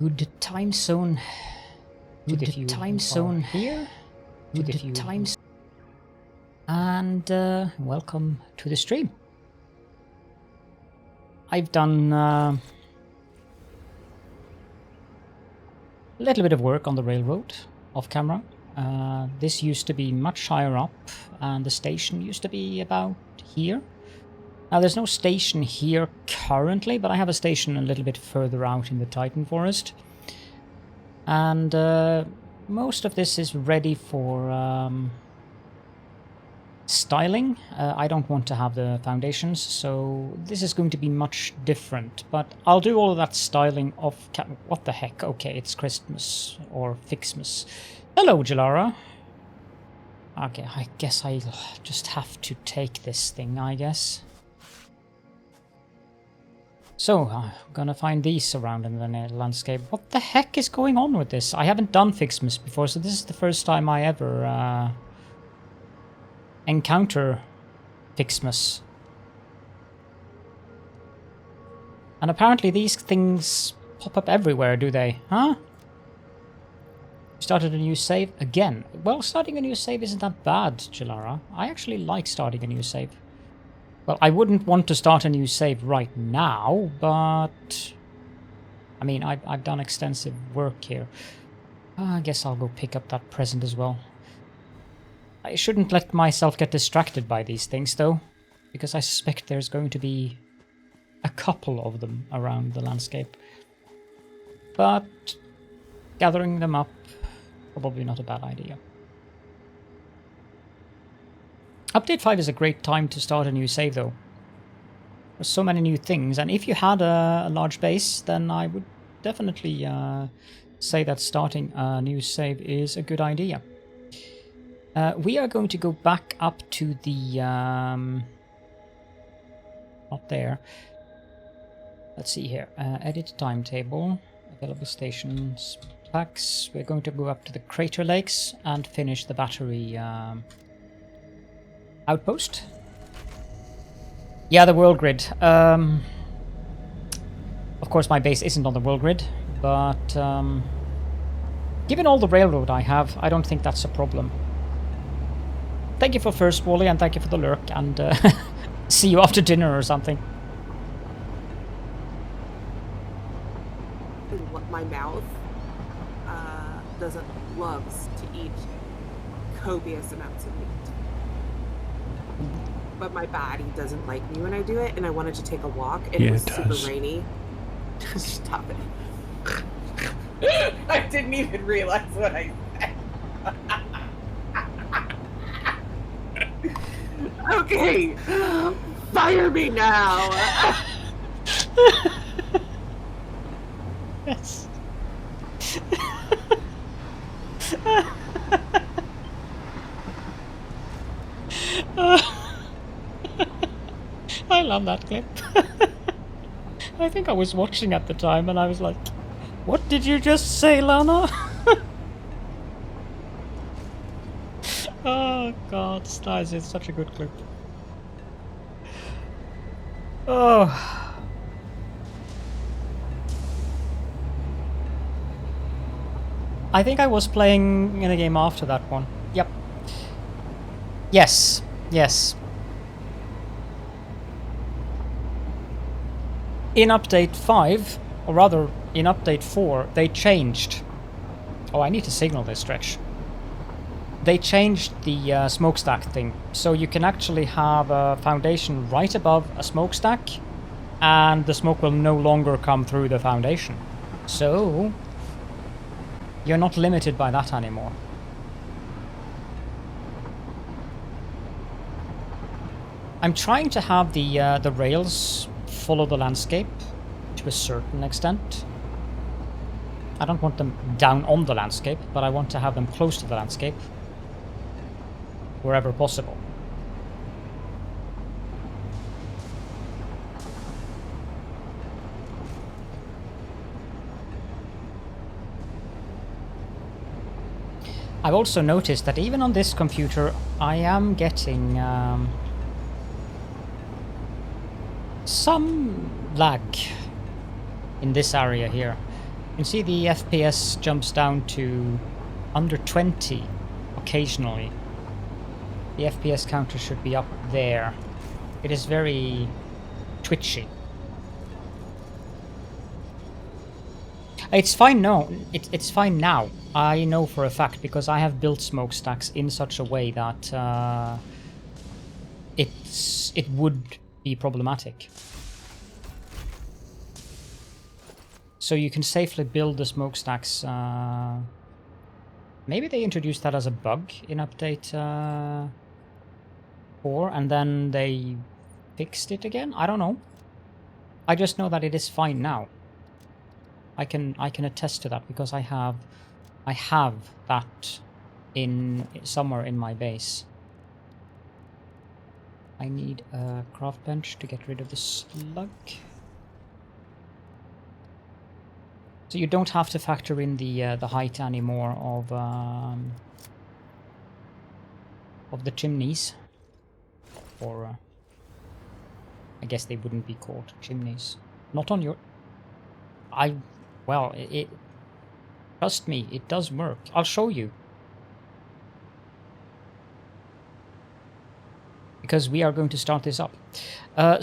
Good time zone. Good time zone here. Good time. And welcome to the stream. I've done a little bit of work on the railroad off camera. This used to be much higher up, and the station used to be about here. Now there's no station here currently, but I have a station a little bit further out in the Titan Forest. And most of this is ready for styling. I don't want to have the foundations, so this is going to be much different. But I'll do all of that styling off what the heck? Okay, it's Christmas or Fixmas. Hello, Jalara. Okay, I guess I'll just have to take this thing, I guess. So, I'm gonna find these around in the landscape. What the heck is going on with this? I haven't done Fixmas before, so this is the first time I ever encounter Fixmas. And apparently these things pop up everywhere, do they? Huh? Started a new save again. Well, starting a new save isn't that bad, Jalara. I actually like starting a new save. Well, I wouldn't want to start a new save right now, but I mean, I've done extensive work here. I guess I'll go pick up that present as well. I shouldn't let myself get distracted by these things, though, because I suspect there's going to be a couple of them around the landscape. But gathering them up, probably not a bad idea. Update 5 is a great time to start a new save, though. There's so many new things, and if you had a large base, then I would definitely say that starting a new save is a good idea. We are going to go back up to the... not there. Let's see here. Edit timetable, available stations, packs. We're going to go up to the Crater Lakes and finish the Battery Outpost. Yeah, the world grid. Of course, my base isn't on the world grid, but given all the railroad I have, I don't think that's a problem. Thank you for first, Wally, and thank you for the lurk, and see you after dinner or something. My mouth loves to eat copious amounts of meat. But my body doesn't like me when I do it, and I wanted to take a walk, and it was super rainy. Stop it. I didn't even realize what I said. Okay, fire me now. Yes. I love that clip. I think I was watching at the time and I was like, what did you just say, Lana? Oh god, Styles is such a good clip. Oh. I think I was playing in a game after that one. Yep. Yes. Yes. In update 5, or rather in update 4, they changed. Oh, I need to signal this stretch. They changed the smokestack thing, so you can actually have a foundation right above a smokestack, and the smoke will no longer come through the foundation. So you're not limited by that anymore. I'm trying to have the rails follow the landscape to a certain extent. I don't want them down on the landscape, but I want to have them close to the landscape wherever possible. I've also noticed that even on this computer I am getting some lag in this area here. can see the FPS jumps down to under 20 occasionally. The FPS counter should be up there. It is very twitchy. It's fine now. It's fine now. I know for a fact because I have built smokestacks in such a way that it would be problematic. So you can safely build the smokestacks. Maybe they introduced that as a bug in update 4, and then they fixed it again. I don't know. I just know that it is fine now. I can attest to that because I have that in somewhere in my base. I need a craft bench to get rid of the slug. So you don't have to factor in the height anymore of the chimneys, or I guess they wouldn't be called chimneys. Not on your. Well, it trust me, it does work. I'll show you. Because we are going to start this up.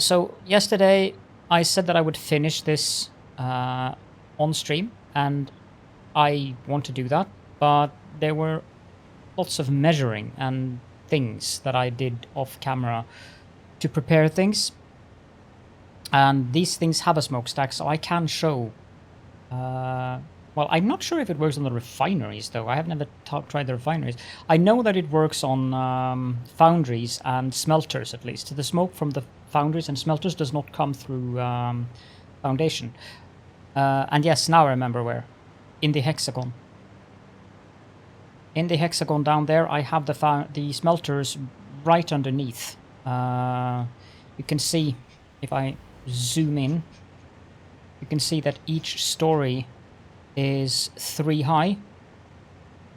So yesterday I said that I would finish this on stream, and I want to do that, but there were lots of measuring and things that I did off camera to prepare things. And these things have a smokestack, so I can show. Well, I'm not sure if it works on the refineries, though. I have never tried the refineries. I know that it works on foundries and smelters, at least. The smoke from the foundries and smelters does not come through foundation. And yes, now I remember where. In the hexagon. In the hexagon down there, I have the smelters right underneath. You can see, if I zoom in, you can see that each story is 3 high,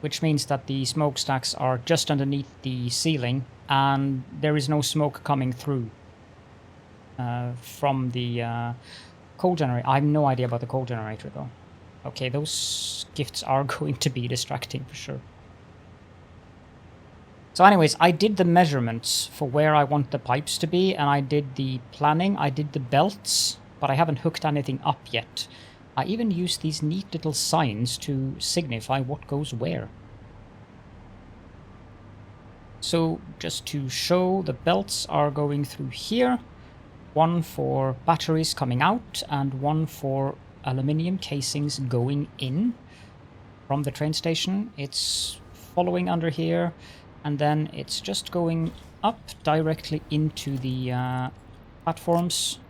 which means that the smokestacks are just underneath the ceiling, and there is no smoke coming through from the coal generator. I have no idea about the coal generator, though. Okay, those gifts are going to be distracting for sure. So anyways, I did the measurements for where I want the pipes to be, and I did the planning, I did the belts, but I haven't hooked anything up yet. I even used these neat little signs to signify what goes where. So just to show, the belts are going through here. One for batteries coming out, and one for aluminium casings going in from the train station. It's following under here, and then it's just going up directly into the platforms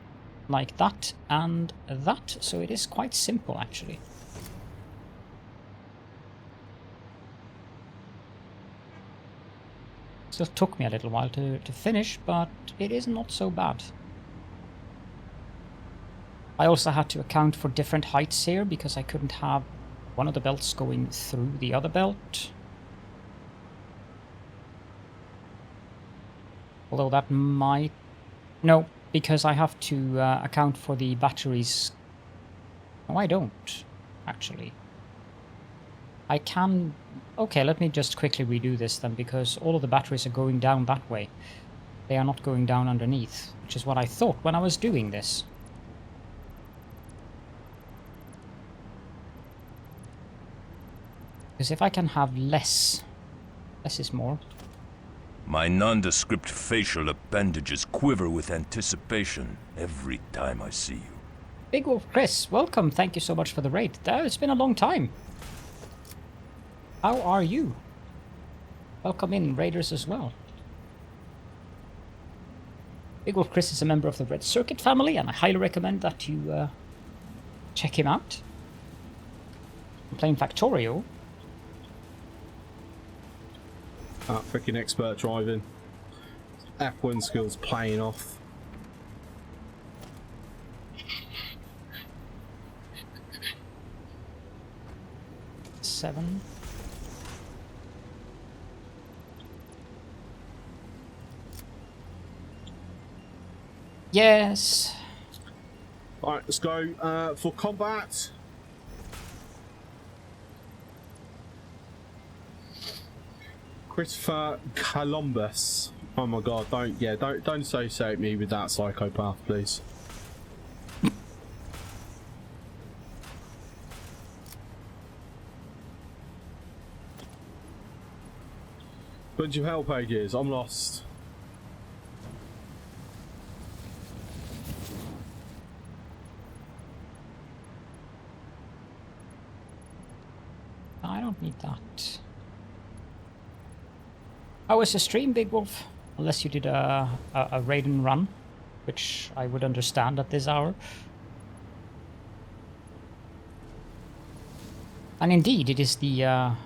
like that and that. So it is quite simple, actually. Still took me a little while to finish, but it is not so bad. I also had to account for different heights here because I couldn't have one of the belts going through the other belt. Although that might... No, because I have to account for the batteries. No, I don't, actually. I can... Okay, let me just quickly redo this then, because all of the batteries are going down that way. They are not going down underneath, which is what I thought when I was doing this. Because if I can have less is more. My nondescript facial appendages quiver with anticipation every time I see you. Big Wolf Chris, welcome. Thank you so much for the raid. It's been a long time. How are you? Welcome in, raiders as well. Big Wolf Chris is a member of the Red Circuit family, and I highly recommend that you check him out. I'm playing Factorio. Freaking expert driving. F1 skills playing off. Seven. Yes. Alright, let's go for combat. Christopher Columbus. Oh my god, don't associate me with that psychopath, please. Bunch of hell pages, I'm lost. I don't need that. How was the stream, Big Wolf? Unless you did a raid and run, which I would understand at this hour. And indeed, it is the... well,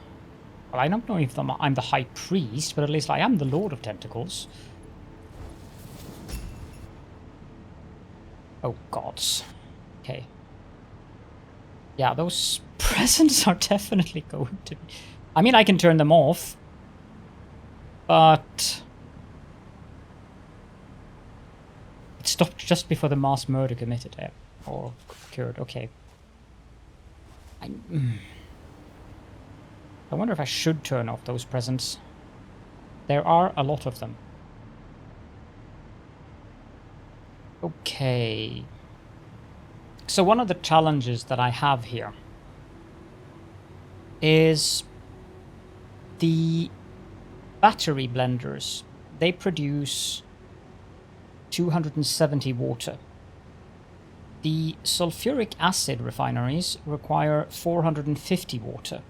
I don't know if I'm the High Priest, but at least I am the Lord of Tentacles. Oh, gods. Okay. Yeah, those presents are definitely going to be... I mean, I can turn them off. But... it stopped just before the mass murder committed there. Or occurred, okay. I wonder if I should turn off those presents. There are a lot of them. Okay. So one of the challenges that I have here is the battery blenders. They produce 270 water. The sulfuric acid refineries require 450 water.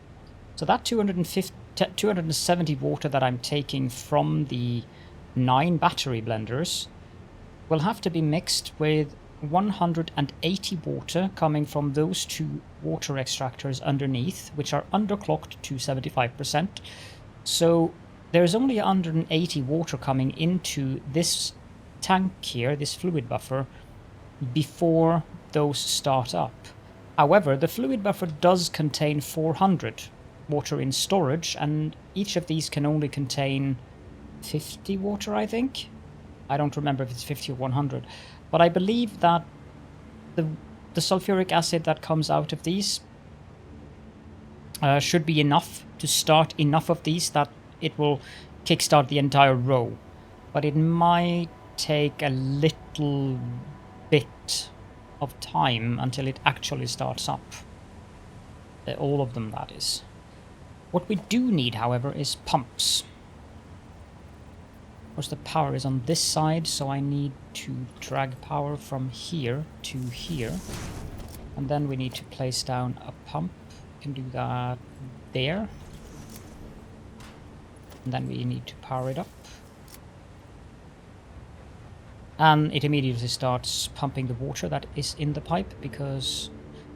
So that 270 water that I'm taking from the 9 battery blenders will have to be mixed with 180 water coming from those 2 water extractors underneath, which are underclocked to 75%. So there's only 180 water coming into this tank here, this fluid buffer, before those start up. However, the fluid buffer does contain 400 water in storage, and each of these can only contain 50 water, I think. I don't remember if it's 50 or 100, but I believe that the sulfuric acid that comes out of these should be enough to start enough of these that it will kickstart the entire row. But it might take a little bit of time until it actually starts up. All of them, that is. What we do need, however, is pumps. Of course, the power is on this side, so I need to drag power from here to here. And then we need to place down a pump. We can do that there. And then we need to power it up. And it immediately starts pumping the water that is in the pipe, because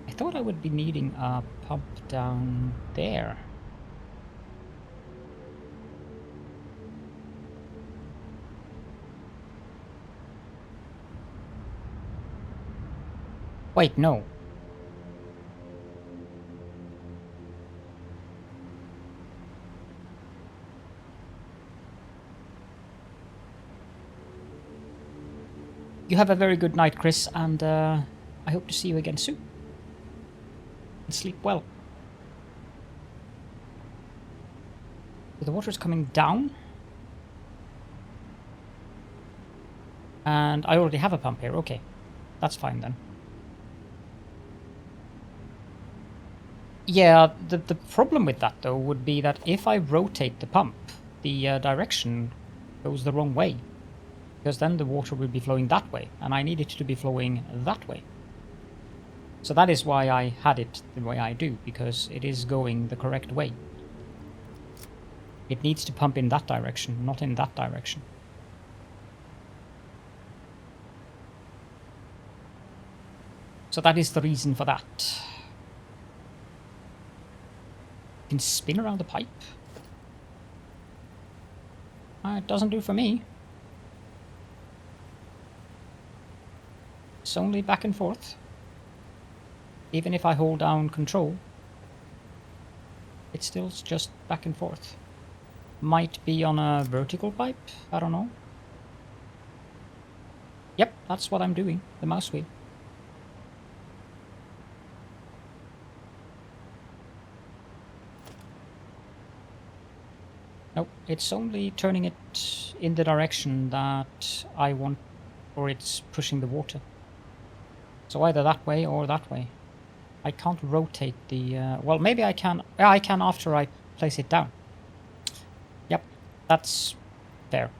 I thought I would be needing a pump down there. Wait, no. You have a very good night, Chris, and I hope to see you again soon. And sleep well. The water is coming down. And I already have a pump here, okay. That's fine then. Yeah, the problem with that, though, would be that if I rotate the pump, the direction goes the wrong way. Because then the water will be flowing that way, and I need it to be flowing that way. So that is why I had it the way I do, because it is going the correct way. It needs to pump in that direction, not in that direction. So that is the reason for that. You can spin around the pipe. It doesn't do for me. It's only back and forth. Even if I hold down control, it's still just back and forth. Might be on a vertical pipe, I don't know. Yep, that's what I'm doing, the mouse wheel. No, it's only turning it in the direction that I want, or it's pushing the water. So either that way or that way. I can't rotate the... well, maybe I can... Yeah, I can after I place it down. Yep, that's fair.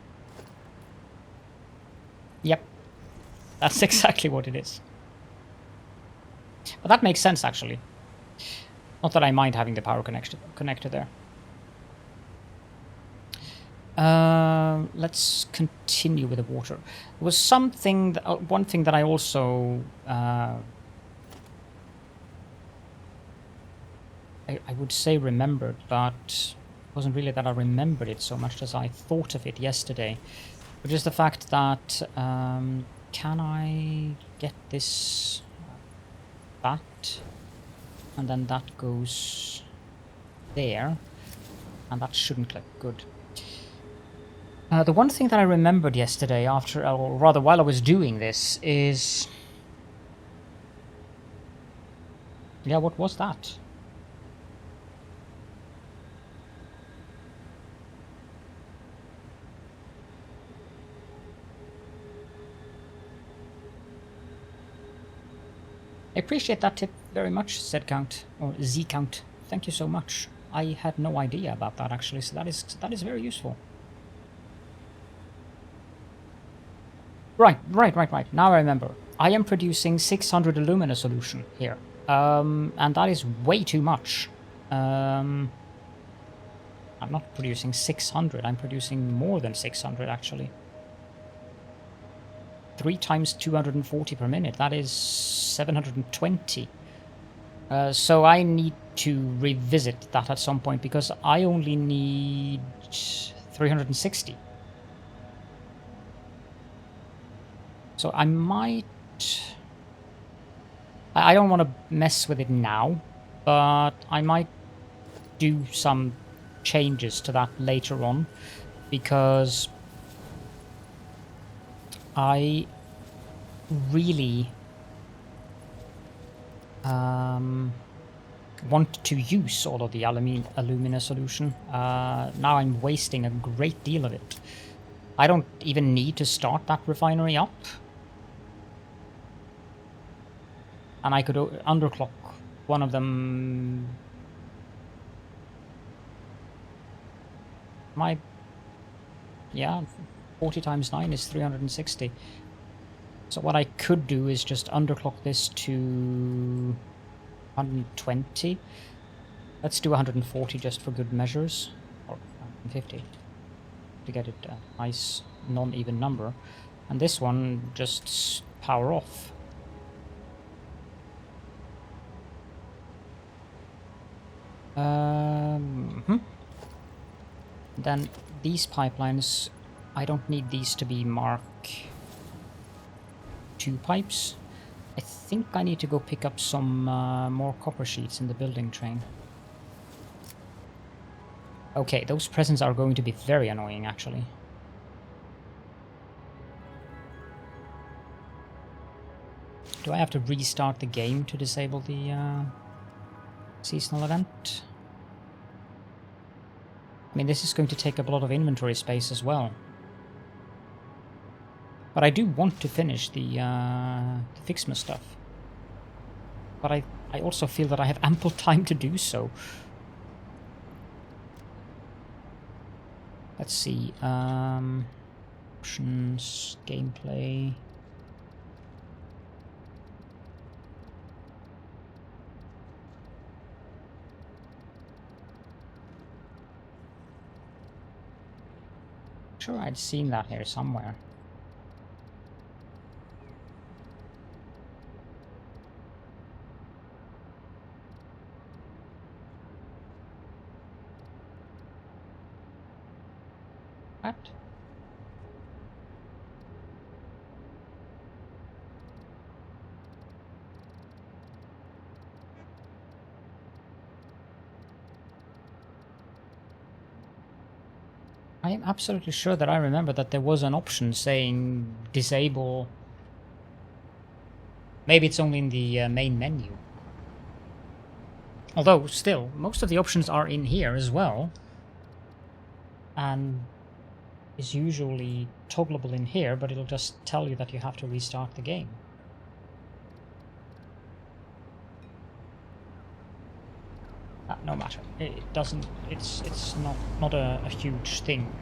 Yep, that's exactly what it is. But that makes sense, actually. Not that I mind having the power connector there. Let's continue with the water. There was something... one thing that I also... I would say remembered, but it wasn't really that I remembered it so much as I thought of it yesterday. Which is the fact that, can I get this that, and then that goes there, and that shouldn't look good. The one thing that I remembered yesterday after, or rather while I was doing this, is... Yeah, what was that? I appreciate that tip very much, Z-Count, or Z-Count. Thank you so much. I had no idea about that, actually, so that is very useful. Right. Now I remember. I am producing 600 alumina solution here, and that is way too much. I'm not producing 600, I'm producing more than 600, actually. 3 times 240 per minute, that is 720. So I need to revisit that at some point, because I only need 360. So I might... I don't want to mess with it now, but I might do some changes to that later on, because I really want to use all of the alumina solution. Now I'm wasting a great deal of it. I don't even need to start that refinery up. And I could underclock one of them. Yeah, 40 times 9 is 360. So what I could do is just underclock this to 120. Let's do 140 just for good measures. Or 150. To get it a nice non-even number. And this one just power off. Then these pipelines, I don't need these to be Mark 2 pipes. I think I need to go pick up some more copper sheets in the building train. Okay, those presents are going to be very annoying, actually. Do I have to restart the game to disable the seasonal event? I mean, this is going to take up a lot of inventory space as well. But I do want to finish the Fixma stuff. But I also feel that I have ample time to do so. Let's see. Options, gameplay. Sure, I'd seen that here somewhere. What? I am absolutely sure that I remember that there was an option saying disable. Maybe it's only in the main menu. Although, still, most of the options are in here as well. and is usually toggleable in here, but it'll just tell you that you have to restart the game. No matter. It doesn't. It's not a huge thing.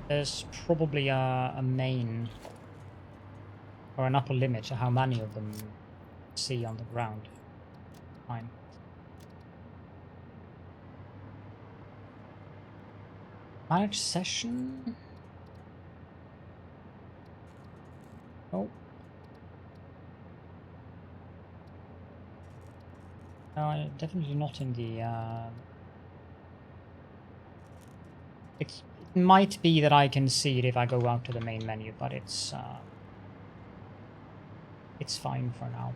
There's probably a main or an upper limit to how many of them see on the ground. Fine. Manage session. Oh. No, definitely not in the... It might be that I can see it if I go out to the main menu, but it's fine for now.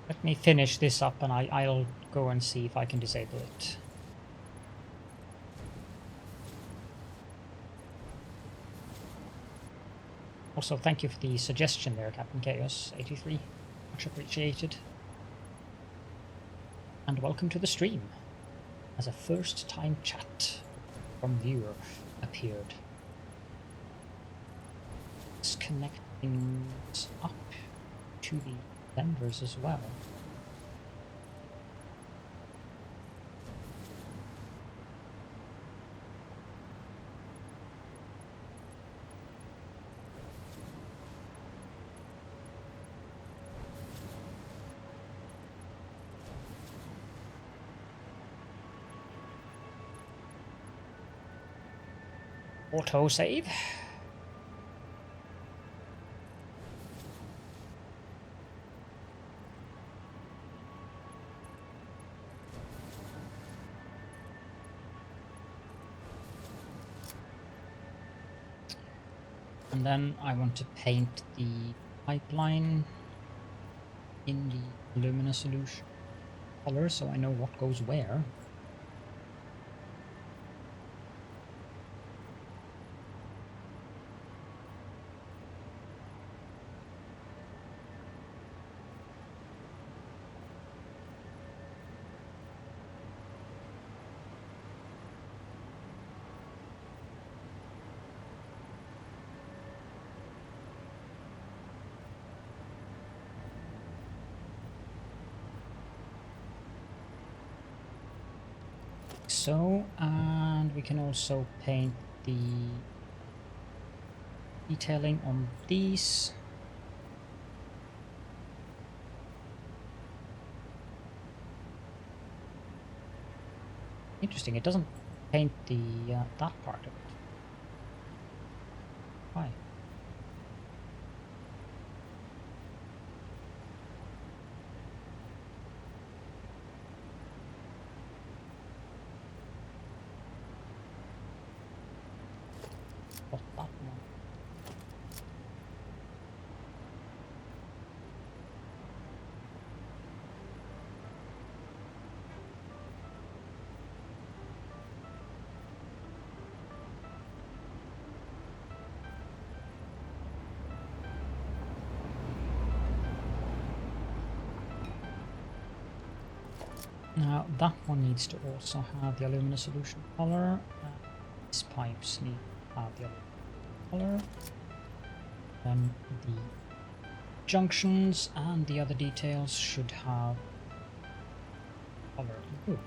Let me finish this up and I'll go and see if I can disable it. Also, thank you for the suggestion there, Captain Chaos 83. Much appreciated. And welcome to the stream. As a first time chat from viewer appeared. Let's connect things up to the vendors as well. Auto save. And then I want to paint the pipeline in the Lumina solution color so I know what goes where. So, and we can also paint the detailing on these. Interesting, it doesn't paint the that part of it. Why? That one. Now that one needs to also have the alumina solution color. These pipes need to have the alumina color. Then the junctions and the other details should have color. Good.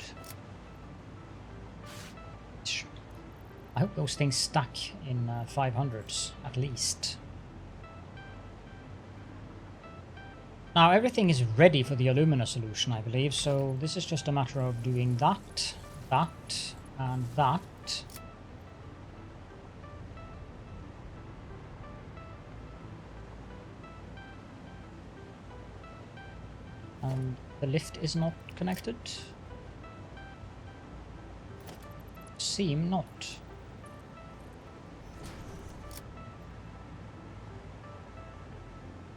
I hope those things stack in 500s at least. Now everything is ready for the alumina solution, I believe, so this is just a matter of doing that, that, and that. And the lift is not connected. Seem not.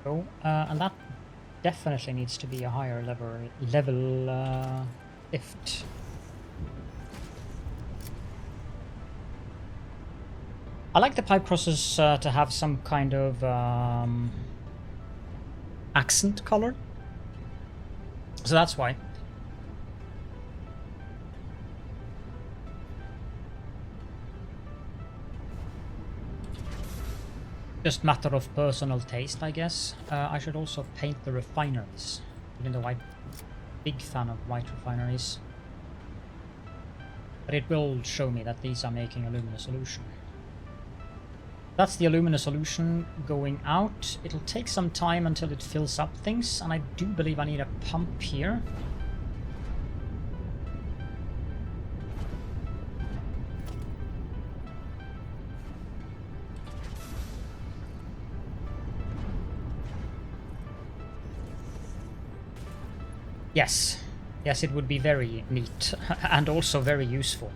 Oh, and that definitely needs to be a higher level lift. I like the pipe process to have some kind of accent color So that's why. Just matter of personal taste, I guess. I should also paint the refineries, even though I'm a big fan of white refineries. But it will show me that these are making alumina solution. That's the alumina solution going out. It'll take some time until it fills up things, and I do believe I need a pump here. Yes. Yes, it would be very neat and also very useful.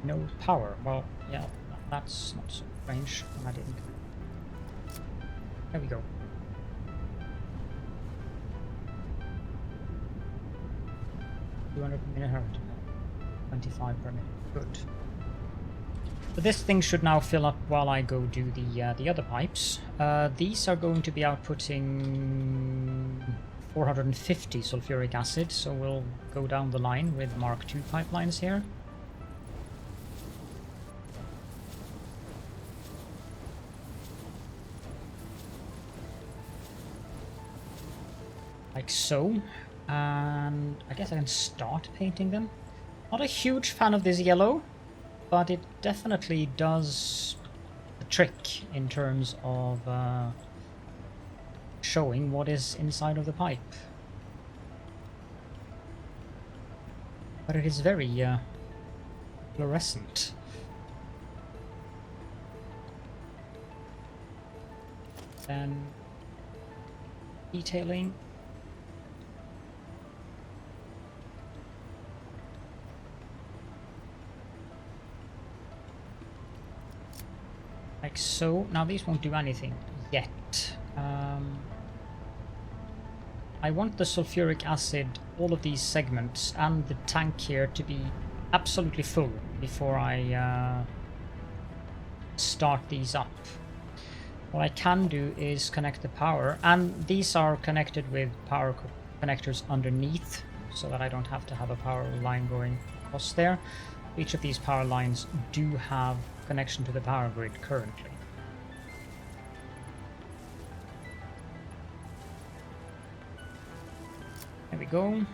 No power. Well, yeah, that's not so strange. I didn't. There we go. $200 per minute, 25 per minute. Good. So this thing should now fill up while I go do the other pipes. These are going to be outputting 450 sulfuric acid, so we'll go down the line with Mark II pipelines here. Like so. And I guess I can start painting them. Not a huge fan of this yellow, but it definitely does the trick in terms of showing what is inside of the pipe. But it is very fluorescent. Then detailing. Like so. Now these won't do anything yet. I want the sulfuric acid, all of these segments and the tank here to be absolutely full before I start these up. What I can do is connect the power, and these are connected with power connectors underneath so that I don't have to have a power line going across there. Each of these power lines do have connection to the power grid currently. There we go.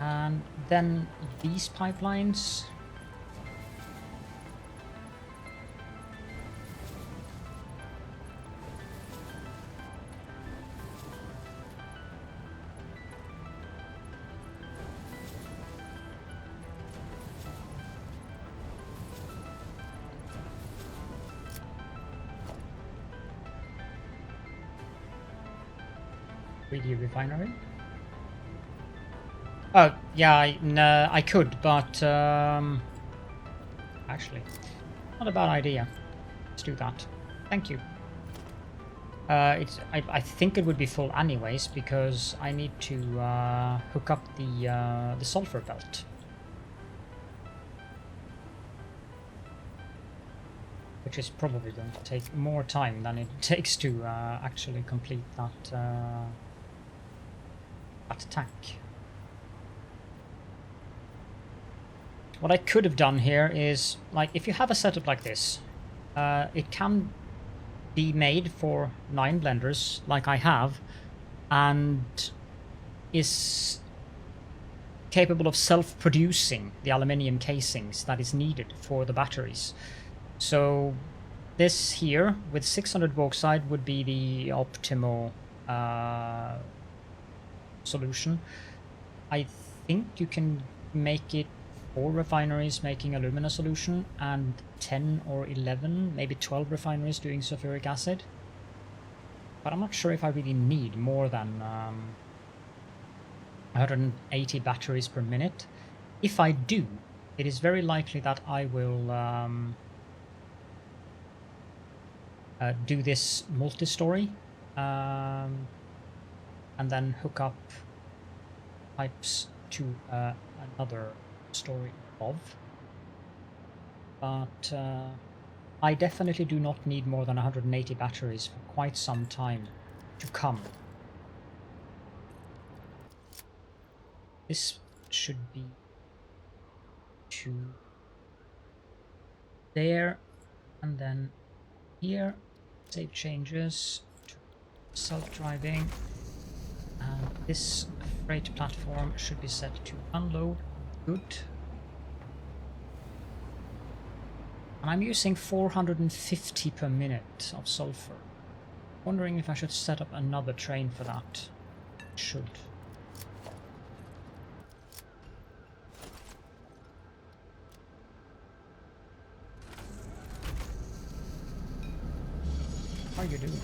And then these pipelines. Refinery. Oh yeah, I could, but actually, not a bad idea. Let's do that. Thank you. I think it would be full anyways because I need to hook up the sulfur belt. Which is probably going to take more time than it takes to actually complete that tank. What I could have done here is, like, if you have a setup like this, it can be made for 9 blenders, like I have, and is capable of self-producing the aluminium casings that is needed for the batteries. So this here with 600 bauxite would be the optimal solution. I think you can make it 4 refineries making alumina solution and 10 or 11, maybe 12 refineries doing sulfuric acid. But I'm not sure if I really need more than 180 batteries per minute. If I do, it is very likely that I will do this multi-story and then hook up pipes to another story above. but I definitely do not need more than 180 batteries for quite some time to come. This should be to there, and then here, save changes to self-driving, and this freight platform should be set to unload. Good. And I'm using 450 per minute of sulfur. Wondering if I should set up another train for that. Should. How are you doing?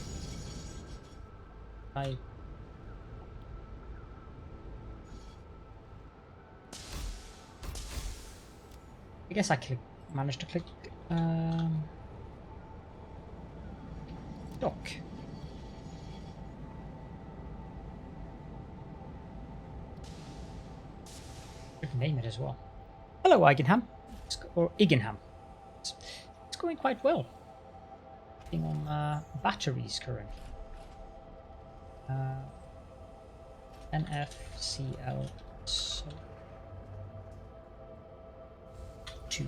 I guess I managed to click dock. Should name it as well. Hello, Igenham. Or Igenham. It's going quite well. Being on batteries currently. NFCL 2. I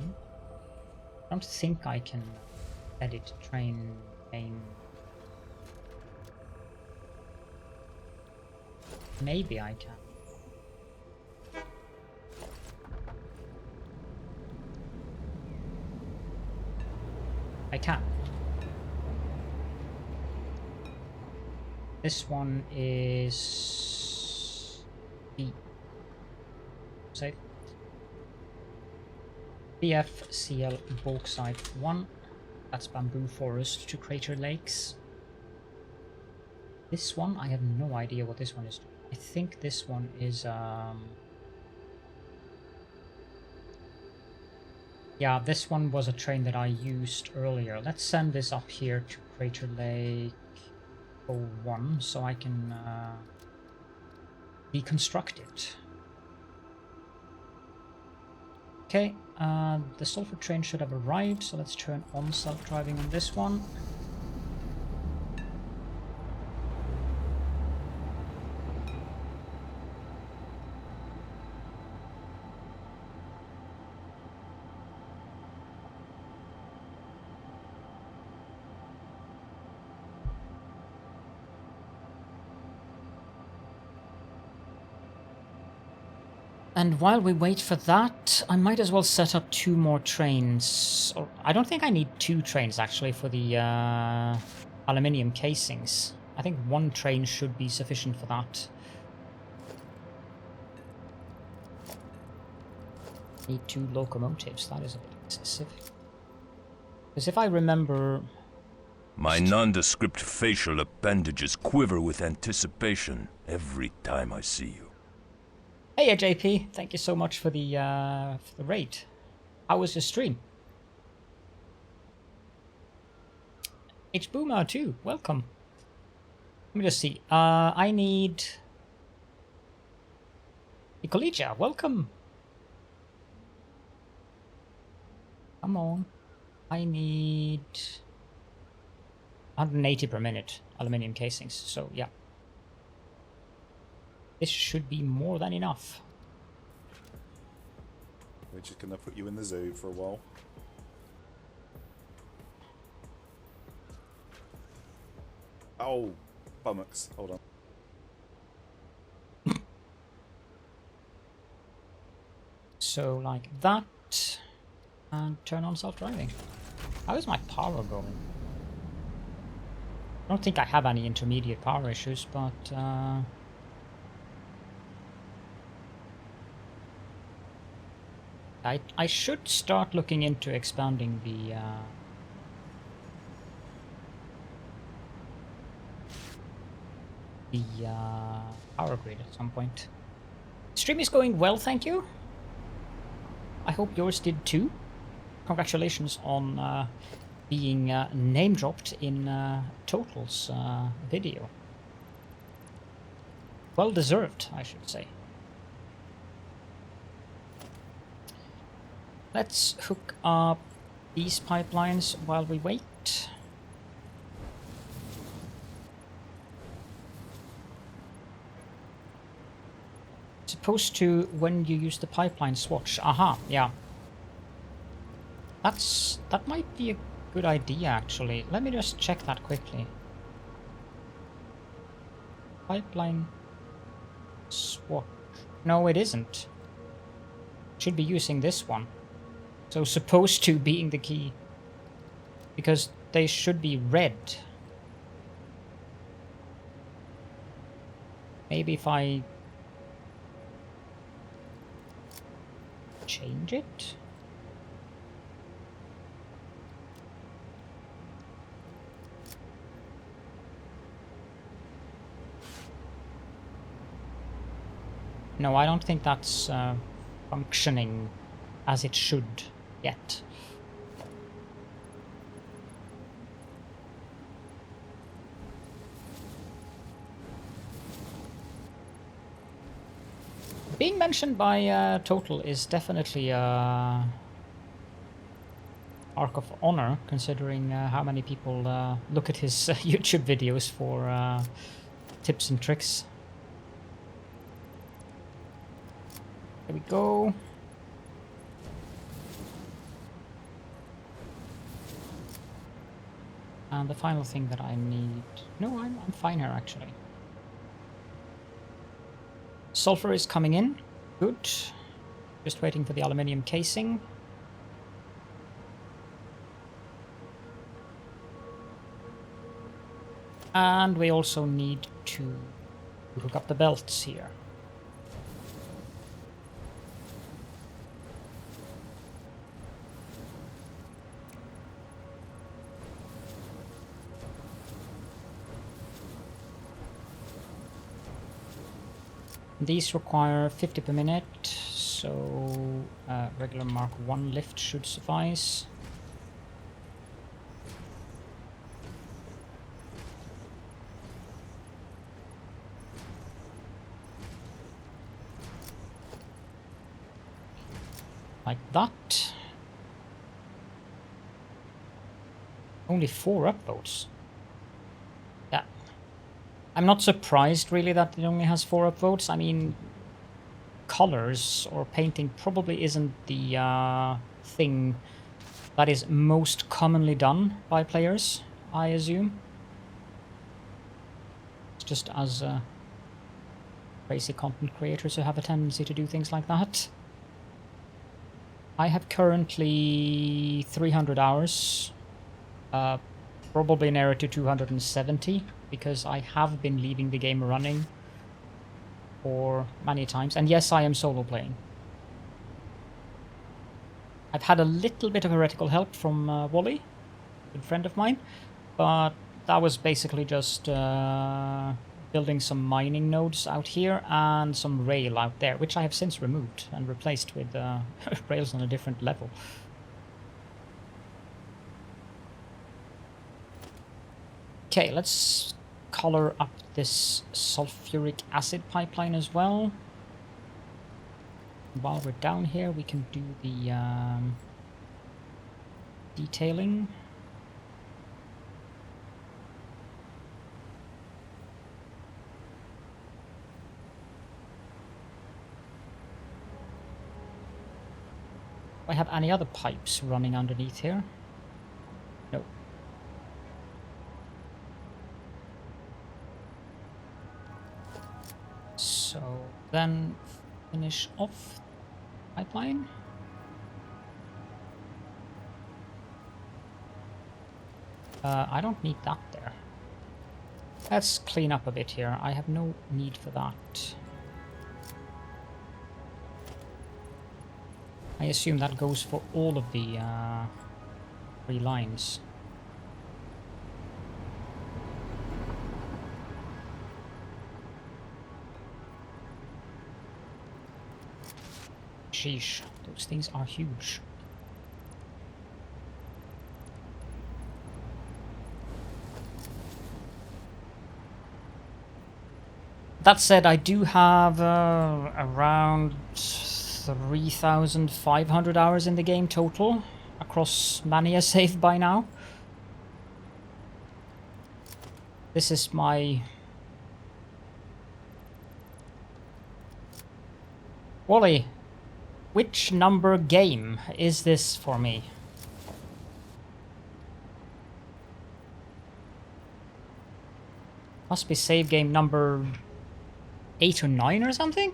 don't think I can edit train name. Maybe I can. I can. This one is B. Save. BFCL Bauxite 1. That's Bamboo Forest to Crater Lakes. This one, I have no idea what this one is. I think this one is yeah, this one was a train that I used earlier. Let's send this up here to Crater Lake 01 so I can deconstruct it. Okay, the sulfur train should have arrived, so let's turn on self-driving on this one. And while we wait for that, I might as well set up 2 more trains. Or, I don't think I need 2 trains actually for the aluminium casings. I think 1 train should be sufficient for that. Need 2 locomotives, that is a bit specific. Because if I remember... My nondescript facial appendages quiver with anticipation every time I see you. Hey JP, thank you so much for the raid. How was your stream? H-Boomer too, welcome. Let me just see. I need Ecollegia, welcome. Come on. I need 180 per minute aluminium casings, so yeah. This should be more than enough. We're just gonna put you in the zoo for a while. Oh, bummocks. Hold on. So like that, and turn on self-driving. How is my power going? I don't think I have any intermediate power issues, but I should start looking into expanding the power grid at some point. Stream is going well, thank you. I hope yours did too. Congratulations on being name dropped in Total's video. Well deserved, I should say. Let's hook up these pipelines while we wait. Supposed to when you use the pipeline swatch. Aha, yeah. That might be a good idea actually. Let me just check that quickly. Pipeline swatch. No, it isn't. Should be using this one. So supposed to being the key. Because they should be red. Maybe if I change it? No, I don't think that's functioning as it should yet. Being mentioned by Total is definitely a arc of honor, considering how many people look at his YouTube videos for tips and tricks. There we go. And the final thing that I need... No, I'm fine here actually. Sulfur is coming in. Good. Just waiting for the aluminium casing. And we also need to hook up the belts here. These require 50 per minute, so regular Mark 1 lift should suffice. Like that. Only 4 upvotes. Yeah. I'm not surprised really that it only has 4 upvotes. I mean, colors or painting probably isn't the thing that is most commonly done by players, I assume. It's just as crazy content creators who have a tendency to do things like that. I have currently 300 hours, probably nearer to 270, because I have been leaving the game running for many times. And yes, I am solo playing. I've had a little bit of heretical help from Wally, a good friend of mine, but that was basically just building some mining nodes out here and some rail out there, which I have since removed and replaced with rails on a different level. Okay, let's color up this sulfuric acid pipeline as well. While we're down here, we can do the detailing. Do I have any other pipes running underneath here? No. So then finish off pipeline. I don't need that there. Let's clean up a bit here. I have no need for that. I assume that goes for all of the 3 lines. Sheesh, those things are huge. That said, I do have around 3,500 hours in the game total, across many a save by now. This is my... Wally, which number game is this for me? Must be save game number 8 or 9 or something?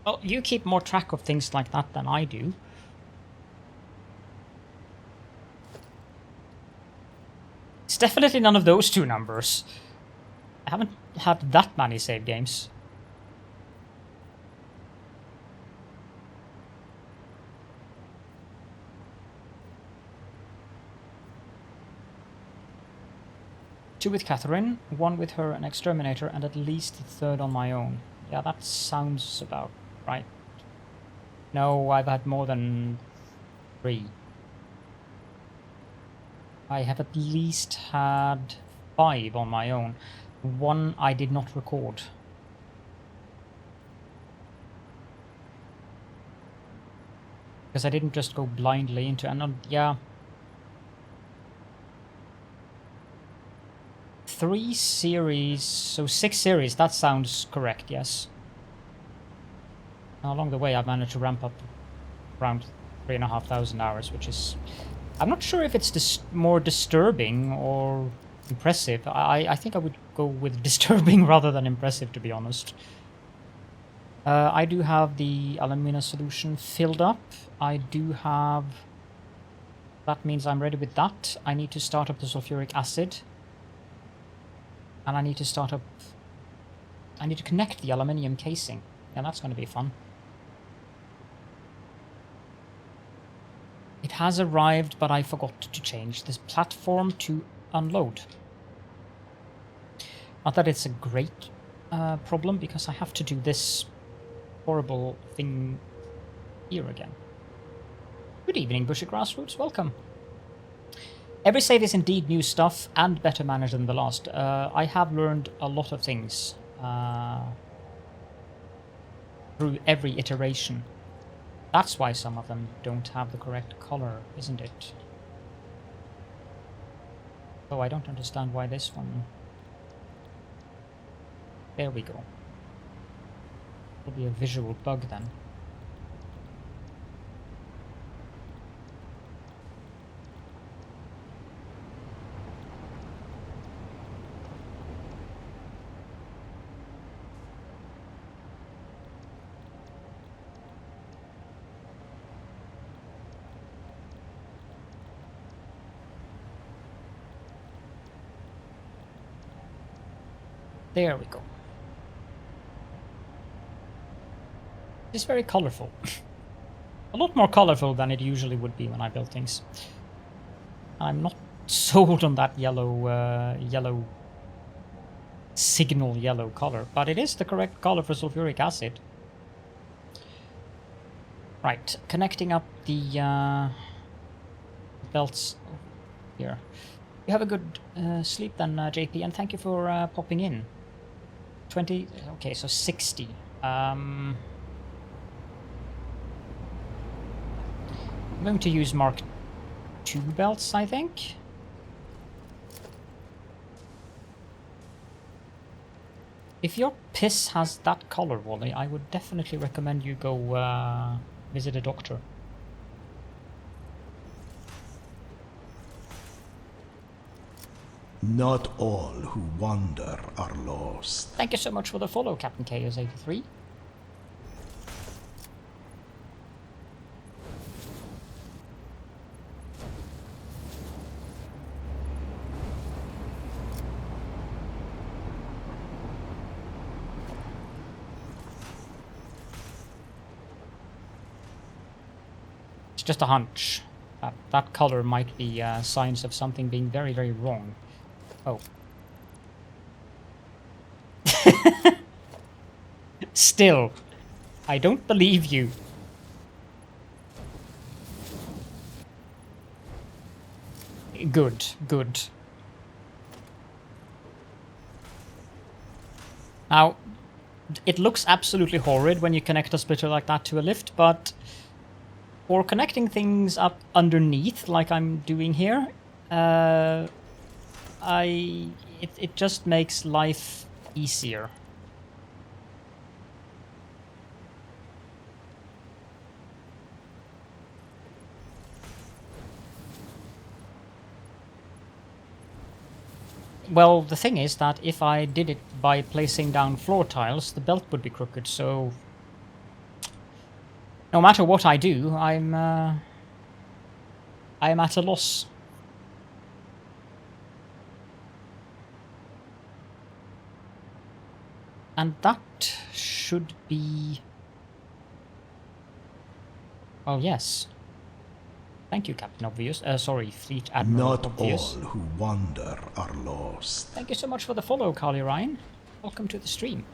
Oh, you keep more track of things like that than I do. It's definitely none of those two numbers. I haven't had that many save games. Two with Catherine, one with her, an exterminator, and at least a third on my own. Yeah, that sounds about right. No, I've had more than 3. I have at least had 5 on my own. 1 I did not record. Because I didn't just go blindly into... And yeah. 3 series, so 6 series, that sounds correct, yes. Along the way I've managed to ramp up around 3,500 hours, which is... I'm not sure if it's more disturbing or impressive. I think I would go with disturbing rather than impressive, to be honest. I do have the alumina solution filled up. I do have... That means I'm ready with that. I need to start up the sulfuric acid. And I need to start up... I need to connect the aluminium casing. Yeah, that's going to be fun. It has arrived, but I forgot to change this platform to unload. Not that it's a great problem, because I have to do this horrible thing here again. Good evening, Bushy Grassroots. Welcome. Every save is indeed new stuff and better managed than the last. I have learned a lot of things through every iteration. That's why some of them don't have the correct color, isn't it? Oh, I don't understand why this one... There we go. It'll be a visual bug then. There we go. It's very colorful. A lot more colorful than it usually would be when I build things. I'm not sold on that yellow signal yellow color, but it is the correct color for sulfuric acid. Right, connecting up the belts here. You have a good sleep then, JP, and thank you for popping in. 20, okay, so 60. I'm going to use Mark II belts, I think. If your piss has that color, Wally, I would definitely recommend you go visit a doctor. Not all who wander are lost. Thank you so much for the follow, Captain Chaos83. It's just a hunch. That color might be signs of something being very, very wrong. Oh. Still, I don't believe you. Good, good. Now, it looks absolutely horrid when you connect a splitter like that to a lift, but for connecting things up underneath, like I'm doing here, it just makes life easier. Well, the thing is that if I did it by placing down floor tiles, the belt would be crooked, so no matter what I do, I'm at a loss. And that should be... Oh, yes. Thank you, Captain Obvious. Sorry, Fleet Admiral Not Obvious. all who wander are lost. Thank you so much for the follow, Carly Ryan. Welcome to the stream.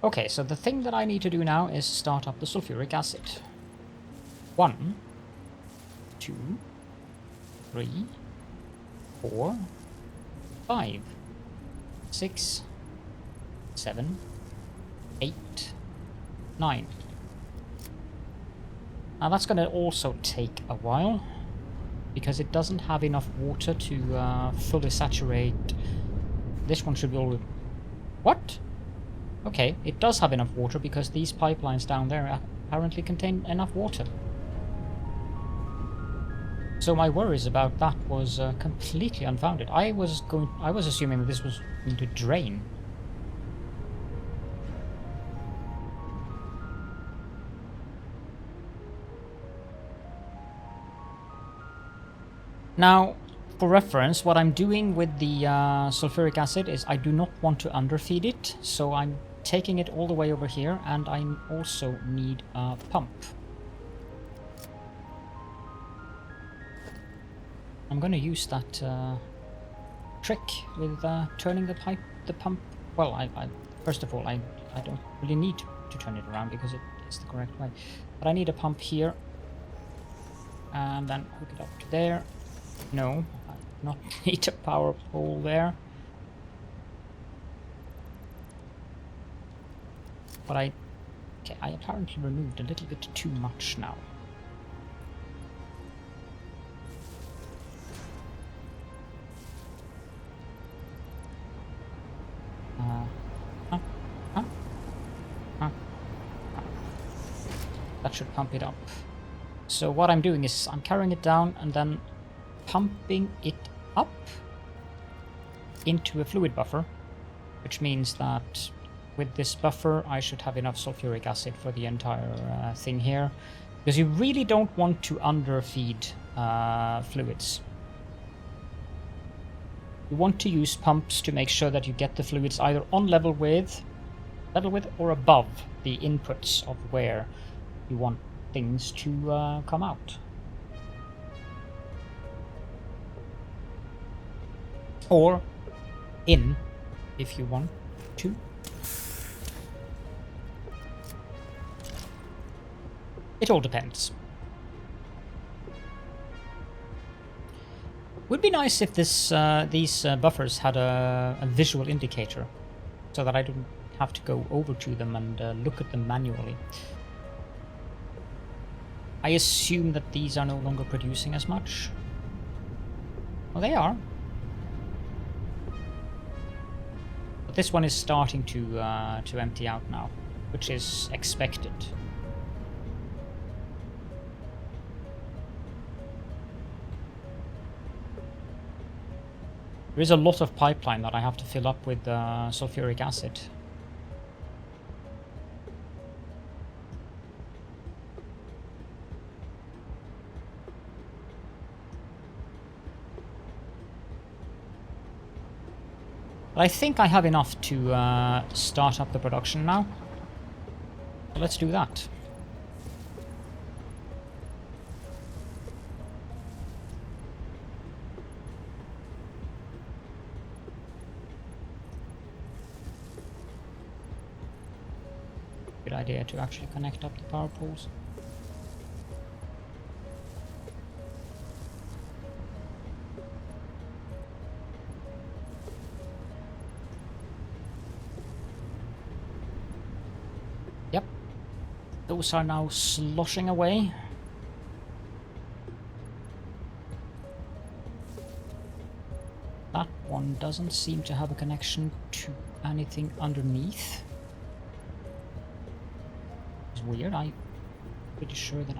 Okay, so the thing that I need to do now is start up the sulfuric acid. 1, 2, 3, 4, 5, 6, 7, 8, 9. Now that's going to also take a while, because it doesn't have enough water to fully saturate. This one should be all... What? Okay, it does have enough water because these pipelines down there apparently contain enough water. So my worries about that was completely unfounded. I was assuming that this was going to drain. Now, for reference, what I'm doing with the sulfuric acid is I do not want to underfeed it, so I'm taking it all the way over here, and I also need a pump. I'm going to use that trick with turning the pump. Well, first of all, I don't really need to turn it around because it's the correct way. But I need a pump here, and then hook it up to there. No, I do not need a power pole there. But I apparently removed a little bit too much now. That should pump it up. So what I'm doing is I'm carrying it down and then pumping it up into a fluid buffer, which means that with this buffer I should have enough sulfuric acid for the entire thing here, because you really don't want to underfeed fluids. You want to use pumps to make sure that you get the fluids either on level with or above the inputs of where you want things to come out. Or in, if you want to. It all depends. Would be nice if these buffers had a visual indicator, so that I don't have to go over to them and look at them manually. I assume that these are no longer producing as much. Well, they are. But this one is starting to empty out now, which is expected. There is a lot of pipeline that I have to fill up with sulfuric acid. But I think I have enough to start up the production now. So let's do that. Good idea to actually connect up the power poles. Those are now sloshing away. That one doesn't seem to have a connection to anything underneath. It's weird, I'm pretty sure that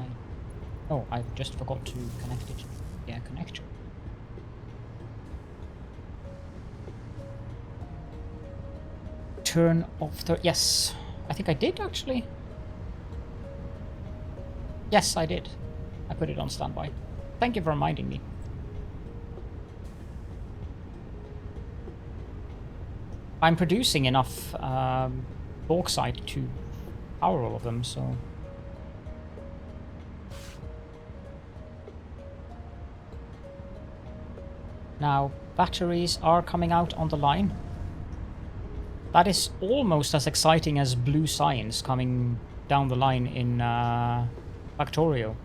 Oh, I just forgot to connect it. Yeah, connector. Turn off the... Yes, I think I did actually. Yes, I did. I put it on standby. Thank you for reminding me. I'm producing enough bauxite to power all of them, so... Now, batteries are coming out on the line. That is almost as exciting as blue science coming down the line in Factorio.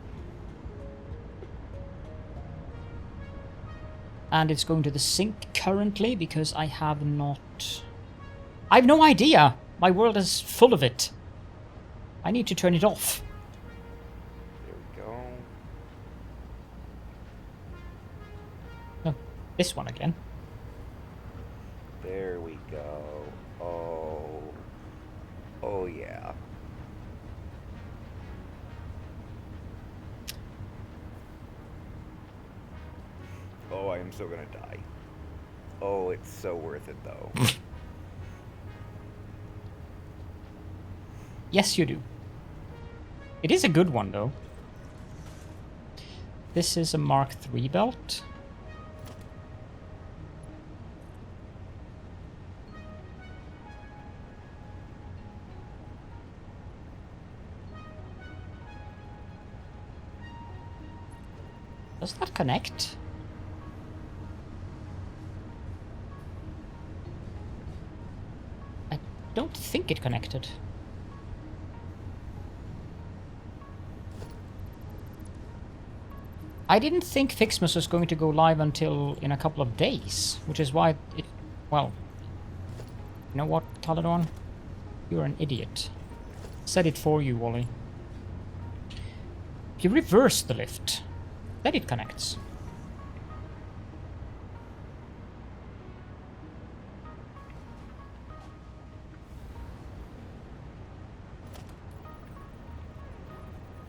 And it's going to the sink currently because I have not... I have no idea! My world is full of it. I need to turn it off. There we go. No, this one again. There we go. Oh. Oh, yeah. Oh, I am so gonna die. Oh, it's so worth it, though. Yes, you do. It is a good one, though. This is a Mark III belt. Does that connect? I don't think it connected. I didn't think Fixmas was going to go live until in a couple of days, which is why it... Well, you know what, Taladon? You're an idiot. Said it for you, Wally. If you reverse the lift, then it connects.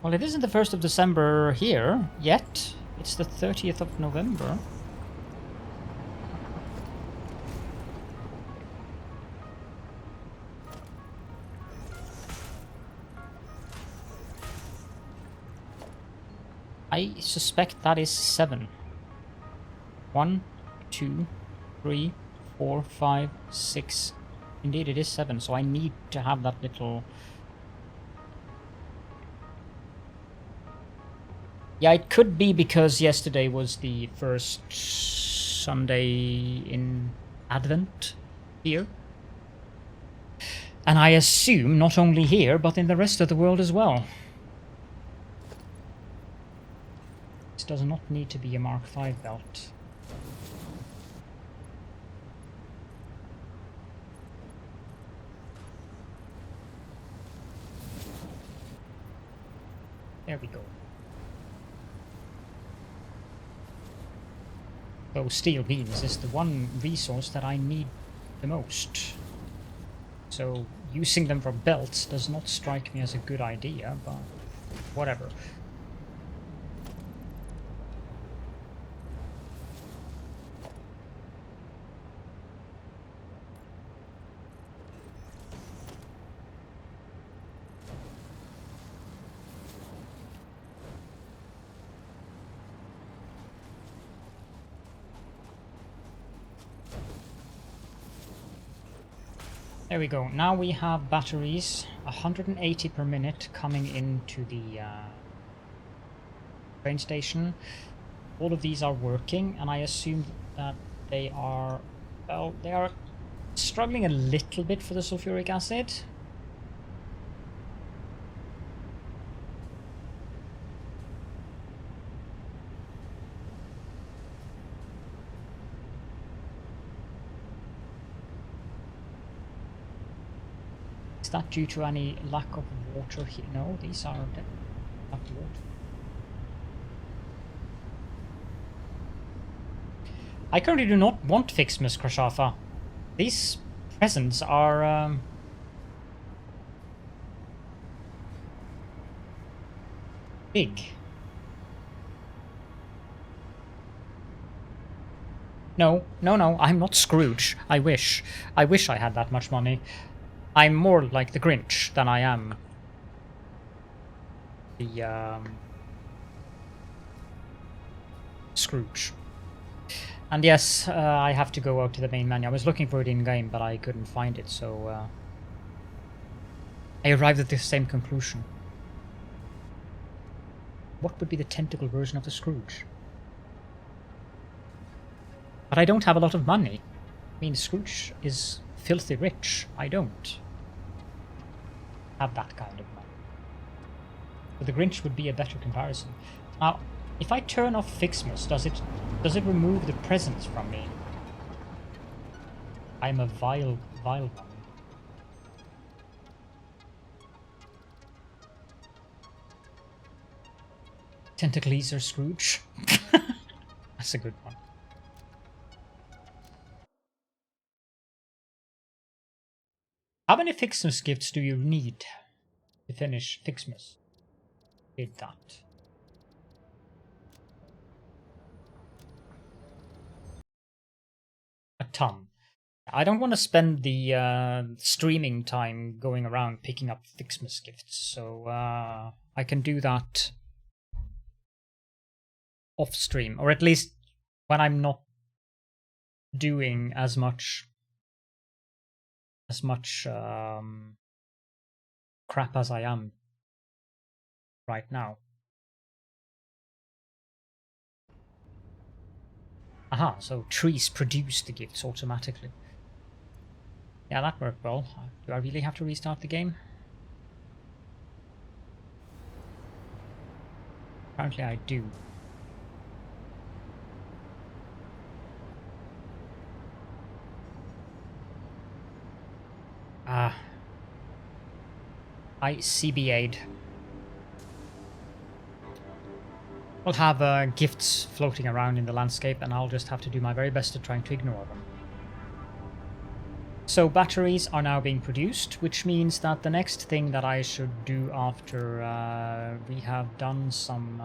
Well, it isn't the 1st of December here yet. It's the 30th of November. I suspect that is 7. 1, 2, 3, 4, 5, 6. Indeed, it is 7, so I need to have that little... Yeah, it could be because yesterday was the first Sunday in Advent here. And I assume not only here, but in the rest of the world as well. This does not need to be a Mark V belt. There we go. So steel beams is the one resource that I need the most. So using them for belts does not strike me as a good idea, but whatever. There we go. Now we have batteries, 180 per minute coming into the train station. All of these are working, and I assume that they are, well, they are struggling a little bit for the sulfuric acid. Is that due to any lack of water here? No, these are not water. I currently do not want Fixmus, Krashafa. These presents are big. No, I'm not Scrooge. I wish I had that much money. I'm more like the Grinch than I am the Scrooge. And yes, I have to go out to the main menu. I was looking for it in-game, but I couldn't find it, so I arrived at the same conclusion. What would be the tentacle version of the Scrooge? But I don't have a lot of money. I mean, Scrooge is filthy rich. I don't have that kind of money. But the Grinch would be a better comparison. Now, if I turn off Fixmus, does it remove the presents from me? I'm a vile one. Tentacleaser Scrooge. That's a good one. How many Fixmus gifts do you need to finish Fixmus? Did that. A ton. I don't want to spend the streaming time going around picking up Fixmus gifts, so I can do that off stream, or at least when I'm not doing as much crap as I am right now. Aha, so trees produce the gifts automatically. Yeah, that worked well. Do I really have to restart the game? Apparently I do. I CBA'd. We'll have gifts floating around in the landscape, and I'll just have to do my very best at trying to ignore them. So batteries are now being produced, which means that the next thing that I should do after we have done some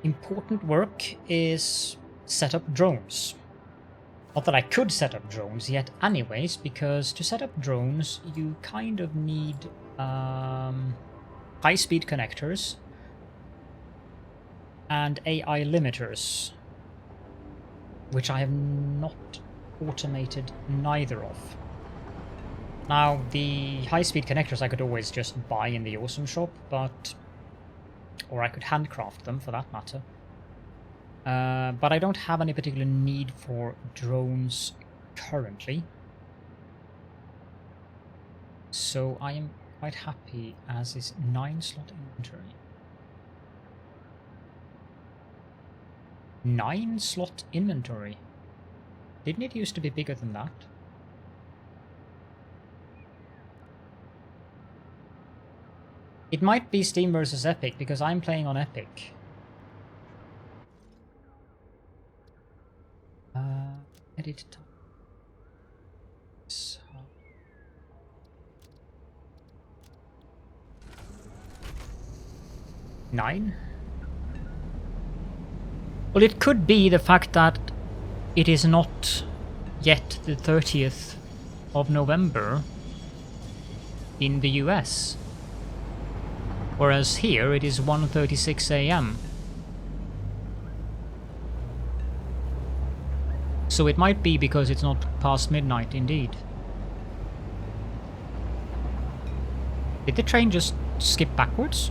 important work is set up drones. Not that I could set up drones yet anyways, because to set up drones you kind of need high-speed connectors and AI limiters, which I have not automated neither of. Now, the high-speed connectors I could always just buy in the Awesome Shop, or I could handcraft them for that matter. But I don't have any particular need for drones currently. So I am quite happy as is 9-slot inventory. 9-slot inventory? Didn't it used to be bigger than that? It might be Steam versus Epic, because I'm playing on Epic. Edit time. So. Nine? Well, it could be the fact that it is not yet the 30th of November in the US. Whereas here it is 1:36 AM. So it might be because it's not past midnight, indeed. Did the train just skip backwards?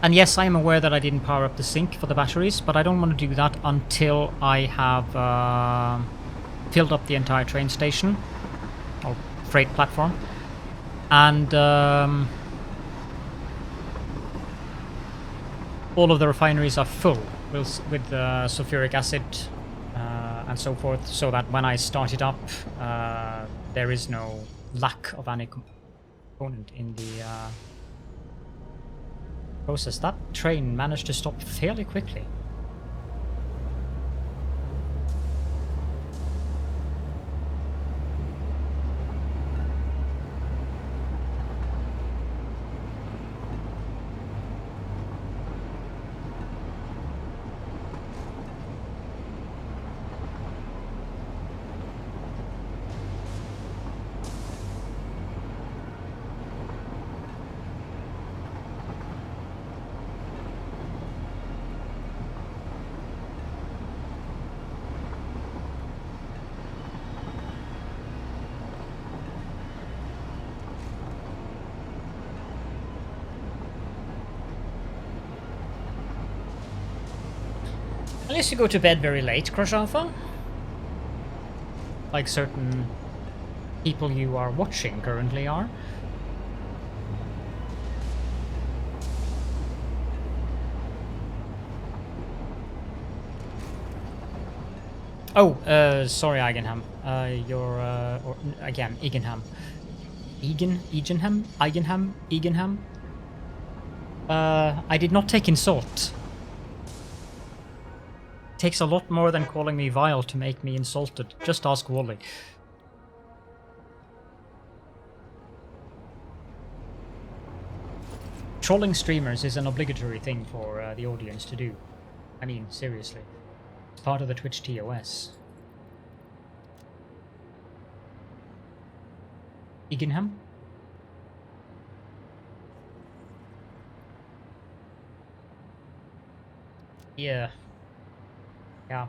And yes, I am aware that I didn't power up the sink for the batteries, but I don't want to do that until I have filled up the entire train station, or freight platform, and all of the refineries are full with sulfuric acid and so forth, so that when I start it up, there is no lack of any component in the process. That train managed to stop fairly quickly. Unless you go to bed very late, Crush Alpha. Like certain people you are watching currently are. Oh, sorry, Eigenham. Or again, Egenham. Egenham. I did not take insult. It takes a lot more than calling me vile to make me insulted. Just ask Wally. Trolling streamers is an obligatory thing for the audience to do. I mean, seriously. It's part of the Twitch TOS. Egenham? Yeah. Yeah.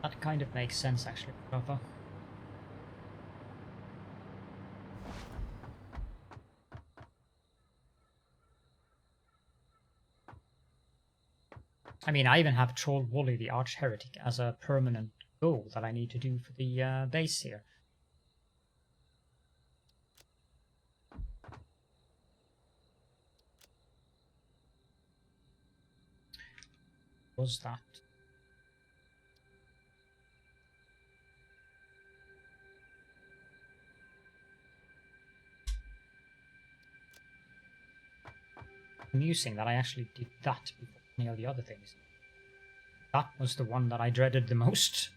That kind of makes sense, actually, Papa. I mean, I even have Troll Wally the Arch Heretic as a permanent goal that I need to do for the base here. Was that? Amusing that I actually did that before any of the other things. That was the one that I dreaded the most.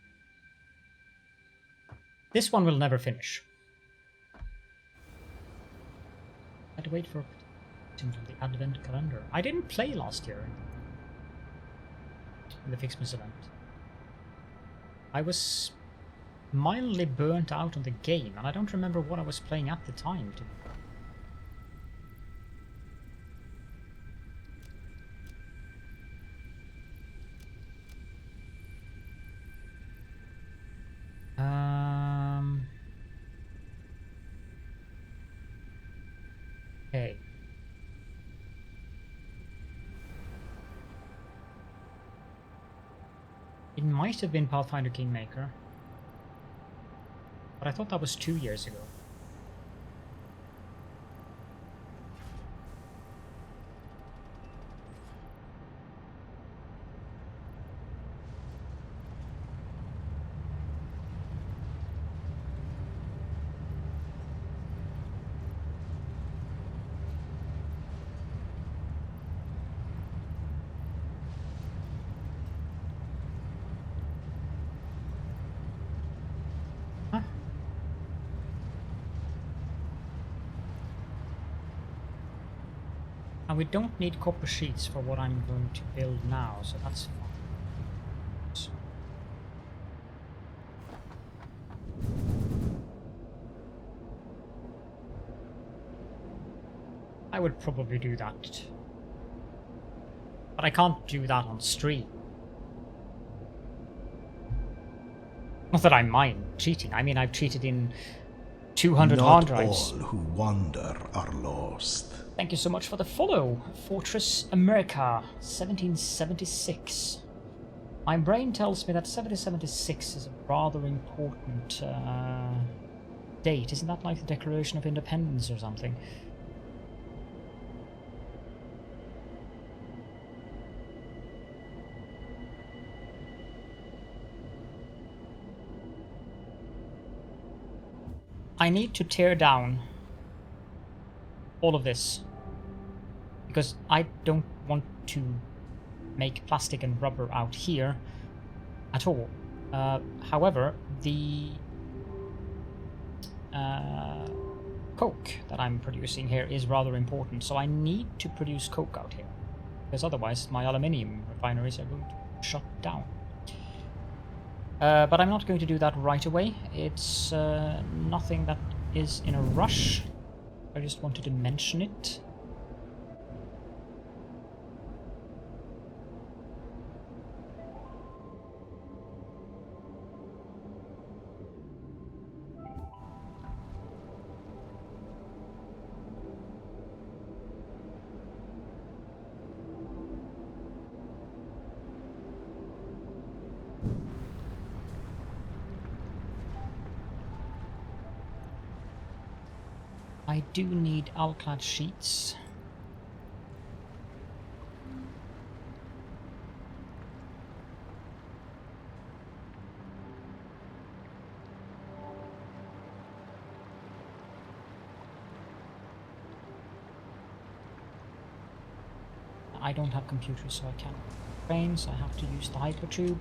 This one will never finish. I had to wait for from the Advent calendar. I didn't play last year in the Fixmas event. I was mildly burnt out on the game, and I don't remember what I was playing at the time. Okay. It might have been Pathfinder Kingmaker, but I thought that was 2 years ago. And we don't need copper sheets for what I'm going to build now, so that's fine. I would probably do that. But I can't do that on stream. Not that I mind cheating. I mean, I've cheated in 200 hard drives. Not all who wander are lost. Thank you so much for the follow, Fortress America 1776. My brain tells me that 1776 is a rather important date. Isn't that like the Declaration of Independence or something? I need to tear down all of this because I don't want to make plastic and rubber out here at all. However, the coke that I'm producing here is rather important, so I need to produce coke out here because otherwise my aluminium refineries are going to shut down. But I'm not going to do that right away. It's nothing that is in a rush. I just wanted to mention it. I do need alclad sheets. I don't have computers, so I can't train, so I have to use the hypertube.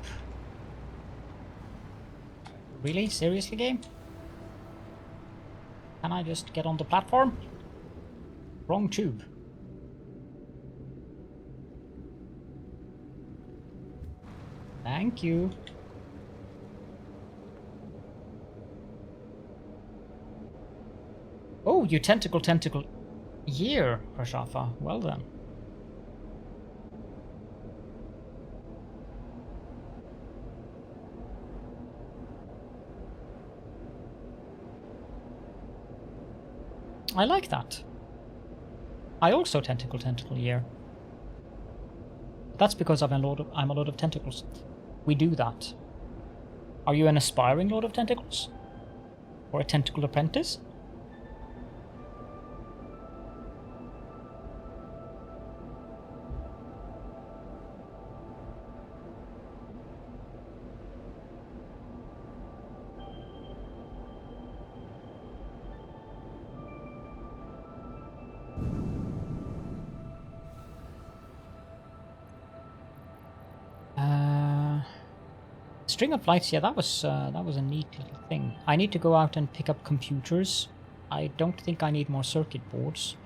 Really? Seriously, game? Can I just get on the platform? Wrong tube. Thank you. Oh, you tentacle. Here, Rashafa. Well done. I like that. I also tentacle year. That's because I'm a lord of tentacles. We do that. Are you an aspiring lord of tentacles? Or a tentacle apprentice? String of lights, yeah, that was a neat little thing. I need to go out and pick up computers. I don't think I need more circuit boards.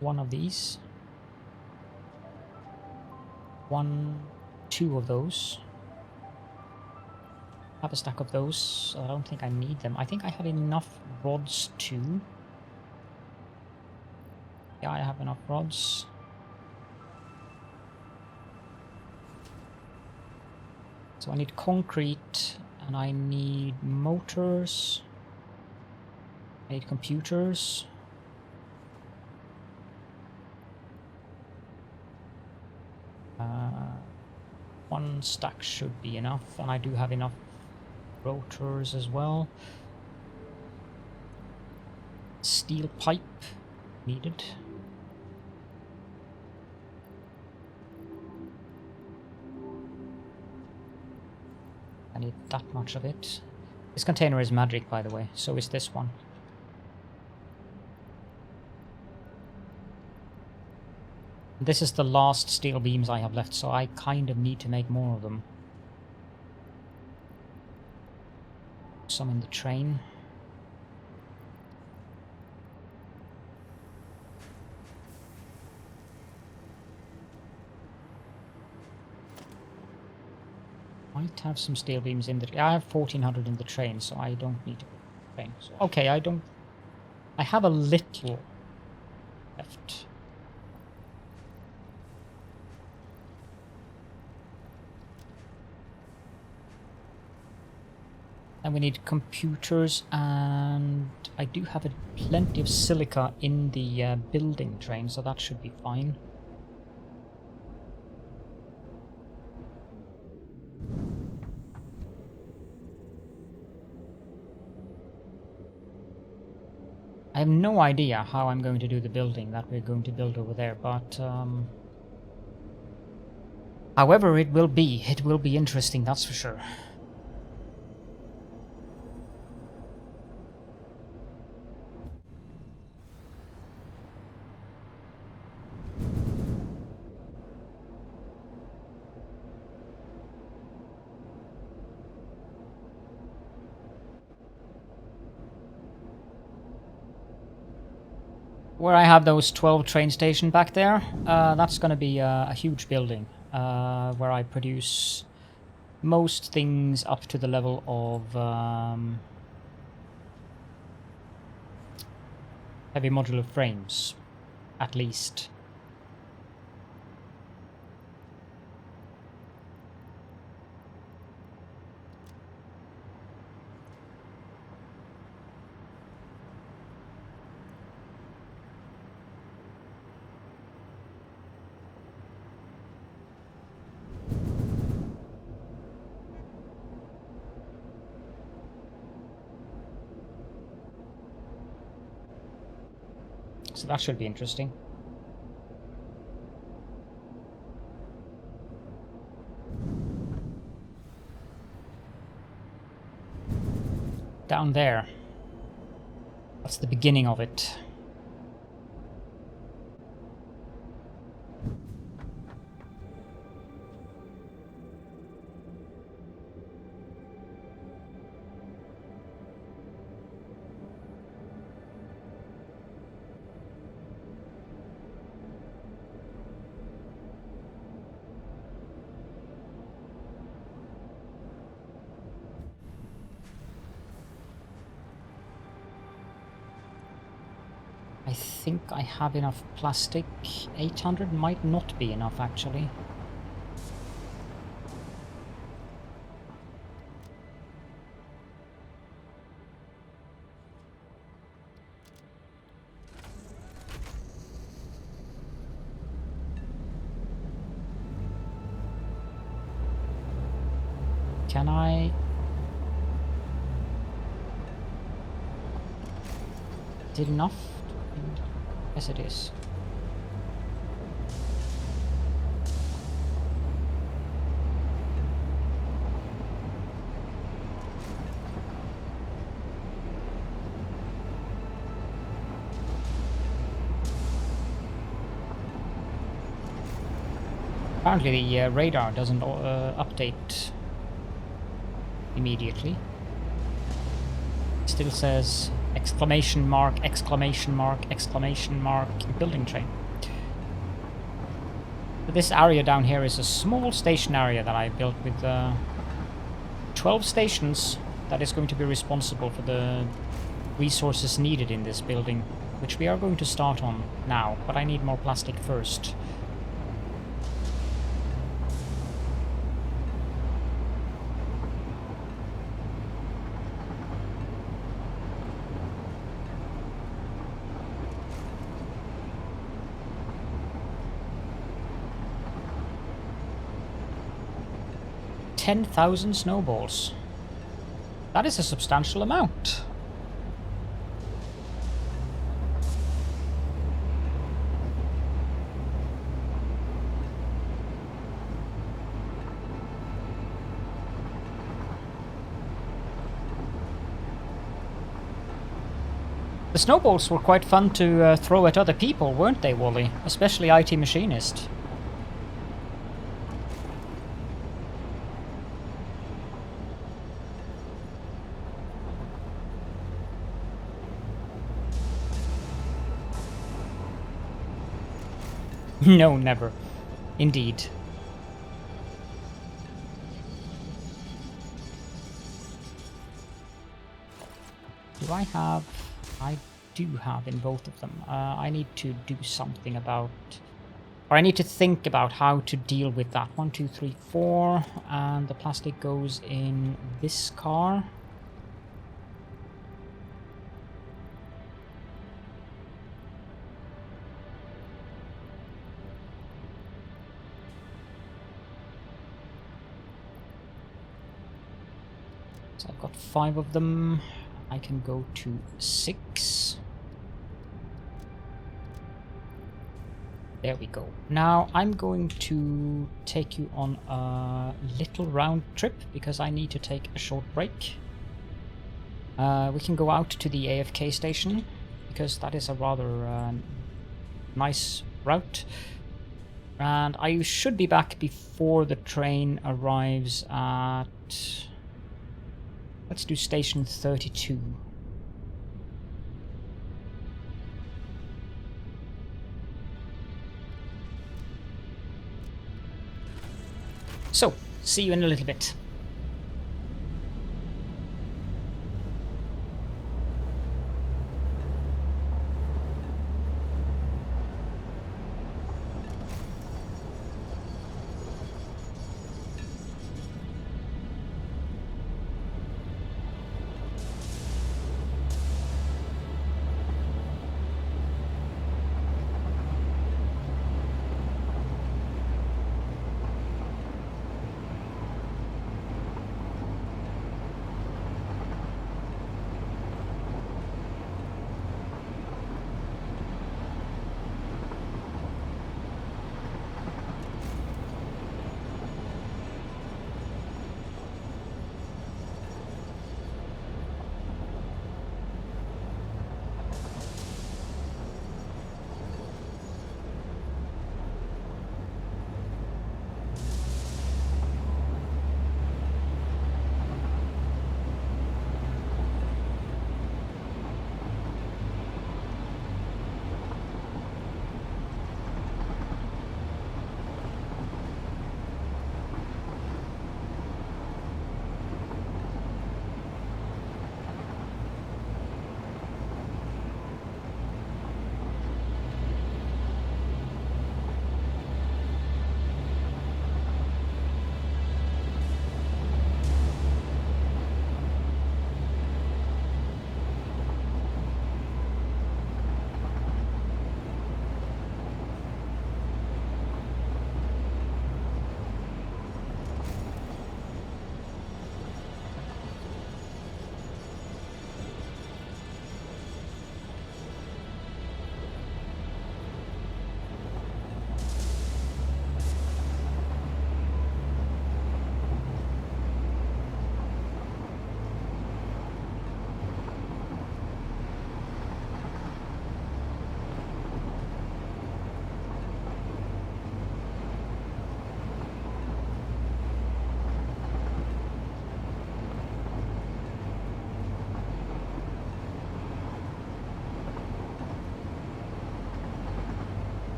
One of these. Two of those. Have a stack of those. I don't think I need them. I think I have enough rods too. Yeah, I have enough rods. So I need concrete and I need motors. I need computers. One stack should be enough, and I do have enough rotors as well. Steel pipe needed. I need that much of it. This container is magic, by the way, so is this one. This is the last steel beams I have left, so I kind of need to make more of them. Some in the train. Might have some steel beams in the... I have 1400 in the train, so I don't need to go to the train. So, okay, I have a little left. And we need computers, and I do have plenty of silica in the building train, so that should be fine. I have no idea how I'm going to do the building that we're going to build over there, but however it will be interesting, that's for sure. Where I have those 12 train stations back there, that's going to be a huge building where I produce most things up to the level of heavy modular frames, at least. So that should be interesting. Down there. That's the beginning of it. I think I have enough plastic. 800 might not be enough, actually. Can I... Did enough? Yes, it is. Apparently the radar doesn't update immediately. It still says exclamation mark, exclamation mark, exclamation mark, building train. But this area down here is a small station area that I built with 12 stations that is going to be responsible for the resources needed in this building, which we are going to start on now, but I need more plastic first. $10,000 snowballs. That is a substantial amount. The snowballs were quite fun to throw at other people, weren't they, Wally? Especially IT Machinist. No, never. Indeed. Do I have... I do have in both of them. I need to do something about... Or I need to think about how to deal with that. 1, 2, 3, 4. And the plastic goes in this car. So I've got 5 of them. I can go to 6. There we go. Now I'm going to take you on a little round trip because I need to take a short break. We can go out to the AFK station because that is a rather nice route. And I should be back before the train arrives at... Let's do station 32. So, see you in a little bit.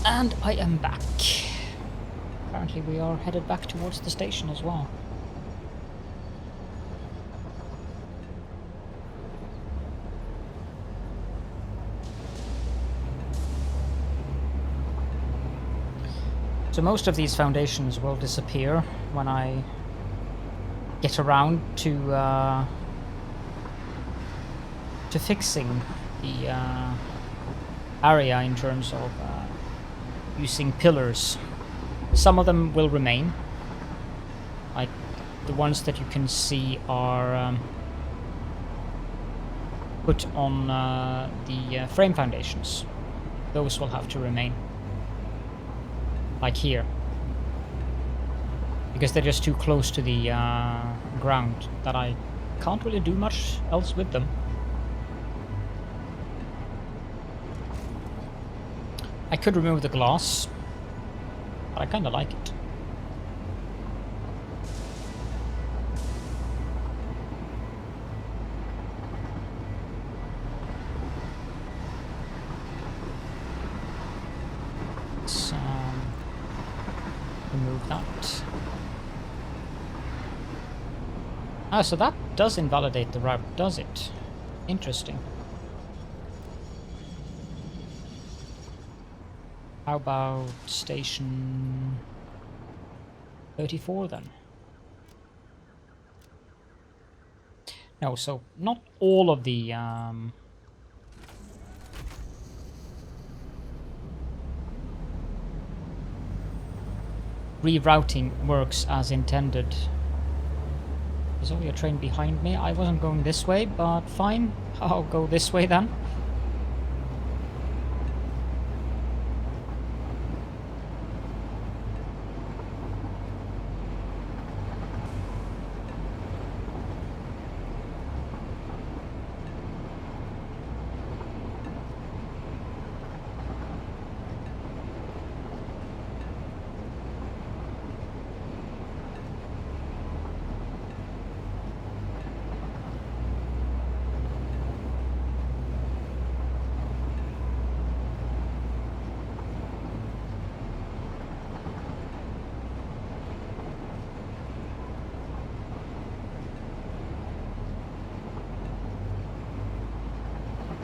And I am back. Apparently we are headed back towards the station as well. So most of these foundations will disappear when I get around to fixing the area in terms of using pillars. Some of them will remain. Like the ones that you can see are put on the frame foundations. Those will have to remain. Like here. Because they're just too close to the ground that I can't really do much else with them. I could remove the glass, but I kinda like it. Let's remove that. Ah, so that does invalidate the route, does it? Interesting. How about station 34 then? No, so not all of the rerouting works as intended. There's only a train behind me. I wasn't going this way, but fine. I'll go this way then.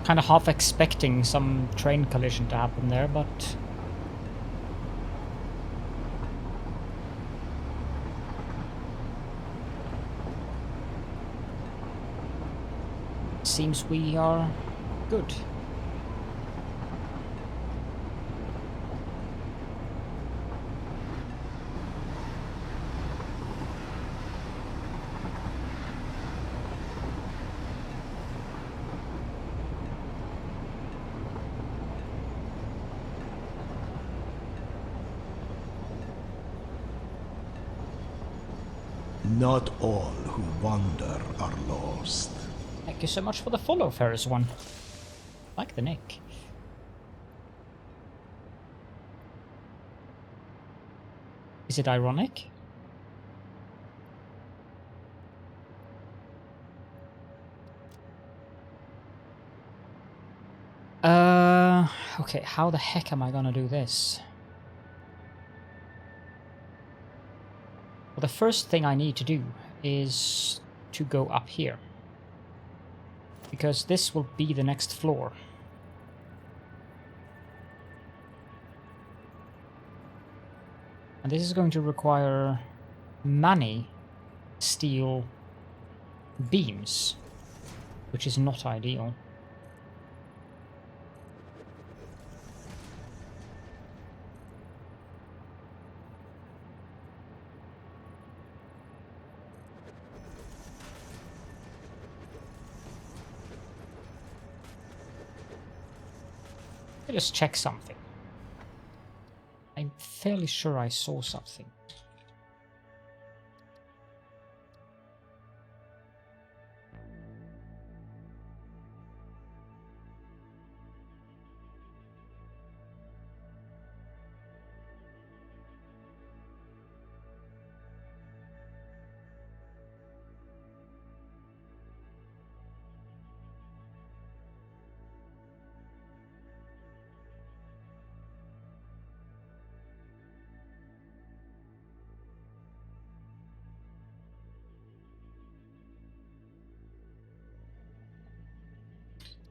Kind of half expecting some train collision to happen there, but seems we are good. Not all who wander are lost. Thank you so much for the follow, Ferris one. Like the nick. Is it ironic? Okay, how the heck am I gonna do this? Well, the first thing I need to do is to go up here. Because this will be the next floor. And this is going to require many steel beams, which is not ideal. Just check something. I'm fairly sure I saw something.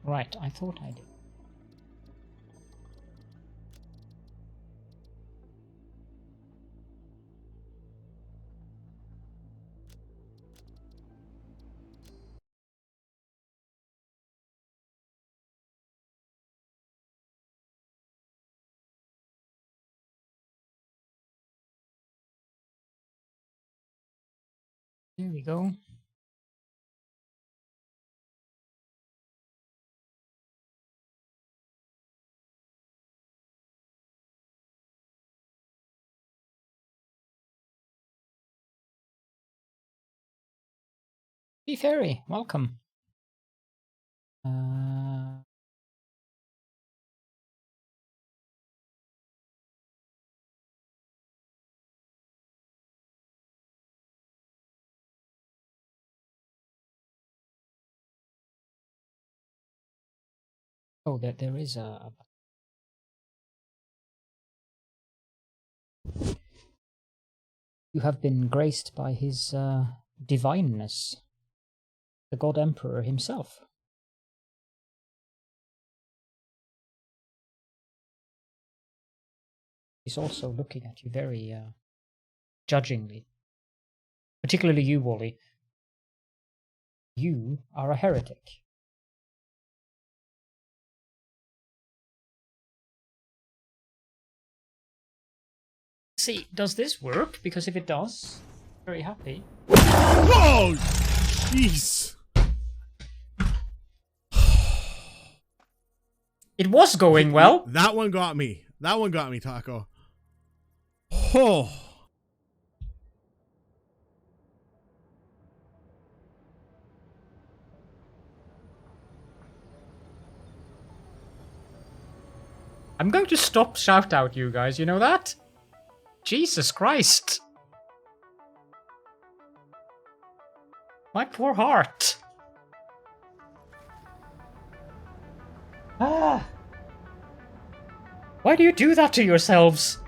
Right, I thought I did. Here we go. Be Fairy, welcome. Oh, there is a... You have been graced by his divineness, the God Emperor himself. He's also looking at you very judgingly. Particularly you, Wally. You are a heretic. See, does this work? Because if it does, very happy. Whoa! Jeez! It was going well. That one got me. That one got me, Taco. Oh. I'm going to stop shout out, you guys. You know that? Jesus Christ. My poor heart. Ah. Why do you do that to yourselves?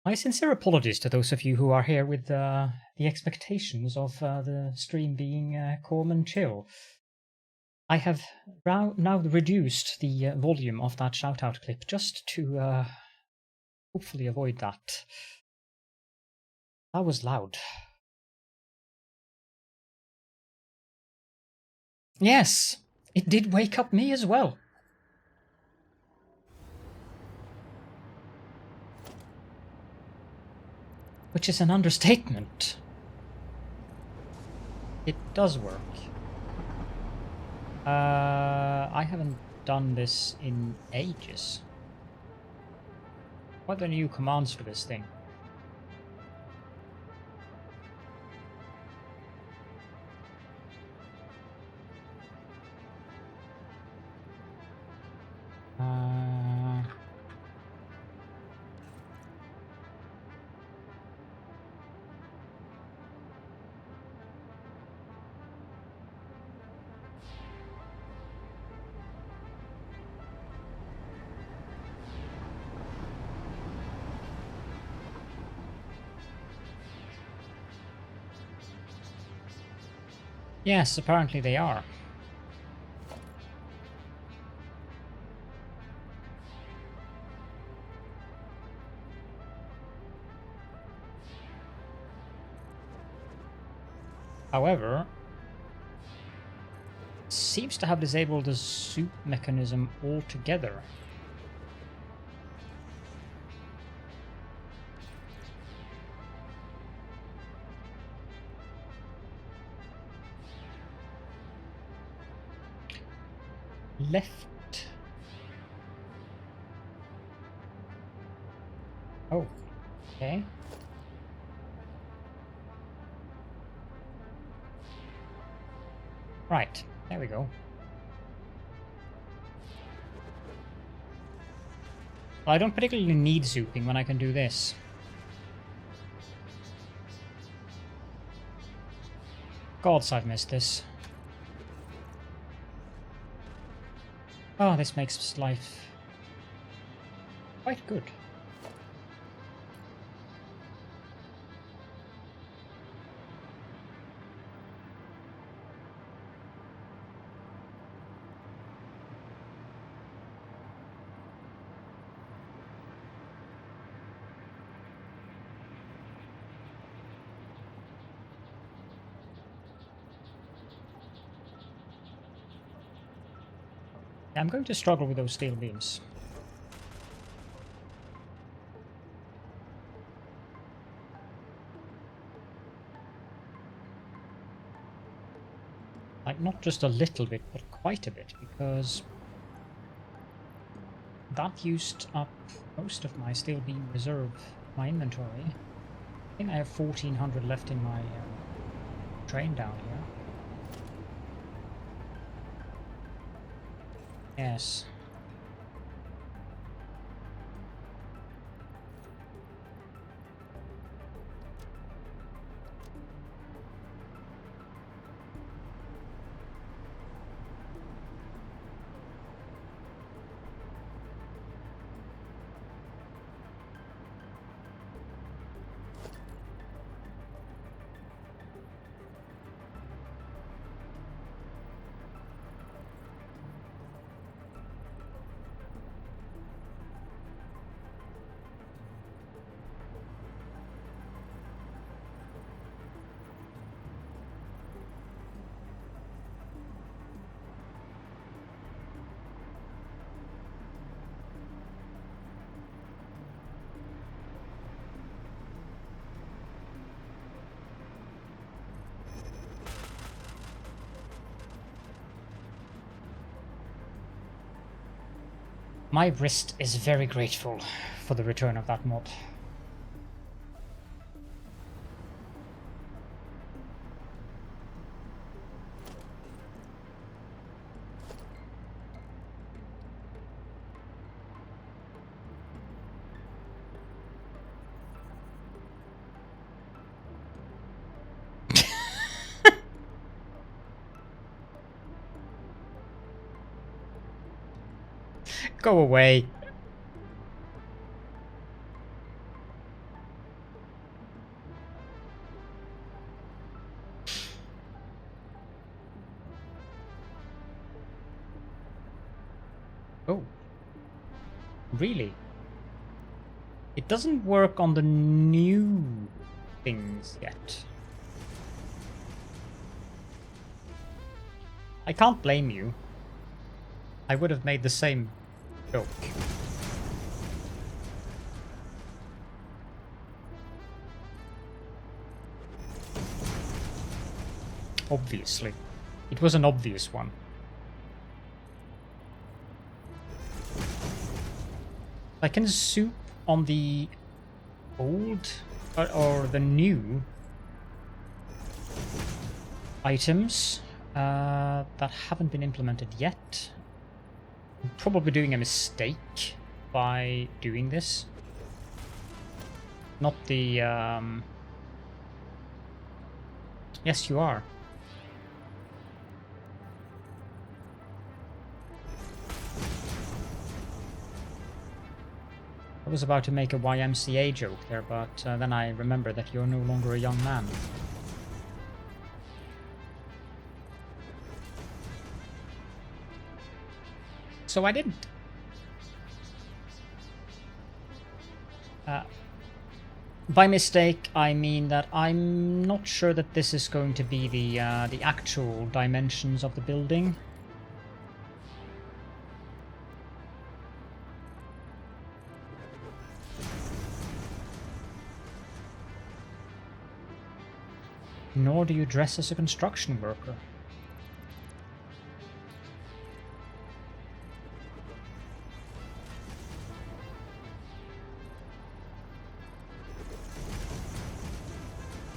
My sincere apologies to those of you who are here with the expectations of the stream being calm and chill. I have now reduced the volume of that shout-out clip just to hopefully avoid that. That was loud. Yes, it did wake up me as well. Which is an understatement. It does work. I haven't done this in ages. What are the new commands for this thing? Yes, apparently they are. However, it seems to have disabled the soup mechanism altogether. Left. Oh, okay. Right, there we go. Well, I don't particularly need zooping when I can do this. Gods, I've missed this. Oh, this makes life quite good. I'm going to struggle with those steel beams. Like, not just a little bit, but quite a bit, because that used up most of my steel beam reserve, my inventory. I think I have 1400 left in my train down here. Yes. My wrist is very grateful for the return of that mod. Go away. Oh. Really? It doesn't work on the new things yet. I can't blame you. I would have made the same joke. Obviously. It was an obvious one. I can soup on the old or the new items that haven't been implemented yet. I'm probably doing a mistake by doing this. Not the... Yes, you are. I was about to make a YMCA joke there, but then I remember that you're no longer a young man. So I didn't. By mistake, I mean that I'm not sure that this is going to be the actual dimensions of the building. Nor do you dress as a construction worker.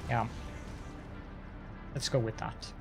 Yeah. Let's go with that.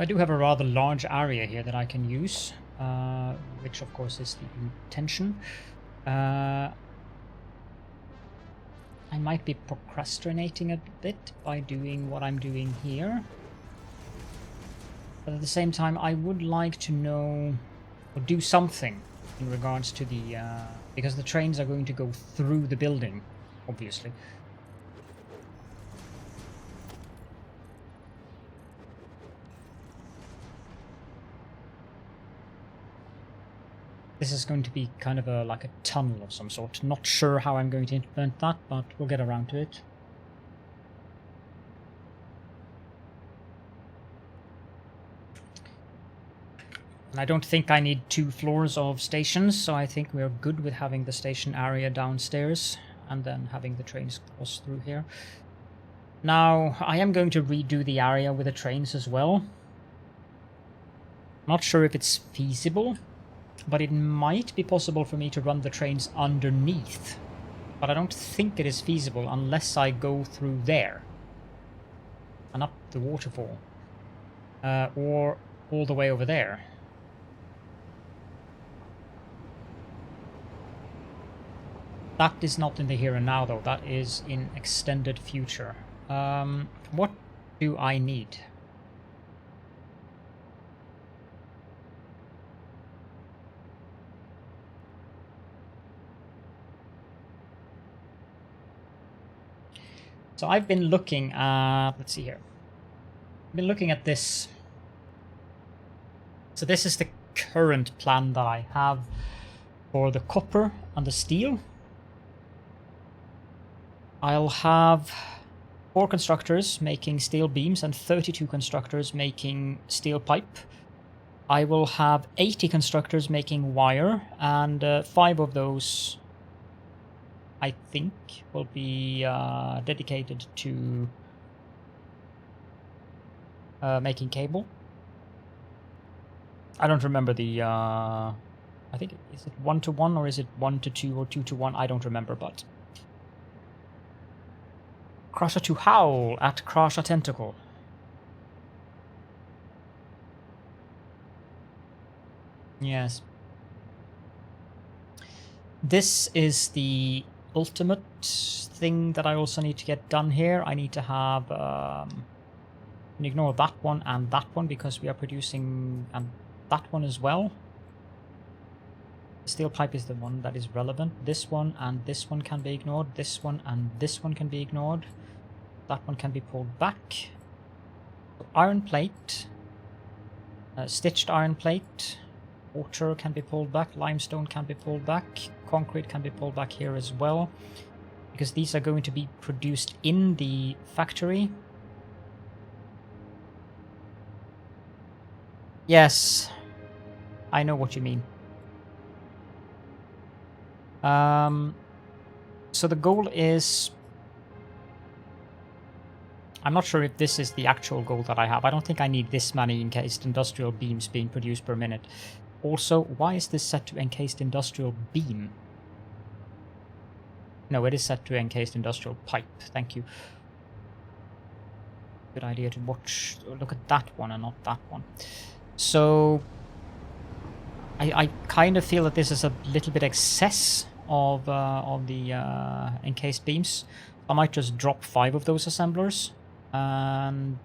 I do have a rather large area here that I can use, which of course is the intention. I might be procrastinating a bit by doing what I'm doing here. But at the same time, I would like to know or do something in regards to the because the trains are going to go through the building, obviously. This is going to be kind of like a tunnel of some sort. Not sure how I'm going to implement that, but we'll get around to it. And I don't think I need 2 floors of stations, so I think we're good with having the station area downstairs and then having the trains cross through here. Now, I am going to redo the area with the trains as well. Not sure if it's feasible, but it might be possible for me to run the trains underneath. But I don't think it is feasible unless I go through there and up the waterfall. Or all the way over there. That is not in the here and now, though. That is in extended future. What do I need? So I've been looking at... Let's see here. I've been looking at this. So this is the current plan that I have for the copper and the steel. I'll have 4 constructors making steel beams and 32 constructors making steel pipe. I will have 80 constructors making wire, and 5 of those, I think, will be dedicated to making cable. I don't remember the... I think, is it 1-to-1 or is it 1-to-2 or 2-to-1? I don't remember, but... Crusher to howl at Crusher Tentacle. Yes. This is the ultimate thing that I also need to get done here. I need to have... ignore that one and that one because we are producing that one as well. Steel pipe is the one that is relevant. This one and this one can be ignored. This one and this one can be ignored. That one can be pulled back. Iron plate. Stitched iron plate. Water can be pulled back. Limestone can be pulled back. Concrete can be pulled back here as well. Because these are going to be produced in the factory. Yes. I know what you mean. So the goal is... I'm not sure if this is the actual goal that I have. I don't think I need this many encased industrial beams being produced per minute. Also, why is this set to encased industrial beam? No, it is set to encased industrial pipe. Thank you. Good idea to look at that one and not that one. So... I kind of feel that this is a little bit excess of the encased beams. I might just drop 5 of those assemblers, and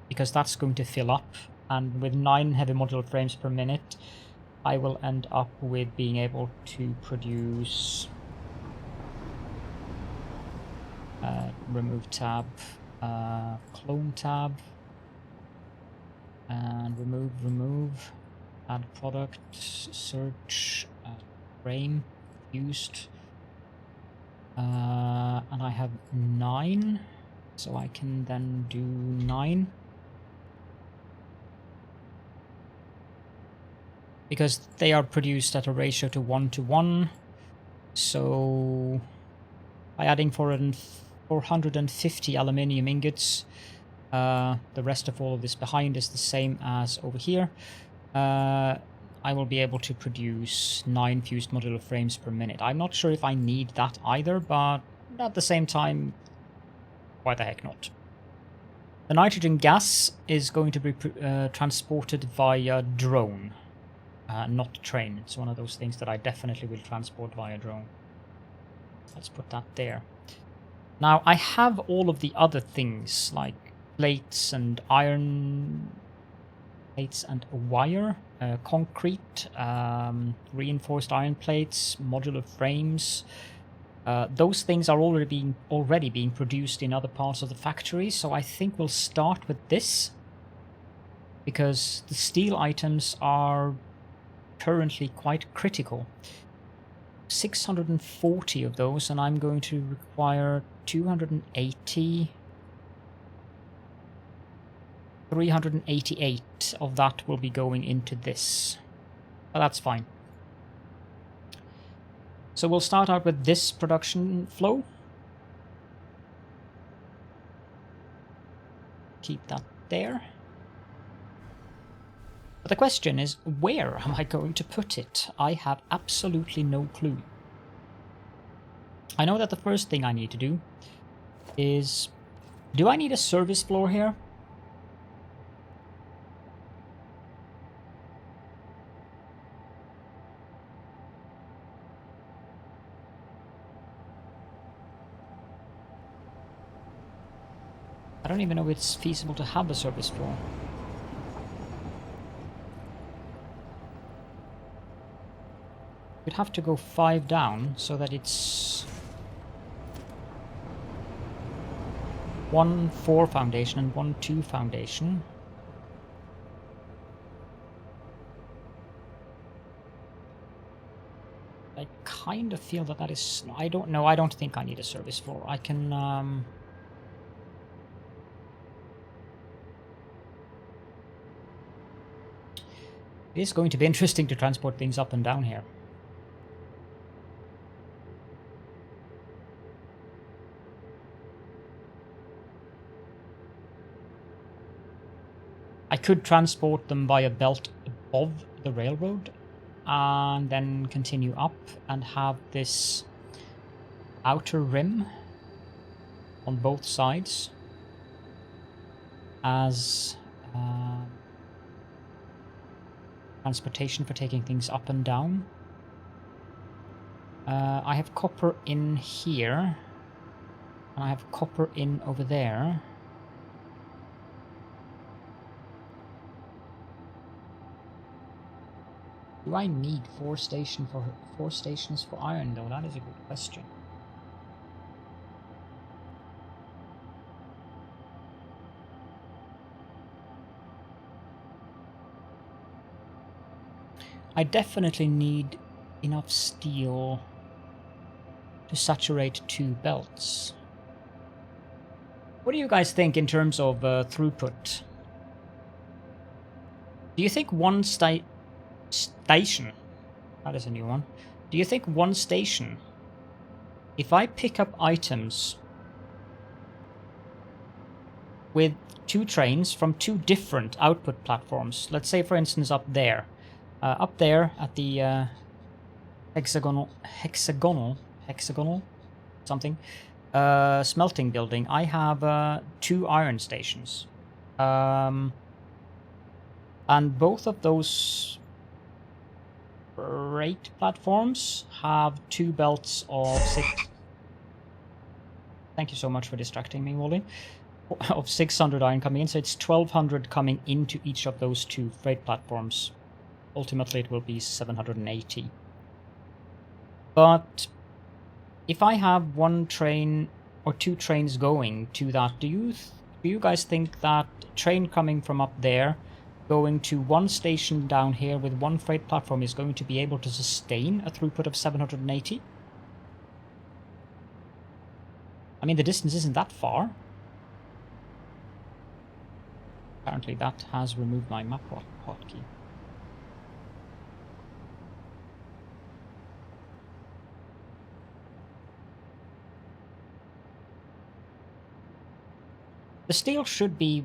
because that's going to fill up, and with 9 heavy modular frames per minute, I will end up with being able to produce remove tab, clone tab, and remove. Add product, search, frame, used, and I have 9, so I can then do 9. Because they are produced at a ratio to 1-to-1, so by adding 450 aluminium ingots, the rest of all of this behind is the same as over here. I will be able to produce 9 fused modular frames per minute. I'm not sure if I need that either, but at the same time, why the heck not? The nitrogen gas is going to be transported via drone, not train. It's one of those things that I definitely will transport via drone. Let's put that there. Now, I have all of the other things, like plates and iron plates and wire, concrete, reinforced iron plates, modular frames. Those things are already being produced in other parts of the factory, so I think we'll start with this, because the steel items are currently quite critical. 640 of those, and I'm going to require 280. 388 of that will be going into this. But that's fine. So we'll start out with this production flow. Keep that there. But the question is, where am I going to put it? I have absolutely no clue. I know that the first thing I need to do is... Do I need a service floor here? I don't even know if it's feasible to have a service floor. We'd have to go 5 down so that it's 1 4 foundation and 1 2 foundation. I kind of feel that is... I don't know, I don't think I need a service floor. I can... It is going to be interesting to transport things up and down here. I could transport them by a belt above the railroad and then continue up and have this outer rim on both sides as transportation for taking things up and down. I have copper in here, and I have copper in over there. Do I need 4 stations for iron though? That is a good question. I definitely need enough steel to saturate 2 belts. What do you guys think in terms of throughput? Do you think one station... That is a new one. Do you think one station, if I pick up items with 2 trains from 2 different output platforms, let's say for instance up there at the hexagonal something smelting building, I have 2 iron stations, and both of those freight platforms have 2 belts of 6. Thank you so much for distracting me, Wally. Of 600 iron coming in, so it's 1200 coming into each of those 2 freight platforms. Ultimately it will be 780. But if I have 1 train or 2 trains going to that, do you guys think that train coming from up there going to 1 station down here with 1 freight platform is going to be able to sustain a throughput of 780? I mean, the distance isn't that far. Apparently that has removed my map hotkey. The steel should be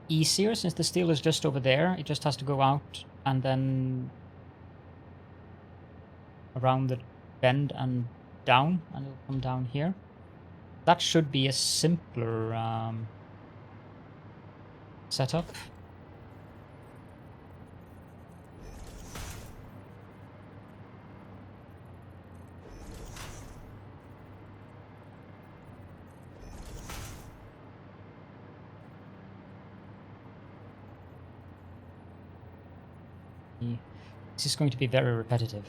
easier since the steel is just over there. It just has to go out and then around the bend and down, and it'll come down here. That should be a simpler setup. This is going to be very repetitive.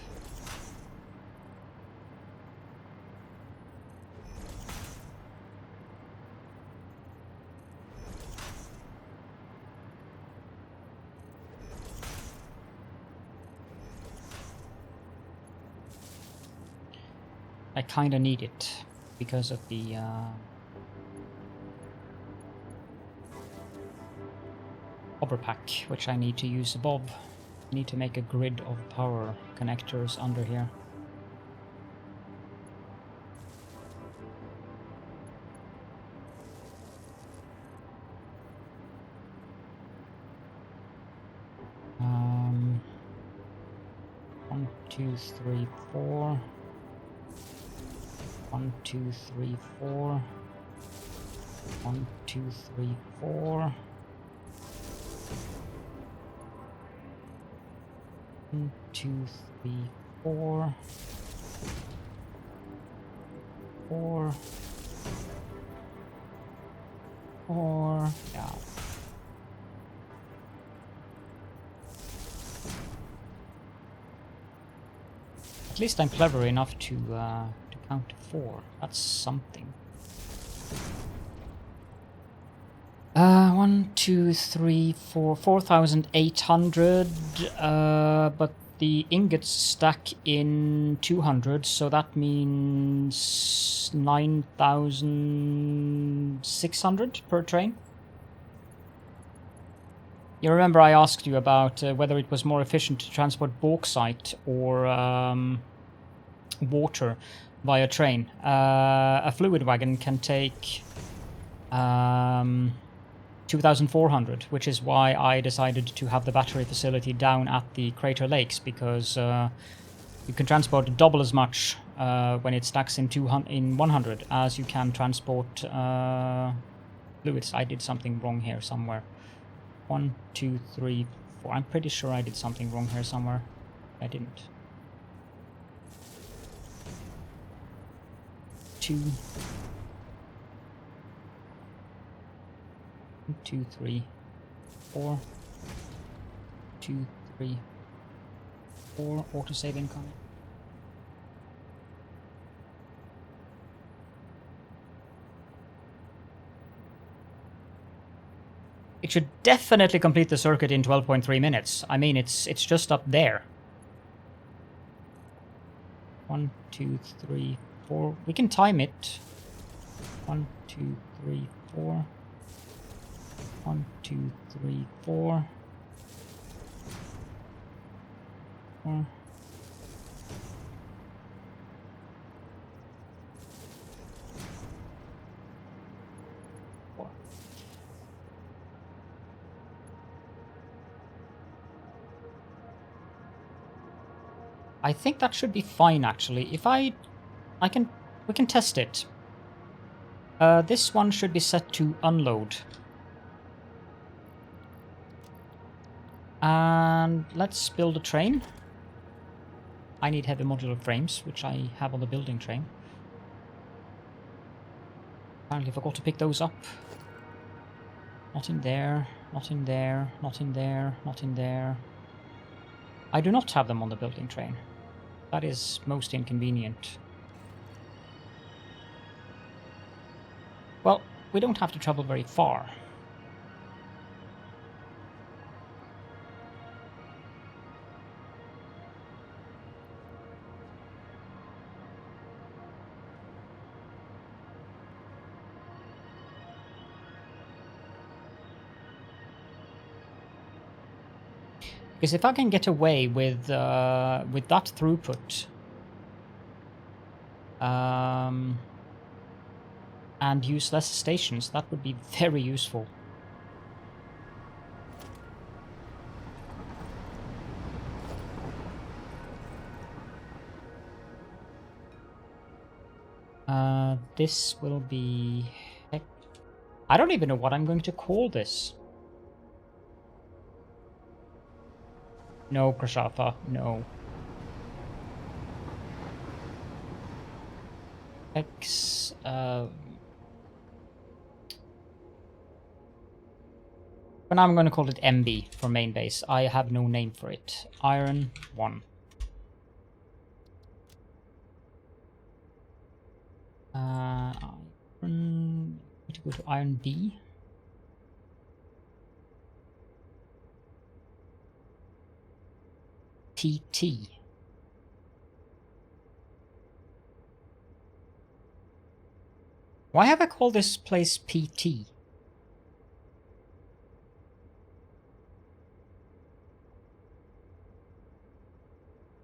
I kinda need it because of the overpack, which I need to use above. I need to make a grid of power connectors under here. One, two, three, four. 1, 2, 3, 4. 1, 2, 3, 4. 1, 2, 3, 4. 4. 4. Yeah. At least I'm clever enough to count to 4. That's something. 1, 2, 3, 4, 4,800. But the ingots stack in 200, so that means 9,600 per train. You remember I asked you about whether it was more efficient to transport bauxite or water via train. A fluid wagon can take 2,400, which is why I decided to have the battery facility down at the Crater Lakes, because you can transport double as much when it stacks in 100 as you can transport fluids. I did something wrong here somewhere. 1, 2, 3, 4. I'm pretty sure I did something wrong here somewhere. I didn't. 2. 1, 2, 3, 4. 2, 3, 4. Autosave incoming. It should definitely complete the circuit in 12.3 minutes. I mean, it's just up there. 1, 2, 3, 4. We can time it. 1, 2, 3, 4. 1, 2, 3, 4. 4. I think that should be fine, actually. If we can test it. This one should be set to unload. And let's build a train. I need heavy modular frames, which I have on the building train. Apparently forgot to pick those up. Not in there, not in there, not in there, not in there. I do not have them on the building train. That is most inconvenient. Well, we don't have to travel very far. Because if I can get away with that throughput, and use less stations, that would be very useful. This will be... I don't even know what I'm going to call this. No, Prashatha, no. But now I'm going to call it MB for main base. I have no name for it. Iron 1. Iron... Need to go to Iron B. TT. Why have I called this place PT?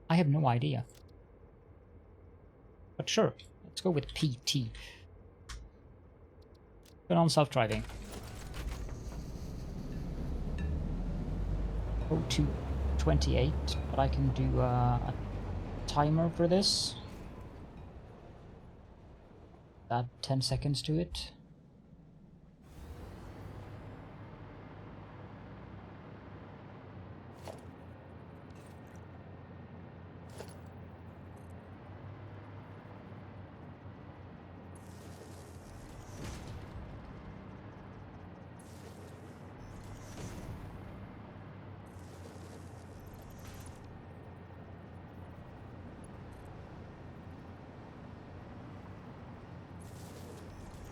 I have no idea. But sure, let's go with PT. Turn on self-driving. Go to 28, but I can do a timer for this. Add 10 seconds to it.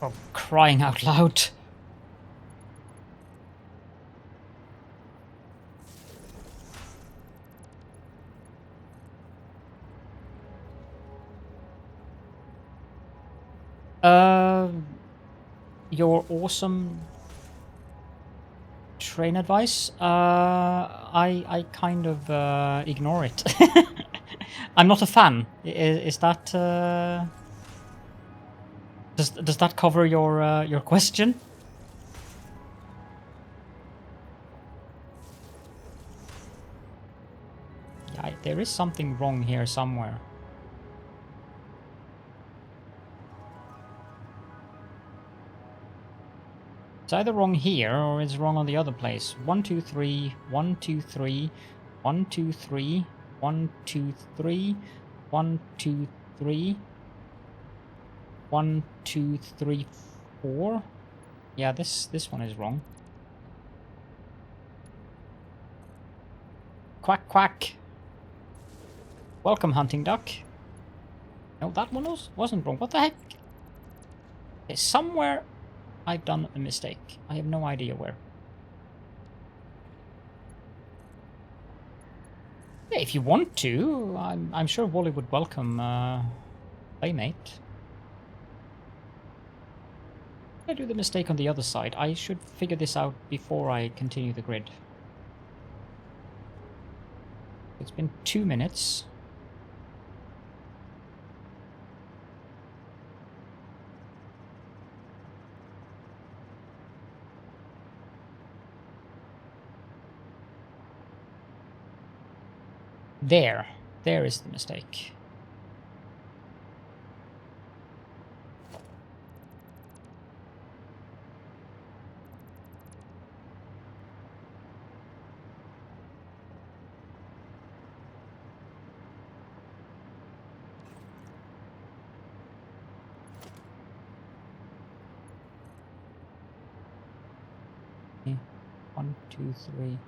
Oh, crying out loud. Your awesome train advice? I kind of ignore it. I'm not a fan. Is that does that cover your question? Yeah, there is something wrong here somewhere. It's either wrong here or it's wrong on the other place. 1, 2, 3, 1, 2, 3, 1, 2, 3, 1, 2, 3, 1, 2, 3, 1, 2, 3, 4. Yeah, this one is wrong. Quack quack. Welcome, hunting duck. No, that one wasn't wrong. What the heck? Okay, somewhere I've done a mistake. I have no idea where. Yeah, if you want to, I'm sure Wally would welcome Playmate. I do the mistake on the other side. I should figure this out before I continue the grid. It's been 2 minutes. There is the mistake. Okay. 1, 2, 3.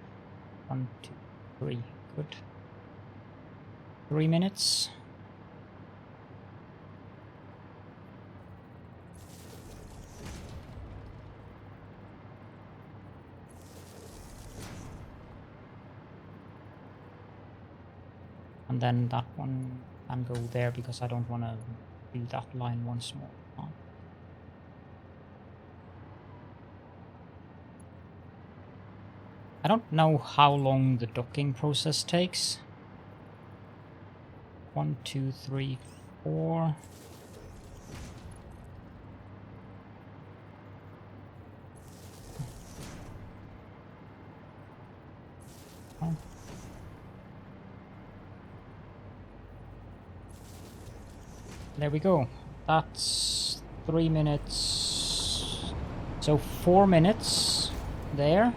1, 2, 3. Good. 3 minutes. And then that one can go there because I don't want to do that line once more. Oh. I don't know how long the docking process takes. 1, 2, 3, 4. Oh. There we go. That's 3 minutes. So 4 minutes there.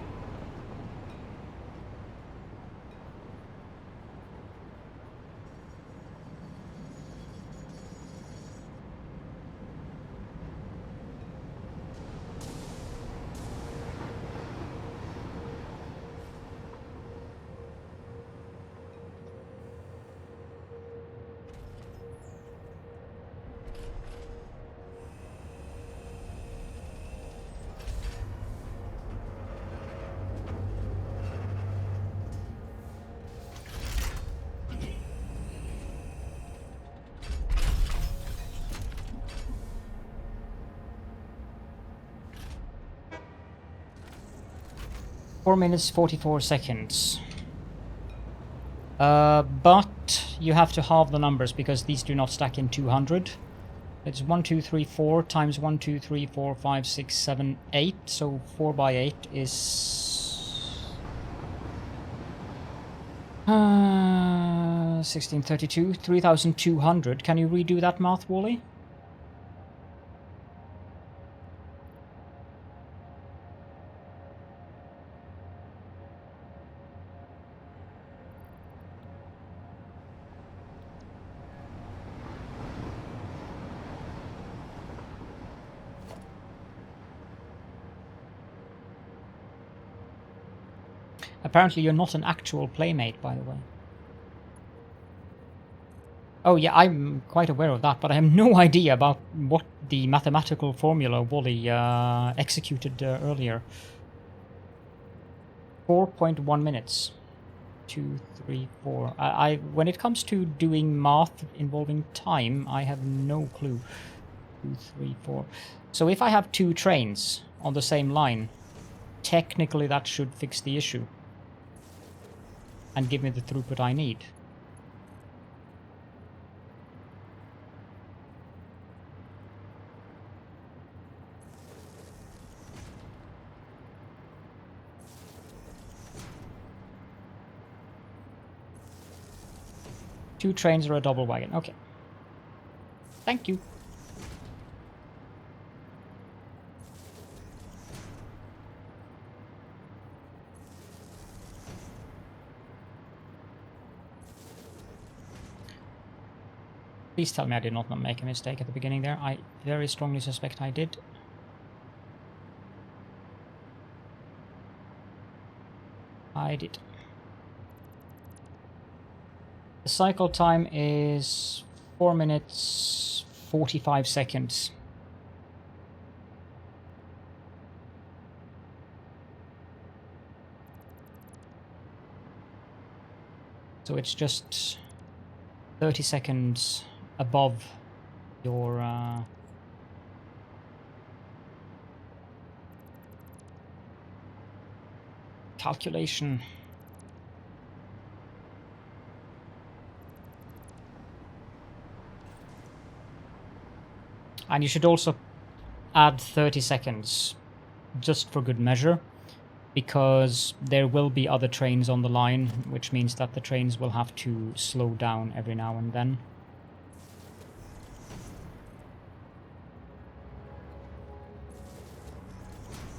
4 minutes 44 seconds. But you have to halve the numbers because these do not stack in 200. It's 1, 2, 3, 4 times 1, 2, 3, 4, 5, 6, 7, 8. So 4 by 8 is 1632, 3200. Can you redo that math, Wally? Apparently you're not an actual playmate, by the way. Oh yeah, I'm quite aware of that, but I have no idea about what the mathematical formula Wally executed earlier. 4.1 minutes. 2, 3, 4. When it comes to doing math involving time, I have no clue. 2, 3, 4. So if I have 2 trains on the same line, technically that should fix the issue and give me the throughput I need. Two trains or a double wagon. Okay. Thank you. Please tell me I did not make a mistake at the beginning there. I very strongly suspect I did. I did. The cycle time is 4 minutes 45 seconds. So it's just 30 seconds above your calculation. And you should also add 30 seconds just for good measure, because there will be other trains on the line, which means that the trains will have to slow down every now and then.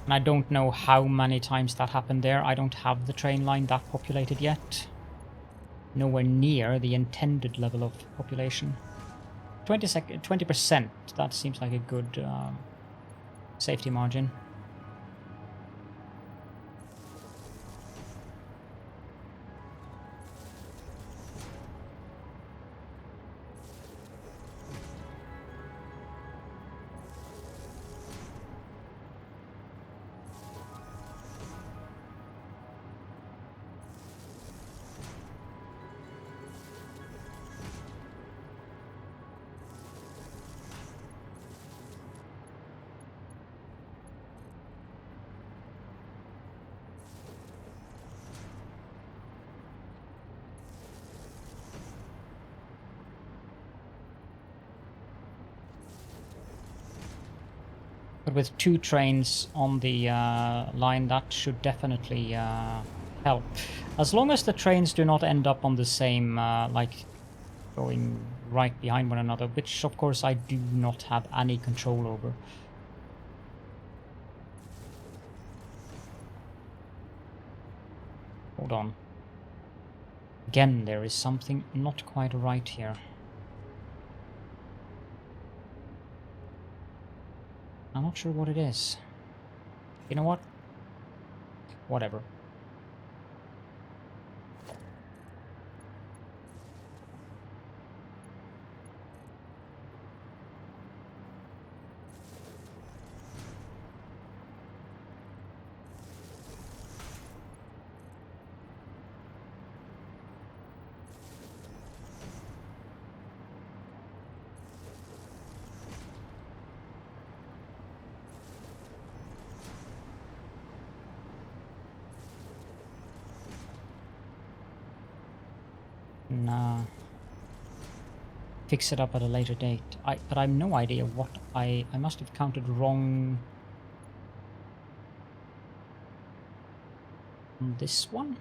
And I don't know how many times that happened there. I don't have the train line that populated yet. Nowhere near the intended level of population. 20%, that seems like a good safety margin. But with 2 trains on the line, that should definitely help. As long as the trains do not end up on the same, like, going right behind one another, which of course I do not have any control over. Hold on. Again, there is something not quite right here. I'm not sure what it is. You know what? Whatever. can fix it up at a later date. But I have no idea what I must have counted wrong on this one.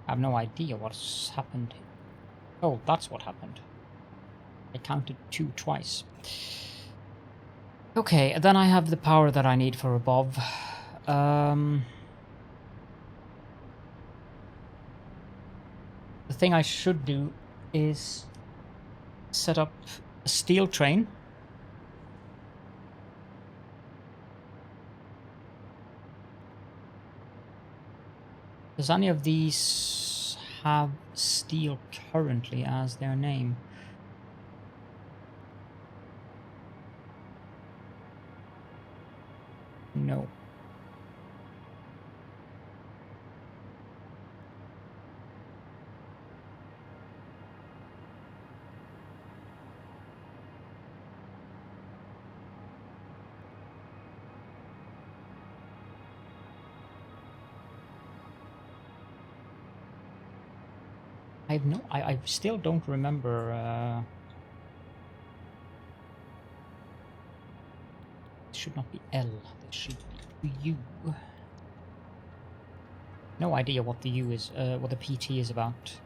I have no idea what's happened. Oh, that's what happened. I counted 2 twice. Okay, then I have the power that I need for above. The thing I should do is set up a steel train. Does any of these have steel currently as their name? No. I still don't remember. It should not be L. It should be U. No idea what the U is. What the PT is about.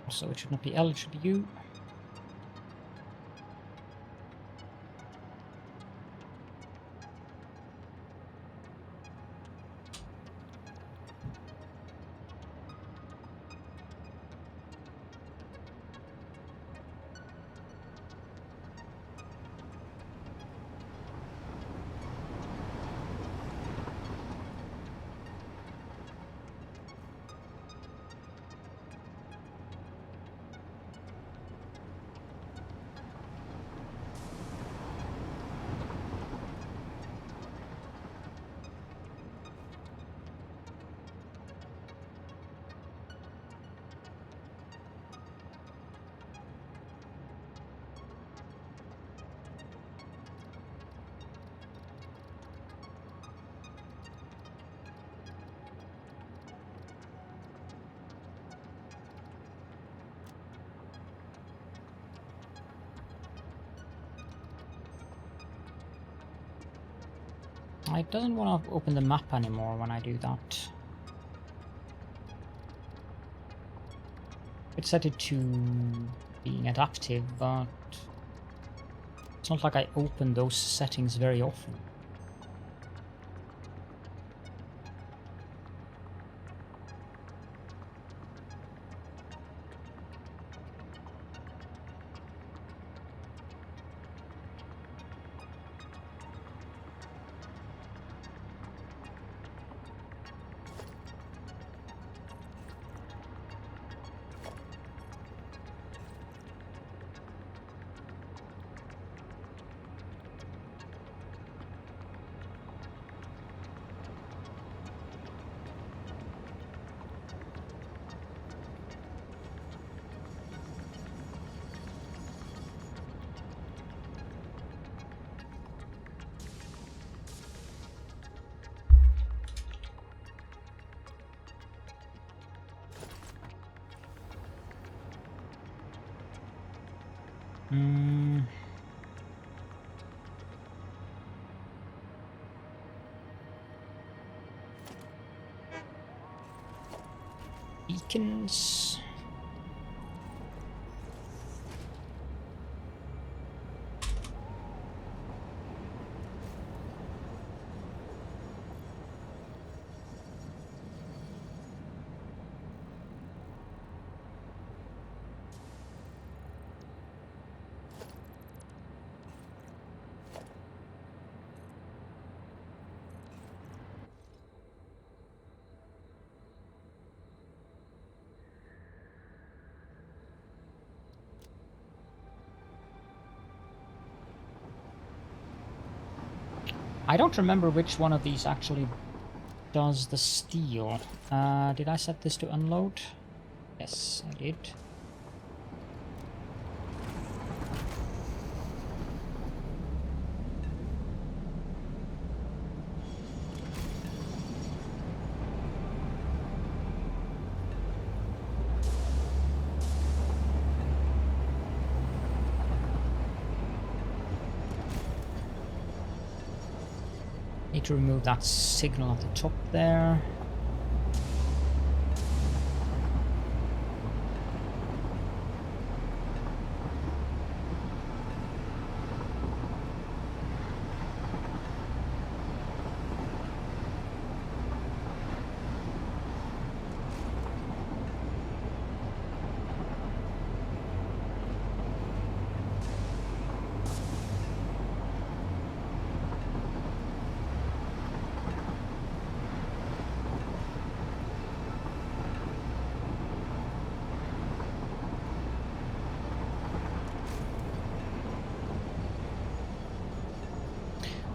So it should not be L, it should be U. It doesn't want to open the map anymore when I do that. It set it to being adaptive, but it's not like I open those settings very often. Beacons. I don't remember which one of these actually does the steel. Did I set this to unload? Yes, I did. Need to remove that signal at the top there.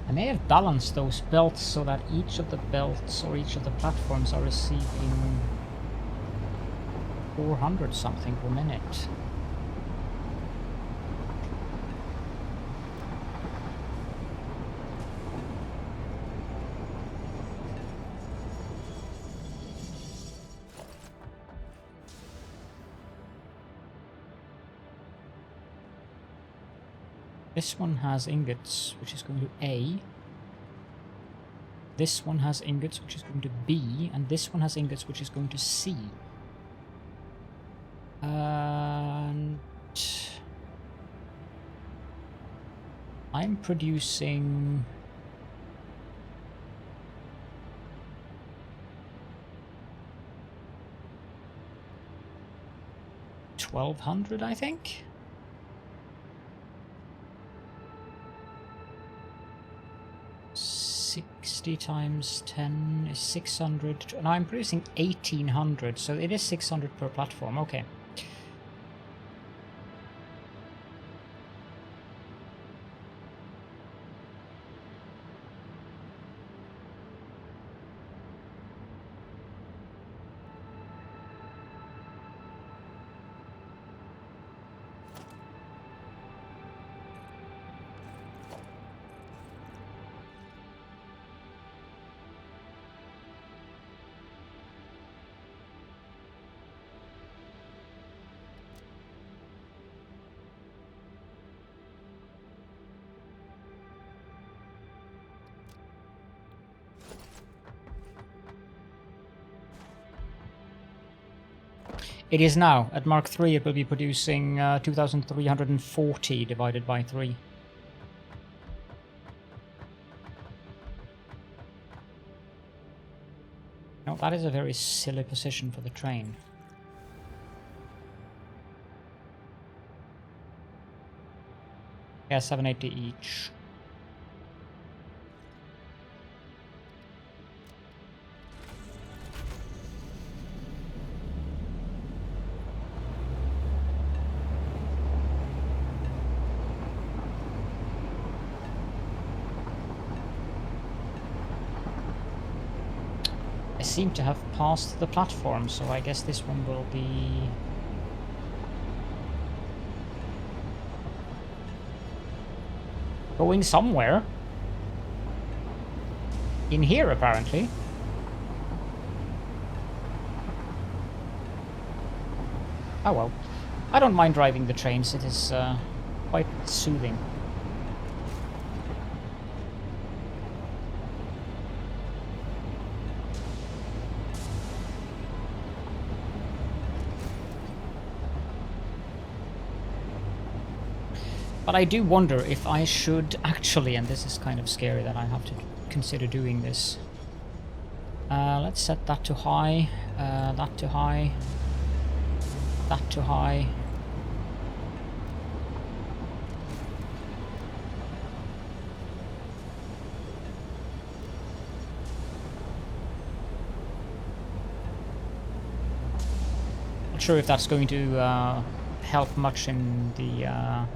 I may have balanced those belts so that each of the belts or each of the platforms are receiving 400 something per minute. This one has ingots, which is going to A. This one has ingots, which is going to B. And this one has ingots, which is going to C. And I'm producing 1,200, I think. Times 10 is 600, and I'm producing 1,800, so it is 600 per platform. Okay. It is now. At Mark 3 it will be producing 2,340 divided by 3. No, that is a very silly position for the train. Yeah, 780 each. I seem to have passed the platform, so I guess this one will be... going somewhere. In here, apparently. Oh well. I don't mind driving the trains, it is quite soothing. But I do wonder if I should actually, and this is kind of scary that I have to consider doing this. Let's set that to high, that to high, that to high. Not sure if that's going to help much in the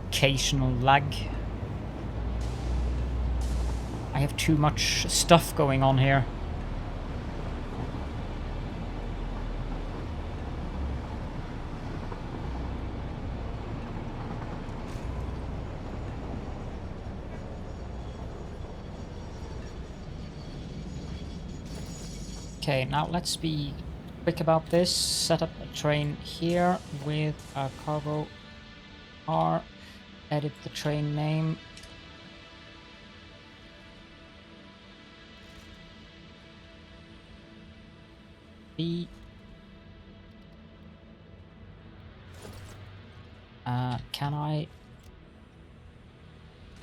occasional lag. have too much stuff going on here. Okay, now let's be quick about this. Set up a train here with a cargo car. Edit the train name. B. Can I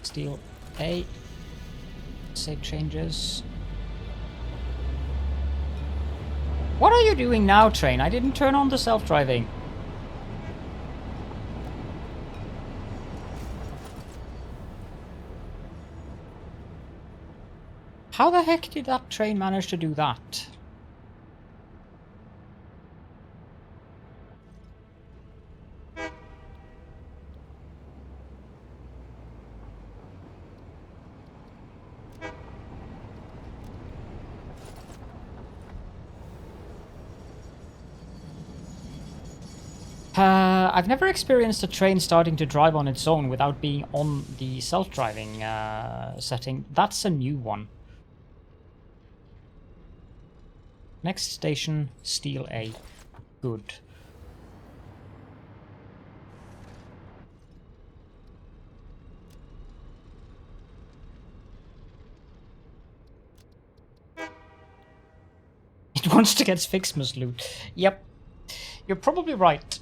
steal A? Save changes. What are you doing now, train? I didn't turn on the self-driving. How the heck did that train manage to do that? I've never experienced a train starting to drive on its own without being on the self-driving setting. That's a new one. Next station, steal A. Good. It wants to get Fixmus loot. Yep. You're probably right.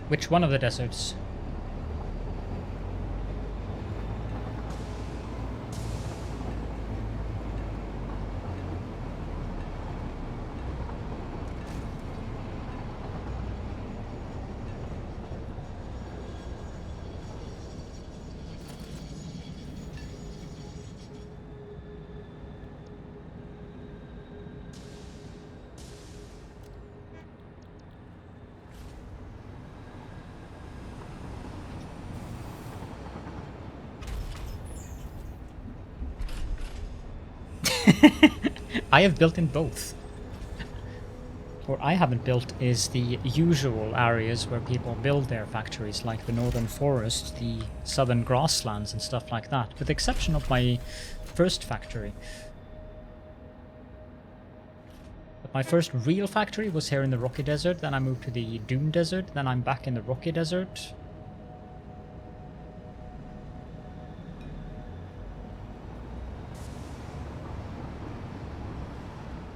Which one of the deserts? I have built in both. What I haven't built is the usual areas where people build their factories, like the northern forest, the southern grasslands and stuff like that, with the exception of my first factory. But my first real factory was here in the Rocky Desert, then I moved to the Dune Desert, then I'm back in the Rocky Desert.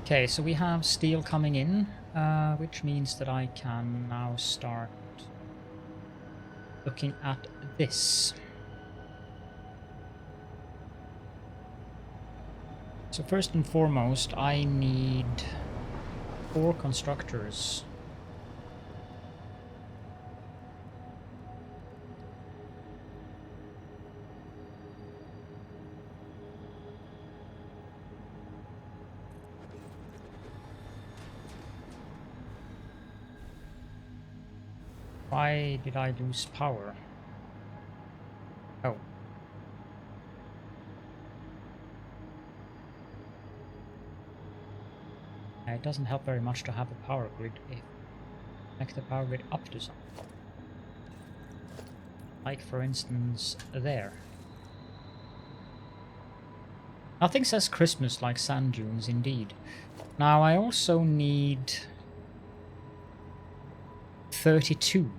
Okay, so we have steel coming in, which means that I can now start looking at this. So first and foremost, I need 4 constructors. Why did I lose power? Oh. It doesn't help very much to have a power grid if connect the power grid up to something. Like, for instance, there. Nothing says Christmas like sand dunes, indeed. Now, I also need 32.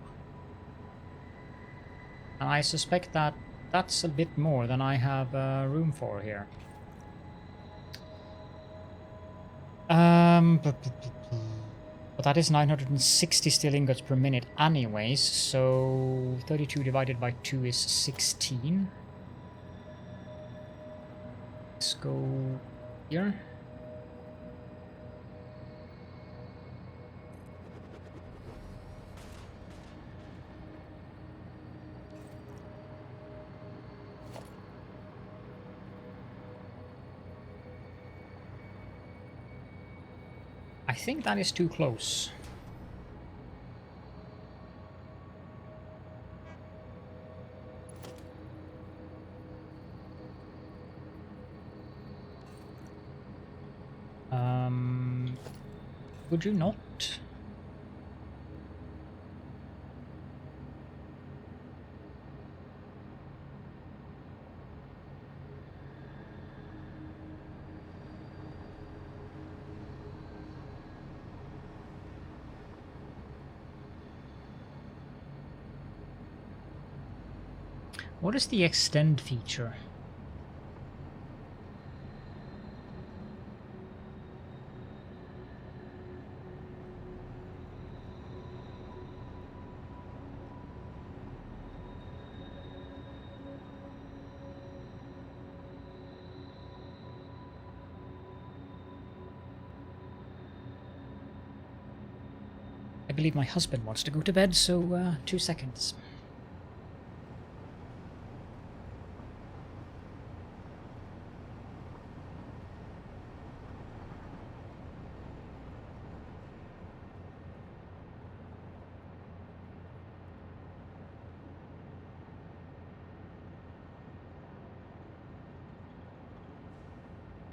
And I suspect that that's a bit more than I have room for here. But that is 960 steel ingots per minute anyways, so 32 divided by 2 is 16. Let's go here. I think that is too close. Would you not? What is the extend feature? I believe my husband wants to go to bed, so 2 seconds.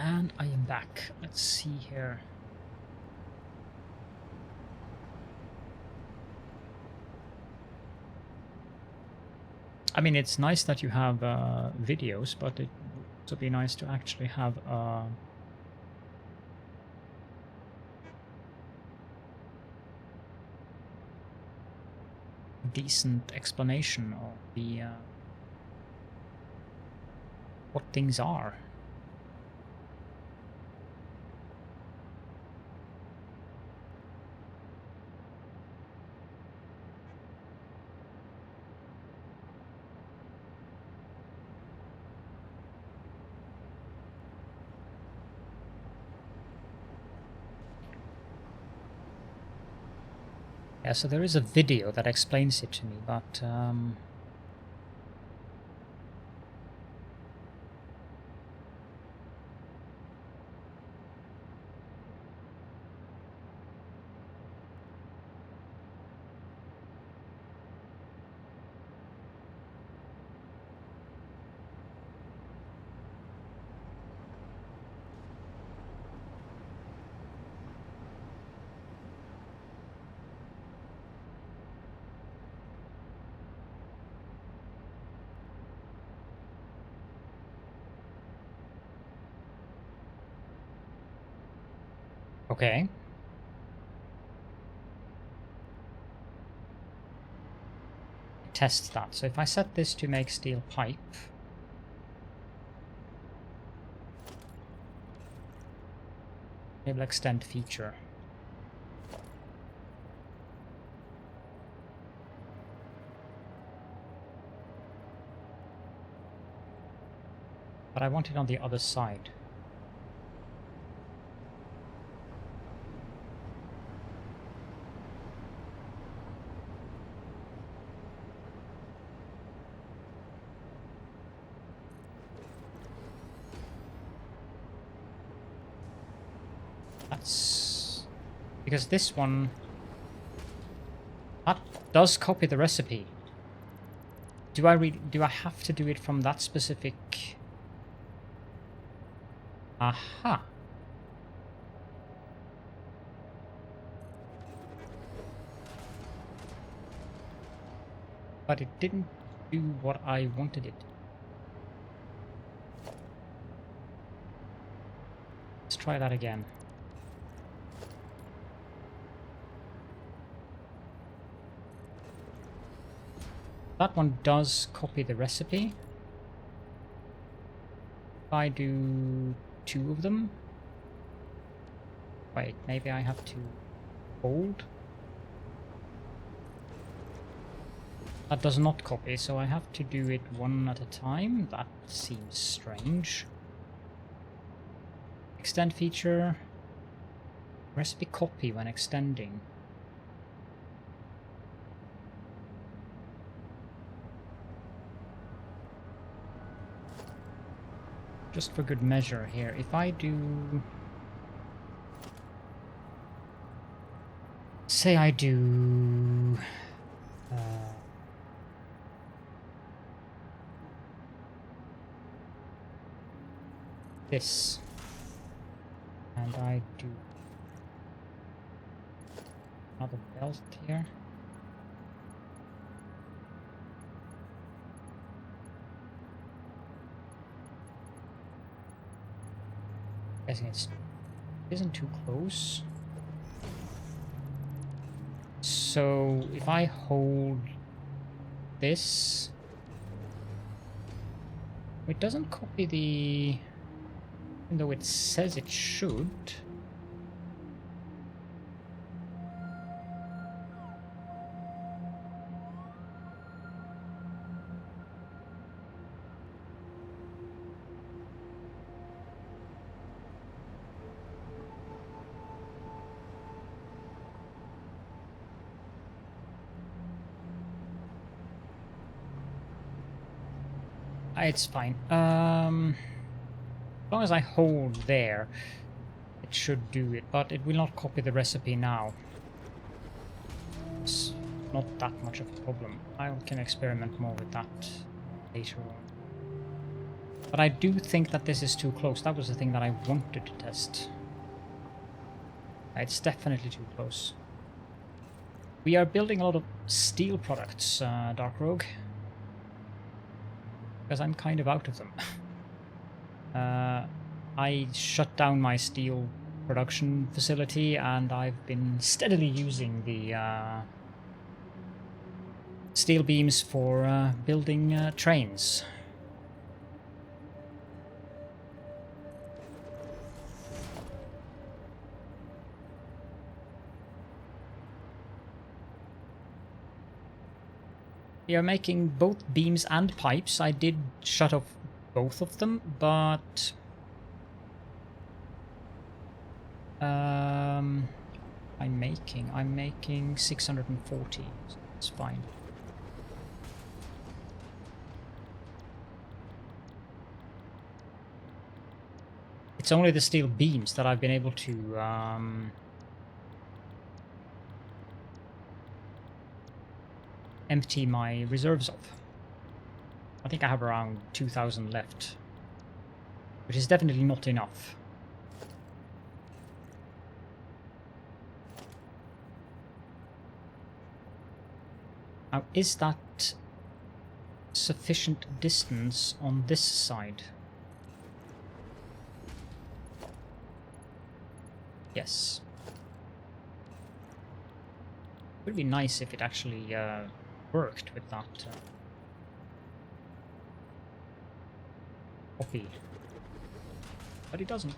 And I am back. Let's see here. I mean, it's nice that you have videos, but it would also be nice to actually have a decent explanation of the what things are. Yeah, so there is a video that explains it to me, but okay. Test that. So if I set this to make steel pipe, enable extend feature. But I want it on the other side. That's because this one that does copy the recipe. Do I have to do it from that specific? Aha. But it didn't do what I wanted it to. Let's try that again. That one does copy the recipe. If I do 2 of them. Wait, maybe I have to hold. That does not copy, so I have to do it one at a time. That seems strange. Extend feature. Recipe copy when extending. Just for good measure here, if I do... Say I do... this. And I do another belt here. Guessing it isn't too close. So if I hold this, it doesn't copy the, even though it says it should. It's fine. As long as I hold there, it should do it, but it will not copy the recipe now. It's not that much of a problem. I can experiment more with that later on. But I do think that this is too close. That was the thing that I wanted to test. It's definitely too close. We are building a lot of steel products, Dark Rogue. Because I'm kind of out of them. I shut down my steel production facility and I've been steadily using the steel beams for building trains. We are making both beams and pipes. I did shut off both of them, but I'm making 640. So it's fine. It's only the steel beams that I've been able to empty my reserves of. I think I have around 2,000 left, which is definitely not enough. Now, is that sufficient distance on this side? Yes. It would be nice if it actually worked with that copy, but it doesn't.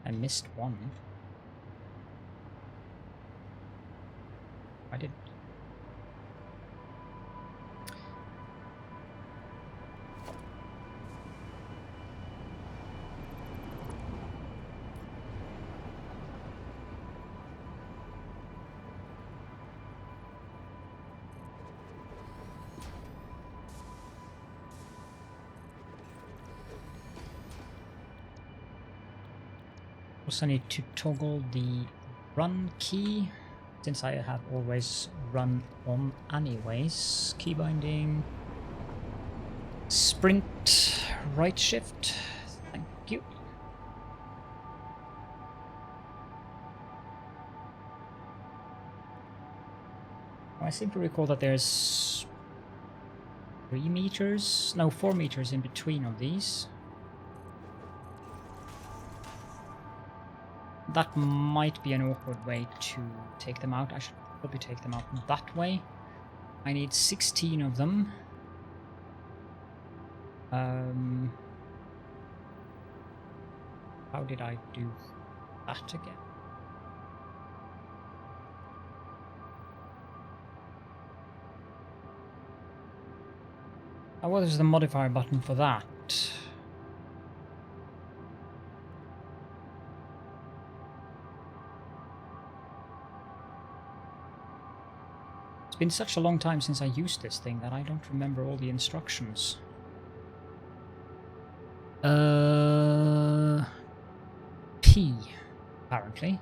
I missed one. I did. Also need to toggle the run key. since I have always run on anyways. Key binding. Sprint. Right shift. Thank you. I seem to recall that there's 3 meters, no 4 meters in between of these. That might be an awkward way to take them out. I should probably take them out that way. I need 16 of them. How did I do that again? What is the modifier button for that? It's been such a long time since I used this thing that I don't remember all the instructions. P, apparently.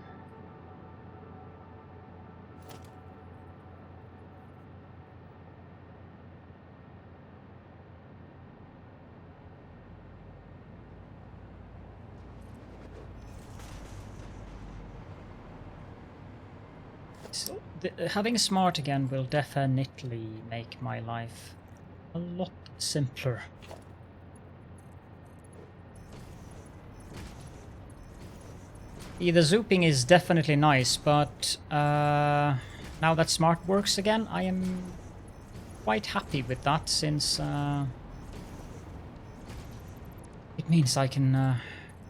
So, having smart again will definitely make my life a lot simpler. Yeah, the zooping is definitely nice, but now that smart works again, I am quite happy with that, since it means I can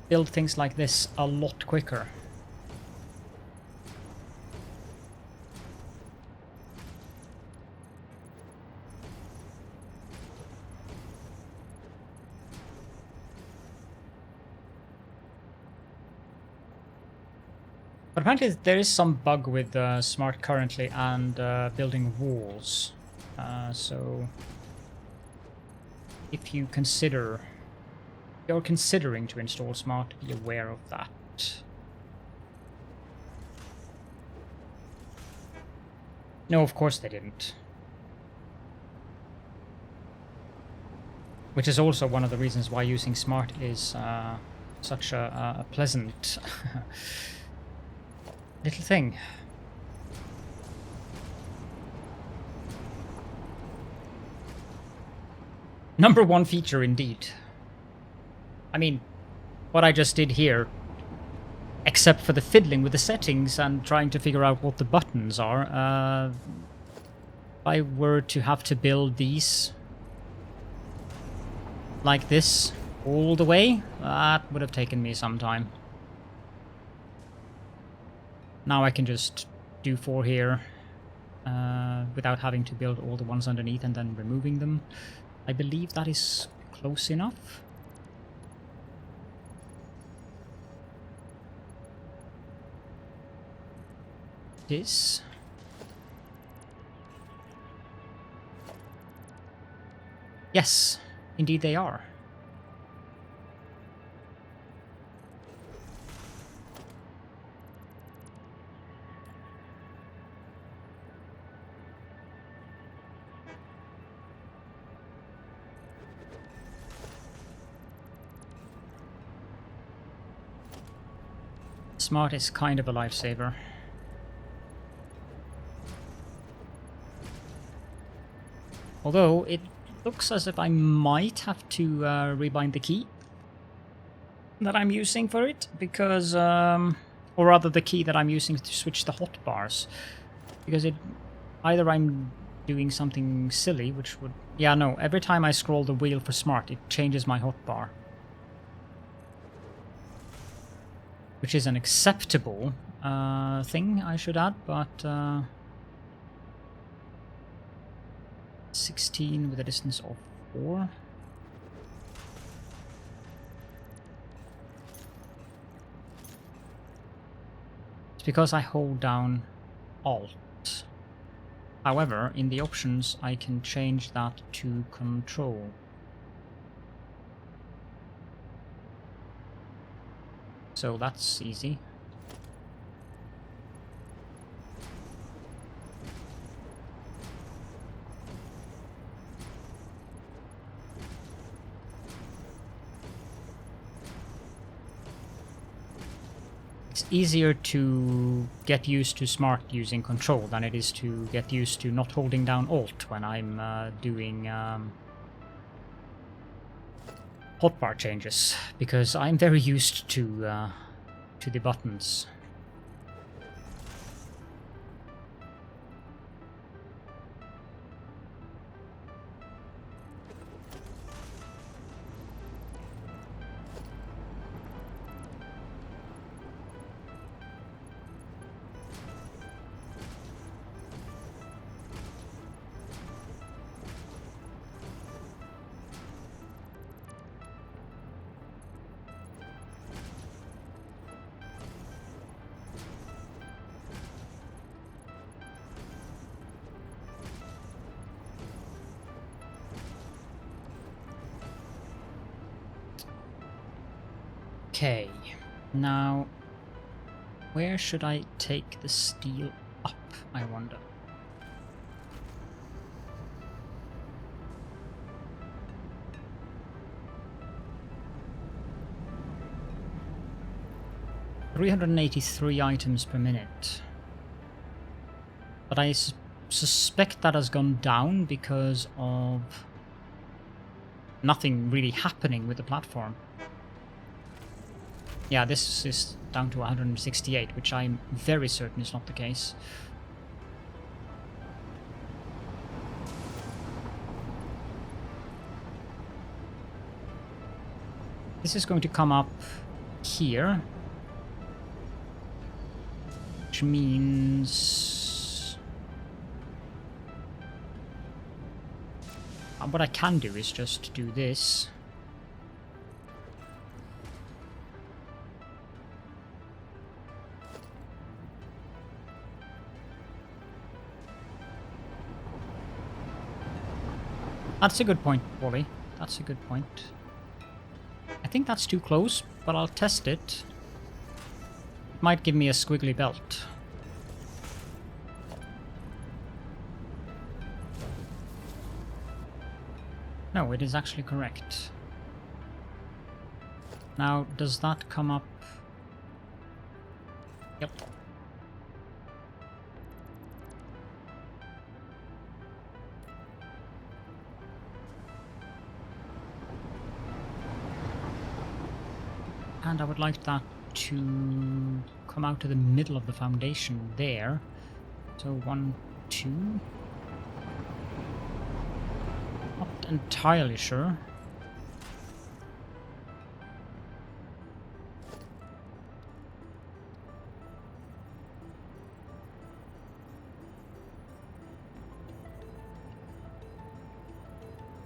build things like this a lot quicker. But apparently there is some bug with Smart currently and building walls. So if you're considering to install Smart, be aware of that. No, of course they didn't. Which is also one of the reasons why using Smart is such a pleasant little thing. Number 1 feature indeed. I mean, what I just did here, except for the fiddling with the settings and trying to figure out what the buttons are, if I were to have to build these like this all the way, that would have taken me some time. Now I can just do 4 here without having to build all the ones underneath and then removing them. I believe that is close enough. This. Yes, indeed they are. Smart is kind of a lifesaver. Although it looks as if I might have to rebind the key that I'm using for it, because or rather the key that I'm using to switch the hotbars, because it either I'm doing something silly, which would, yeah, no, every time I scroll the wheel for Smart it changes my hotbar. Which is an acceptable thing, I should add, but 16 with a distance of 4. It's because I hold down Alt. However, in the options I can change that to Control. So that's easy. It's easier to get used to smart using control than it is to get used to not holding down Alt when I'm doing hotbar changes, because I'm very used to the buttons. Okay, now where should I take the steel up, I wonder? $383 items per minute. But I suspect that has gone down because of nothing really happening with the platform. Yeah, this is down to 168, which I'm very certain is not the case. This is going to come up here, which means what I can do is just do this. That's a good point, Wally. That's a good point. I think that's too close, but I'll test it. It might give me a squiggly belt. No, it is actually correct. Now, does that come up? Yep. And I would like that to come out to the middle of the foundation there. So 1, 2. Not entirely sure.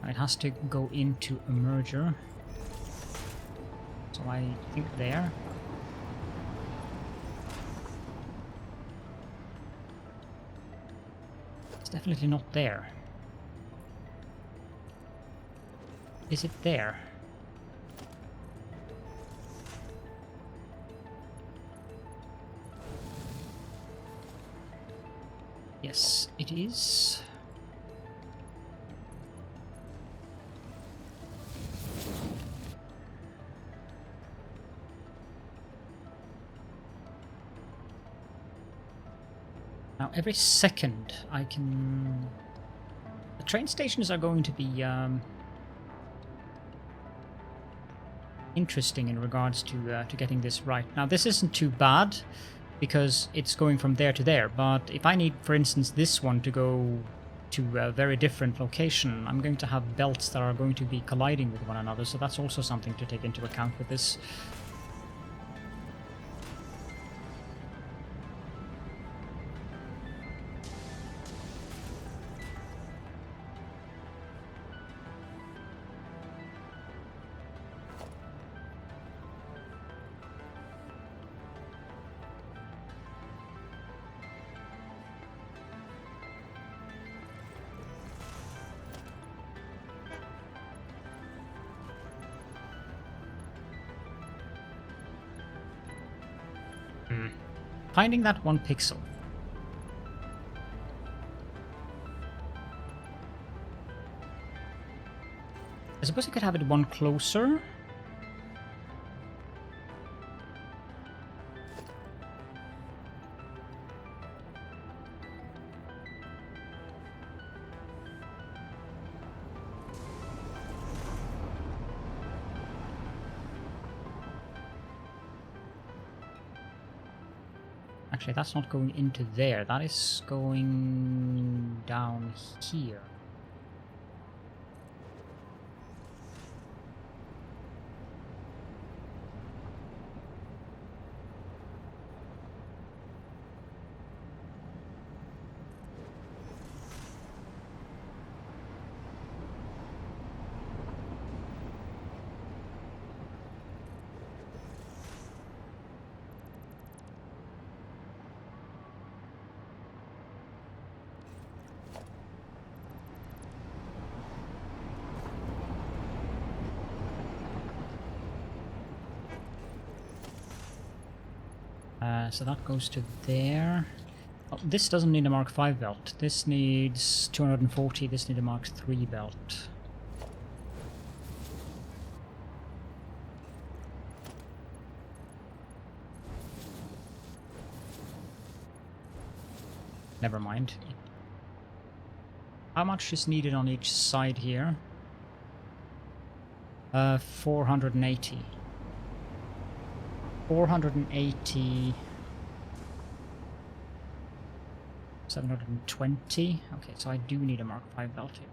It has to go into a merger. So I think there. It's definitely not there. Is it there? Yes, it is. Now, every second I can... The train stations are going to be interesting in regards to getting this right. Now, this isn't too bad because it's going from there to there, but if I need, for instance, this one to go to a very different location, I'm going to have belts that are going to be colliding with one another, so that's also something to take into account with this. Finding that one pixel. I suppose I could have it one closer. Actually, that's not going into there. That is going down here. So that goes to there. Oh, this doesn't need a Mark 5 belt. This needs 240. This needs a Mark 3 belt. Never mind. How much is needed on each side here? 480. 480. 720. Okay, so I do need a Mark 5 belt here.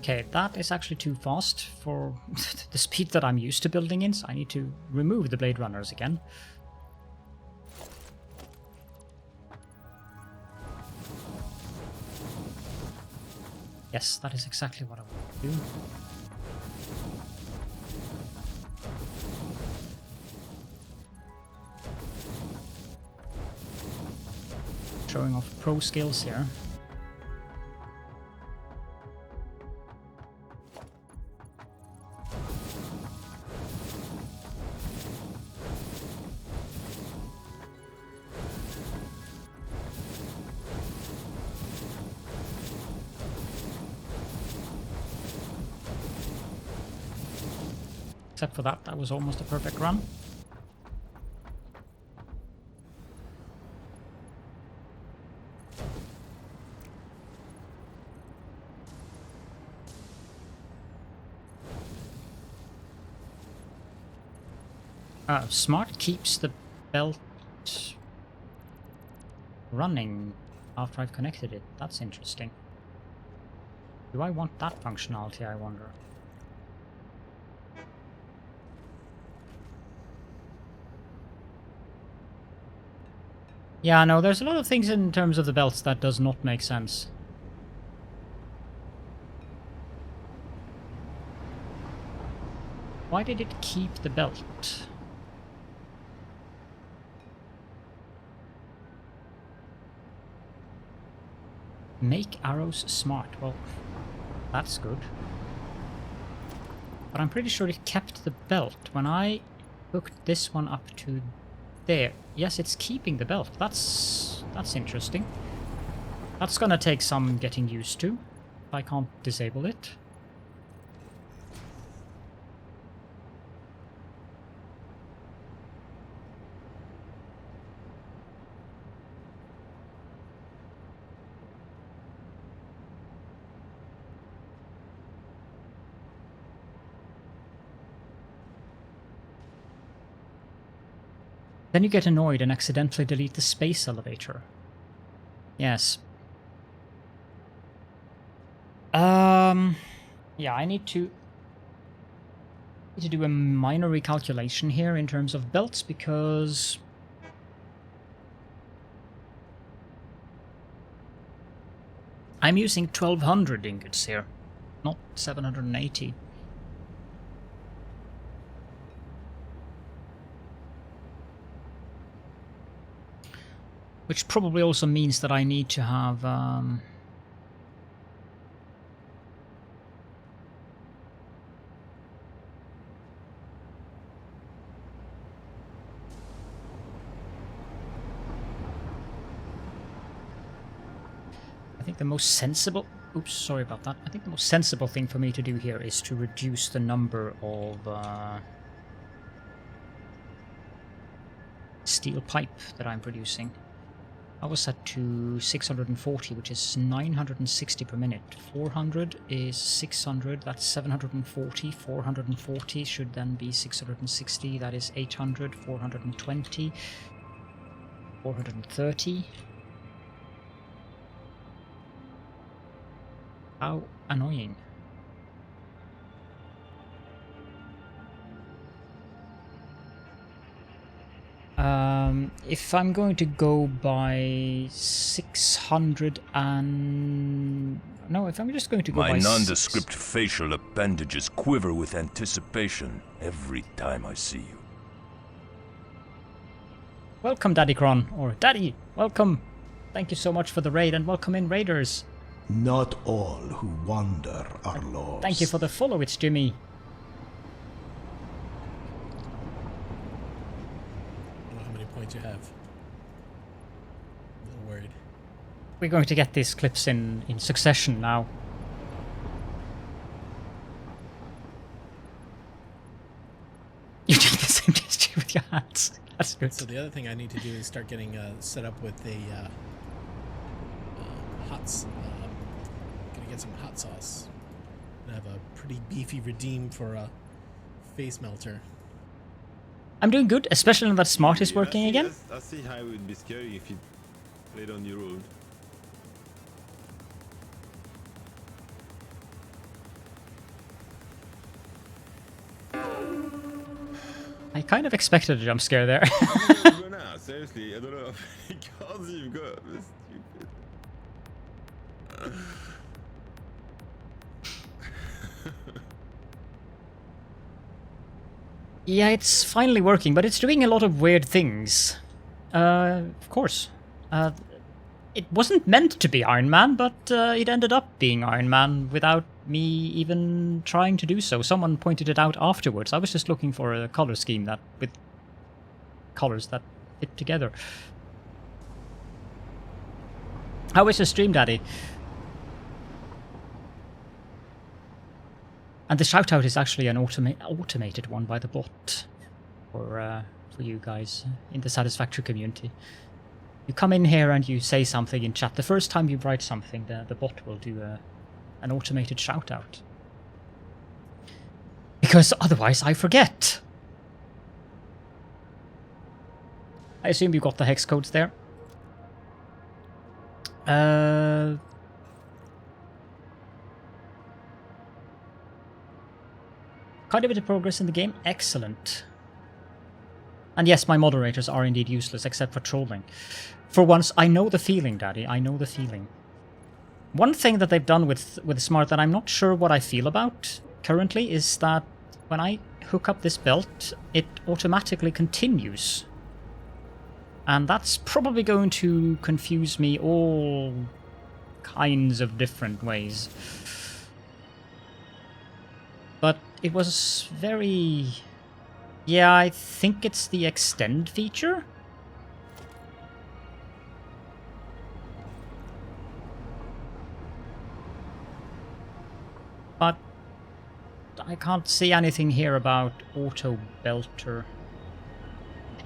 Okay, that is actually too fast for the speed that I'm used to building in, so I need to remove the Blade Runners again. Yes, that is exactly what I want to do. Showing off pro skills here. Except for that, that was almost a perfect run. Smart keeps the belt running after I've connected it. That's interesting. Do I want that functionality, I wonder? Yeah, no, there's a lot of things in terms of the belts that does not make sense. Why did it keep the belt? Make arrows smart. Well, that's good. But I'm pretty sure it kept the belt when I hooked this one up to there. Yes, it's keeping the belt. That's interesting. That's gonna take some getting used to. I can't disable it. Then you get annoyed and accidentally delete the space elevator. Yes. Yeah, I need to do a minor recalculation here in terms of belts because I'm using 1200 ingots here, not 780. Which probably also means that I need to have I think the most sensible Oops, sorry about that. I think the most sensible thing for me to do here is to reduce the number of steel pipe that I'm producing. I was set to 640, which is 960 per minute. 400 is 600, that's 740. 440 should then be 660, that is 800. 420, 430. How annoying. If I'm going to go by 600 and... No, if I'm just going to go by... My nondescript facial appendages quiver with anticipation every time I see you. Welcome, Daddy Kron, or Daddy, welcome. Thank you so much for the raid, and welcome in, raiders. Not all who wander are lost. Thank you for the follow, it's Jimmy. I don't know how many points you have. A little worried. We're going to get these clips in succession now. You did the same gesture with your hands. That's good. So the other thing I need to do is start getting set up with a gonna get some hot sauce. And have a pretty beefy redeem for a face melter. I'm doing good, especially now that Smart is working again. I see how it would be scary if you played on your own. I kind of expected a jump scare there. Now, seriously, I don't know how many cards you've got. That's stupid. Yeah, it's finally working, but it's doing a lot of weird things. Of course. It wasn't meant to be Iron Man, but it ended up being Iron Man without me even trying to do so. Someone pointed it out afterwards. I was just looking for a color scheme that with colors that fit together. How is your stream, Daddy? And the shout-out is actually an automated one by the bot for you guys in the Satisfactory community. You come in here and you say something in chat. The first time you write something, the bot will do an automated shout-out. Because otherwise I forget. I assume you got the hex codes there. Quite a bit of progress in the game. Excellent. And yes, my moderators are indeed useless, except for trolling. For once, I know the feeling, Daddy. I know the feeling. One thing that they've done with Smart that I'm not sure what I feel about currently is that when I hook up this belt, it automatically continues. And that's probably going to confuse me all kinds of different ways. But it was very... Yeah, I think it's the extend feature. But I can't see anything here about auto belter.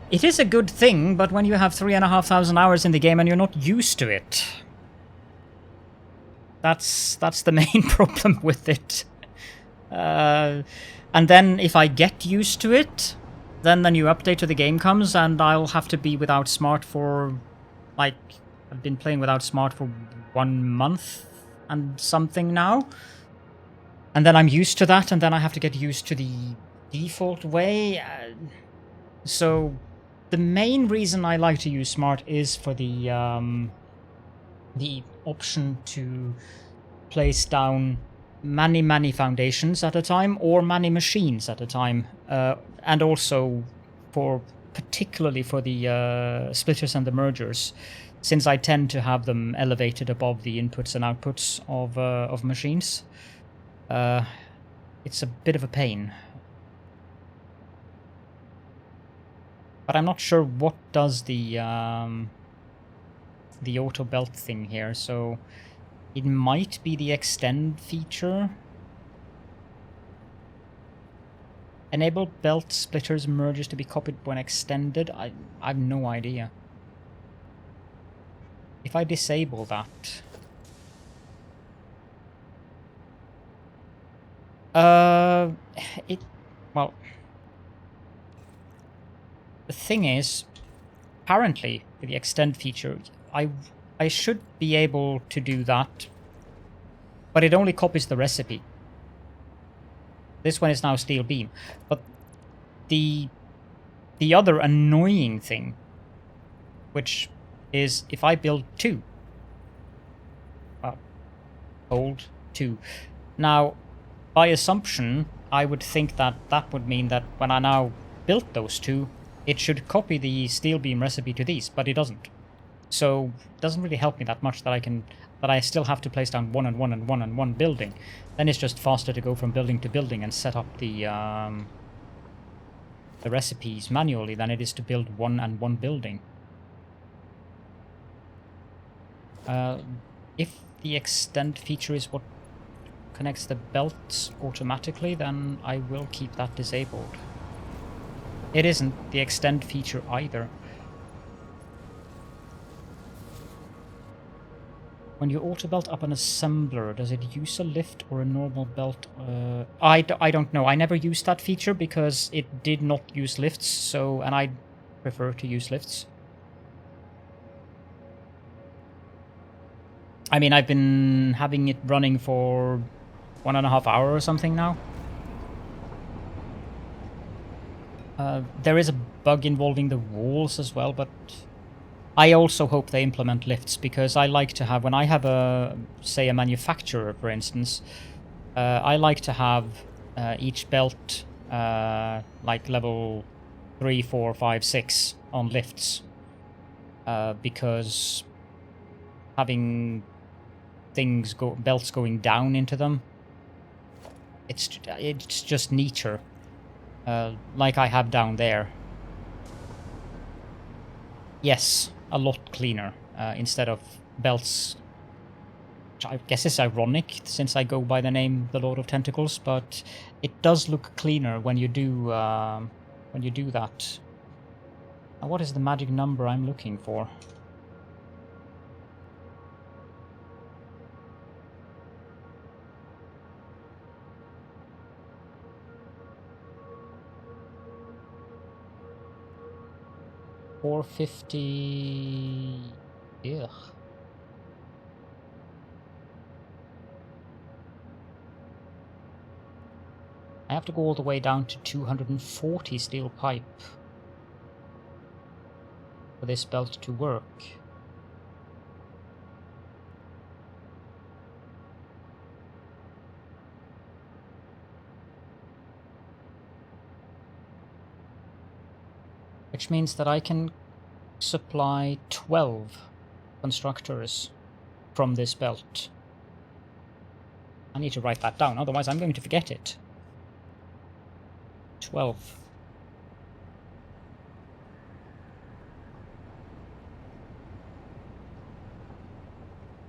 It is a good thing, but when you have 3,500 hours in the game and you're not used to it, that's the main problem with it. And then if I get used to it, then the new update to the game comes and I'll have to be without Smart for, like, I've been playing without Smart for 1 month and something now. And then I'm used to that, and then I have to get used to the default way. So the main reason I like to use Smart is for the option to place down many foundations at a time, or many machines at a time, and also particularly for the splitters and the mergers, since I tend to have them elevated above the inputs and outputs of machines. It's a bit of a pain. But I'm not sure what does the auto belt thing here, so It might be the extend feature. Enable belt splitters merges to be copied when extended. I have no idea. If I disable that... well... The thing is, apparently, with the extend feature, I should be able to do that, but it only copies the recipe. This one is now steel beam, but the other annoying thing, which is if I build 2, hold 2. Now, by assumption, I would think that that would mean that when I now built those 2, it should copy the steel beam recipe to these, but it doesn't. So it doesn't really help me that much that I still have to place down 1 and 1 and 1 and 1 building. Then it's just faster to go from building to building and set up the recipes manually than it is to build 1 and 1 building. If the extend feature is what connects the belts automatically, then I will keep that disabled. It isn't the extend feature either. When you auto-belt up an assembler, does it use a lift or a normal belt? I don't know. I never used that feature because it did not use lifts, so, and I prefer to use lifts. I mean, I've been having it running for 1.5 hours or something now. There is a bug involving the walls as well, but I also hope they implement lifts, because I like to have, when I have a, say, a manufacturer, for instance, I like to have each belt like level 3, 4, 5, 6 on lifts, because having belts going down into them, it's just neater, like I have down there. Yes, a lot cleaner, instead of belts, which I guess is ironic since I go by the name the Lord of Tentacles, but it does look cleaner when you do that. Now, what is the magic number I'm looking for? $450. Ugh. I have to go all the way down to 240 steel pipe for this belt to work. Which means that I can supply 12 constructors from this belt. I need to write that down, otherwise I'm going to forget it. 12.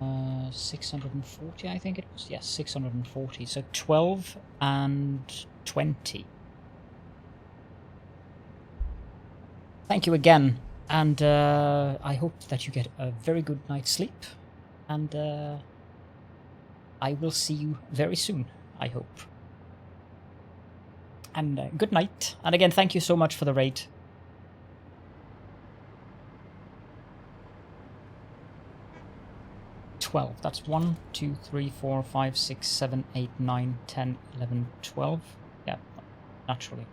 Uh, 640, I think it was. Yes, 640. So 12 and 20. Thank you again, and I hope that you get a very good night's sleep, and I will see you very soon, I hope. And good night, and again, thank you so much for the raid. That's 1, 2, 3, 4, 5, 6, 7, 8, 9, 10, 11, 12. Yeah, naturally.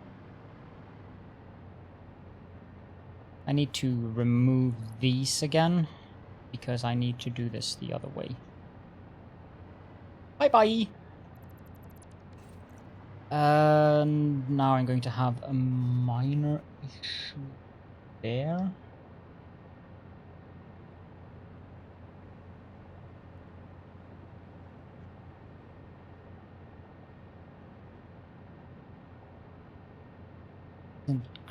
I need to remove these again, because I need to do this the other way. Bye-bye! Now I'm going to have a minor issue there.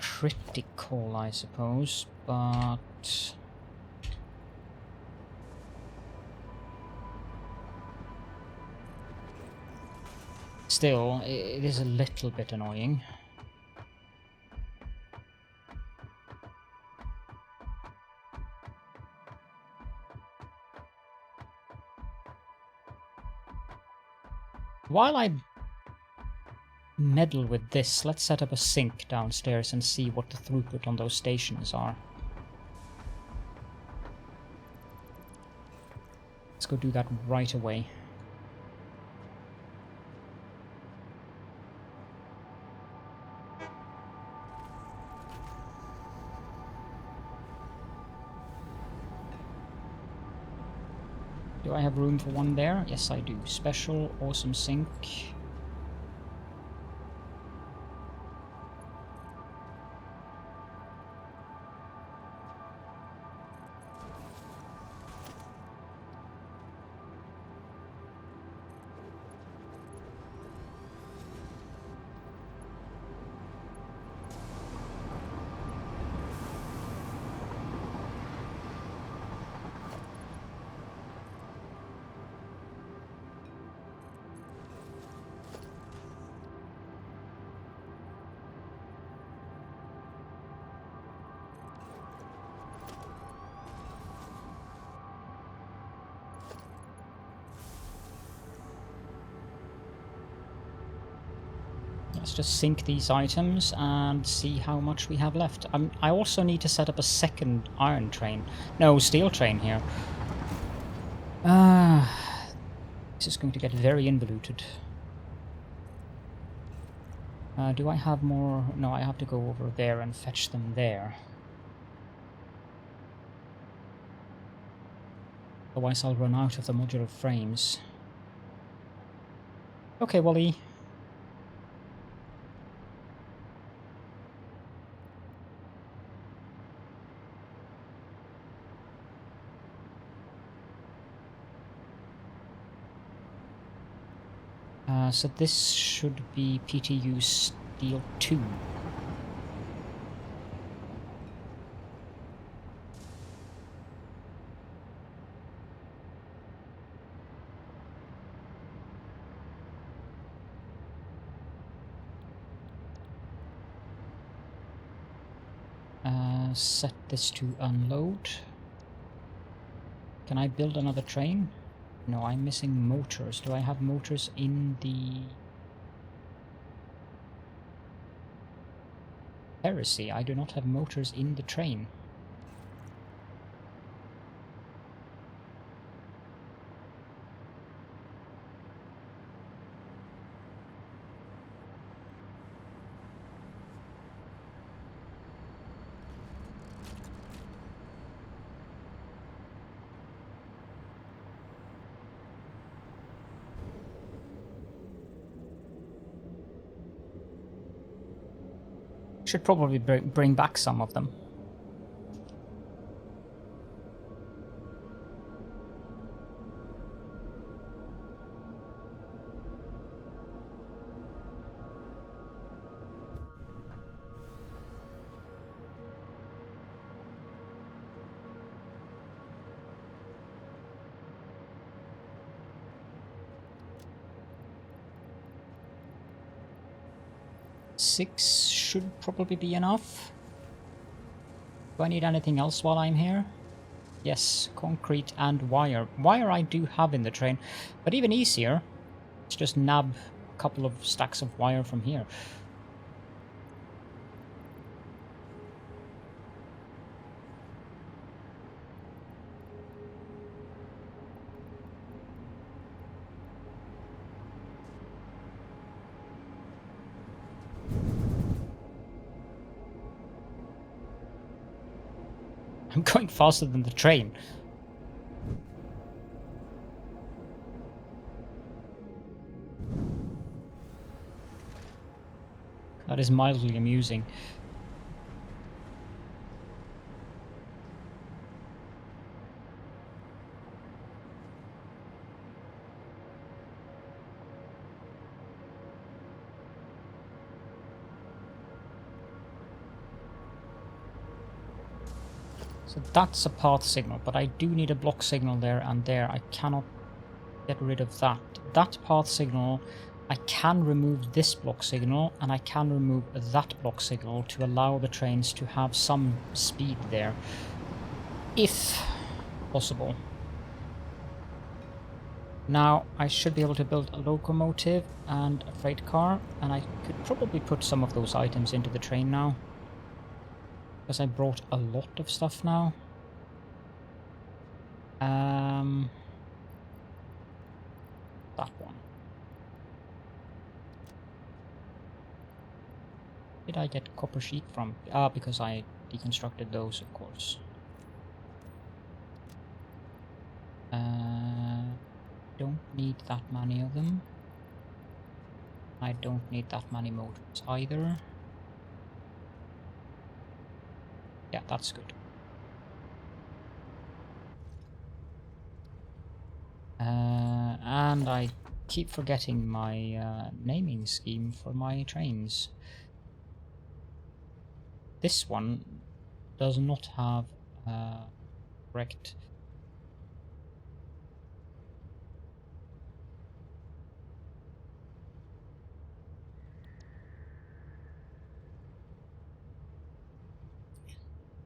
Critical, I suppose, but Still, it is a little bit annoying. While I meddle with this, let's set up a sink downstairs and see what the throughput on those stations are. Let's go do that right away. Do I have room for one there? Yes, I do. Special, awesome sink. Let's just sync these items and see how much we have left. I also need to set up a second iron train. No, steel train here. This is going to get very involuted. Do I have more? No, I have to go over there and fetch them there. Otherwise I'll run out of the modular frames. Okay, Wally. So this should be PTU Steel 2. Set this to unload. Can I build another train? No, I'm missing motors. Do I have motors in the Heresy? I do not have motors in the train. Should probably bring back some of them. Six should probably be enough. Do I need anything else while I'm here? Yes, concrete and wire. Wire I do have in the train, but even easier, let's just nab a couple of stacks of wire from here. I'm going faster than the train. That is mildly amusing. So that's a path signal, but I do need a block signal there and there. I cannot get rid of that. That path signal I can remove this block signal, and I can remove that block signal to allow the trains to have some speed there, if possible. Now, I should be able to build a locomotive and a freight car, and I could probably put some of those items into the train now, because I brought a lot of stuff now. That one. Did I get copper sheet from? Because I deconstructed those, of course. Don't need that many of them. I don't need that many motors either. Yeah, that's good. And I keep forgetting my naming scheme for my trains. This one does not have correct.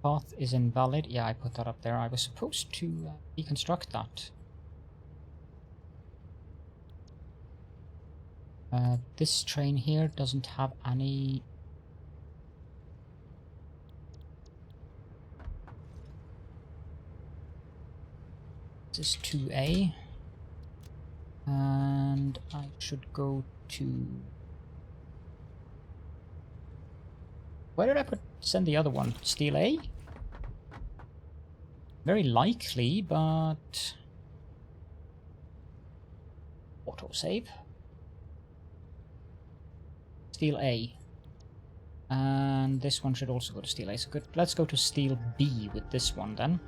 Path is invalid. Yeah, I put that up there. I was supposed to deconstruct that. This train here doesn't have any... This is 2A. And I should go to... Where did I send the other one? Steel A? Very likely, but... Autosave. Steel A. And this one should also go to Steel A. So good. Let's go to Steel B with this one then.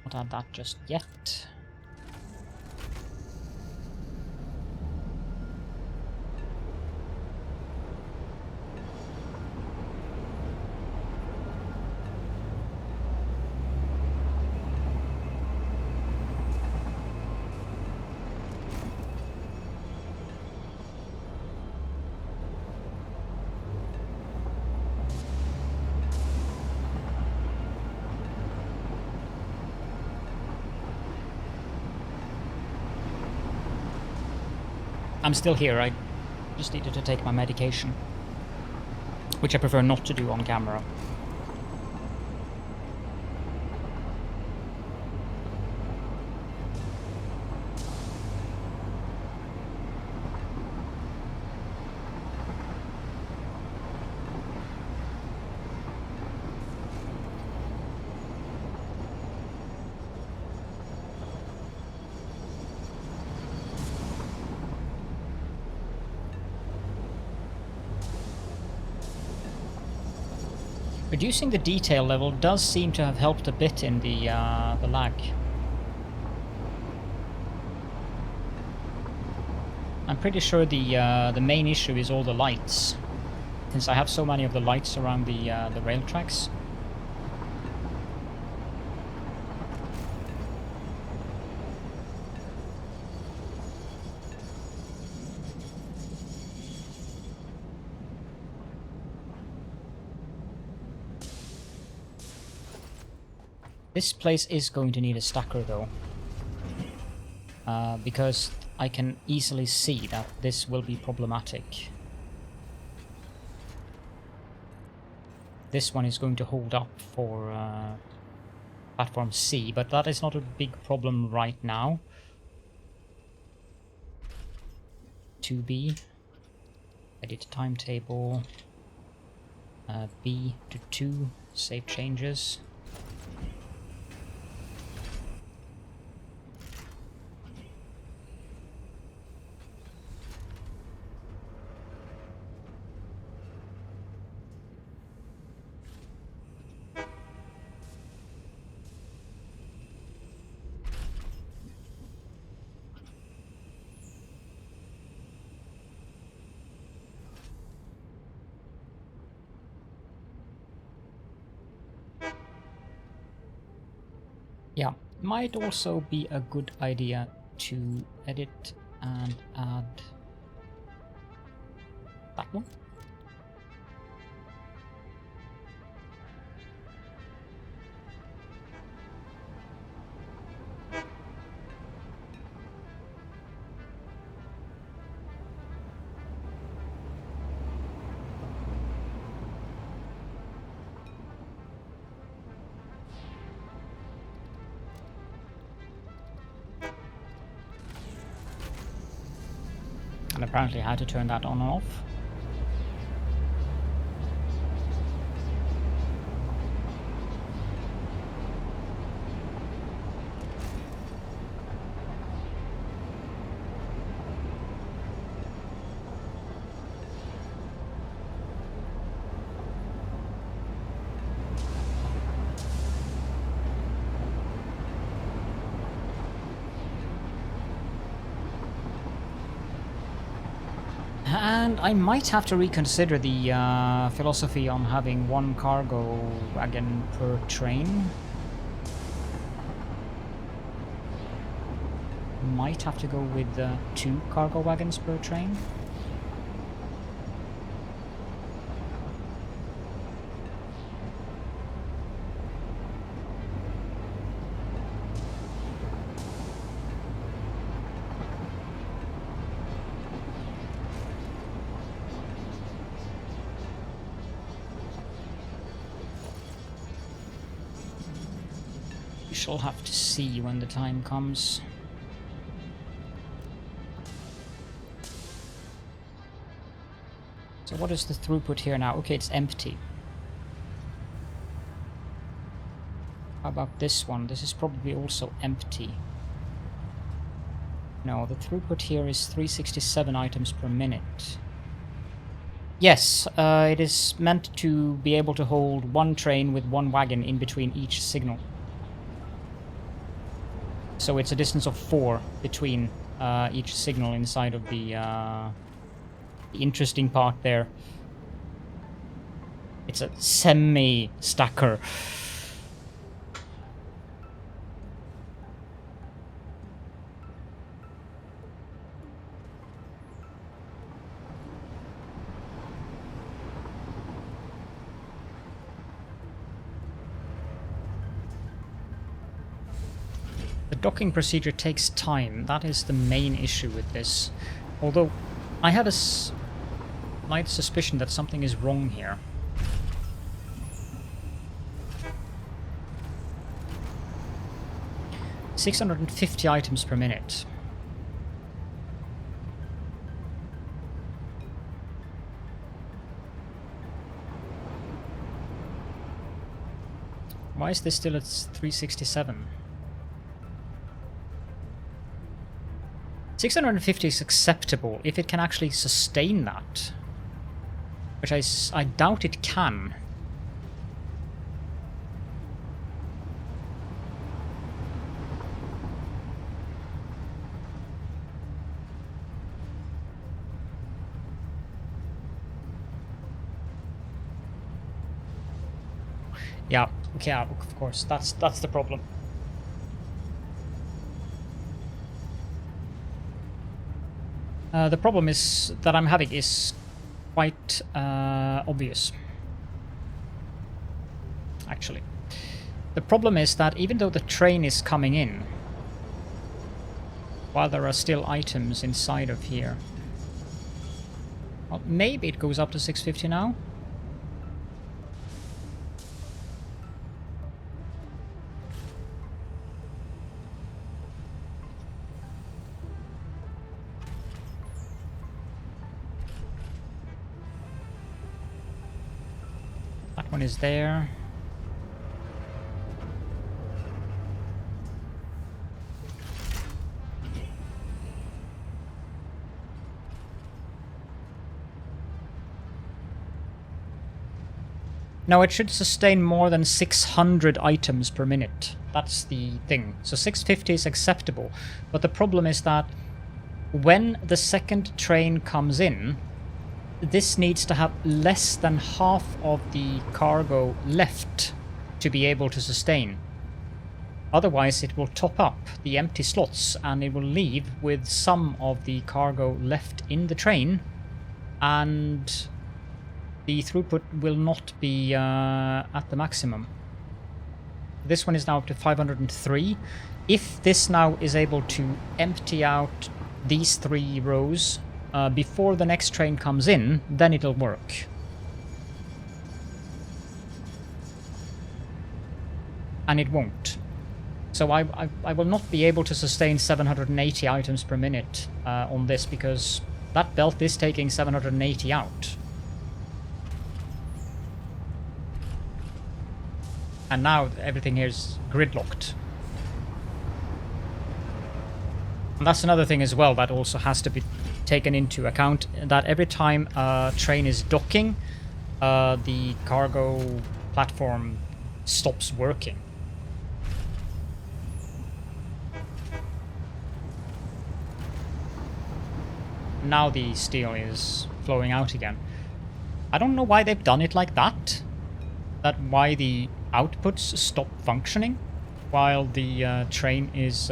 Not add that just yet. I'm still here, I just needed to take my medication, which I prefer not to do on camera. Reducing the detail level does seem to have helped a bit in the lag. I'm pretty sure the main issue is all the lights, since I have so many of the lights around the rail tracks. This place is going to need a stacker though, because I can easily see that this will be problematic. This one is going to hold up for platform C, but that is not a big problem right now. 2B, edit timetable, B to 2, save changes. Yeah, might also be a good idea to edit and add that one. And apparently I had to turn that on and off. And I might have to reconsider the philosophy on having one cargo wagon per train. Might have to go with 2 cargo wagons per train. Shall have to see when the time comes. So what is the throughput here now? Okay, it's empty. How about this one? This is probably also empty. No, the throughput here is 367 items per minute. Yes, it is meant to be able to hold 1 train with 1 wagon in between each signal. So it's a distance of 4 between each signal inside of the interesting part there. It's a semi-stacker. The docking procedure takes time. That is the main issue with this. Although, I have a slight suspicion that something is wrong here. $650 items per minute. Why is this still at 367? 650 is acceptable if it can actually sustain that, which I doubt it can. Yeah, okay, of course, that's the problem. The problem is that I'm having is quite obvious, actually. The problem is that even though the train is coming in, while there are still items inside of here, well, maybe it goes up to 650 now. One is there. Now it should sustain more than 600 items per minute. That's the thing. So 650 is acceptable, but the problem is that when the second train comes in, this needs to have less than half of the cargo left to be able to sustain. Otherwise, it will top up the empty slots and it will leave with some of the cargo left in the train, and the throughput will not be at the maximum. This one is now up to 503. If this now is able to empty out these 3 rows before the next train comes in, then it'll work. And it won't. So I will not be able to sustain 780 items per minute on this, because that belt is taking 780 out. And now everything here is gridlocked. And that's another thing as well that also has to be taken into account, that every time a train is docking, the cargo platform stops working. Now the steel is flowing out again. I don't know why they've done it like that. Why the outputs stop functioning while the train is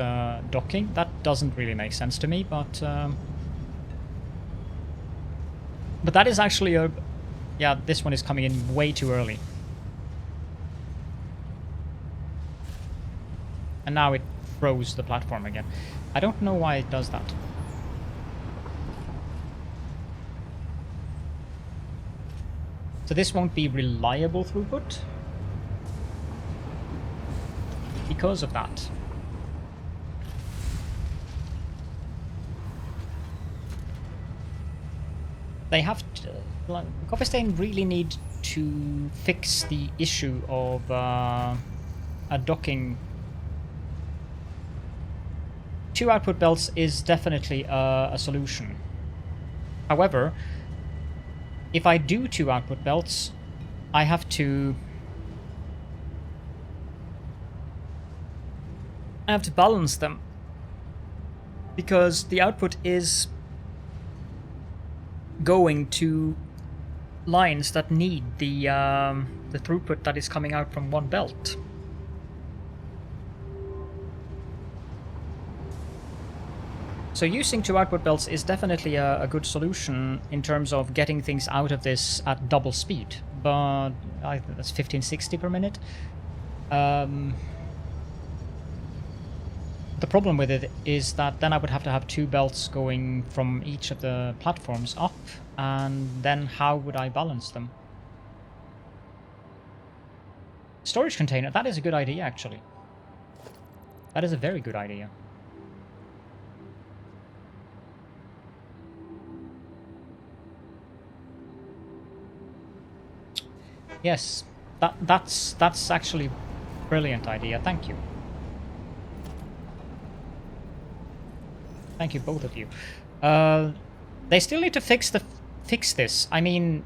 docking. That doesn't really make sense to me, but that is actually a... Yeah, this one is coming in way too early. And now it froze the platform again. I don't know why it does that. So this won't be reliable throughput because of that. They have to... Copperstain really need to fix the issue of a docking. 2 output belts is definitely a solution. However, if I do 2 output belts, I have to balance them, because the output is going to lines that need the throughput that is coming out from one belt. So using 2 output belts is definitely a good solution in terms of getting things out of this at double speed, but I think that's 1560 per minute. The problem with it is that then I would have to have 2 belts going from each of the platforms up, and then how would I balance them? Storage container, that is a good idea actually. That is a very good idea. Yes, that's actually a brilliant idea. Thank you. Thank you, both of you. They still need to fix this. I mean,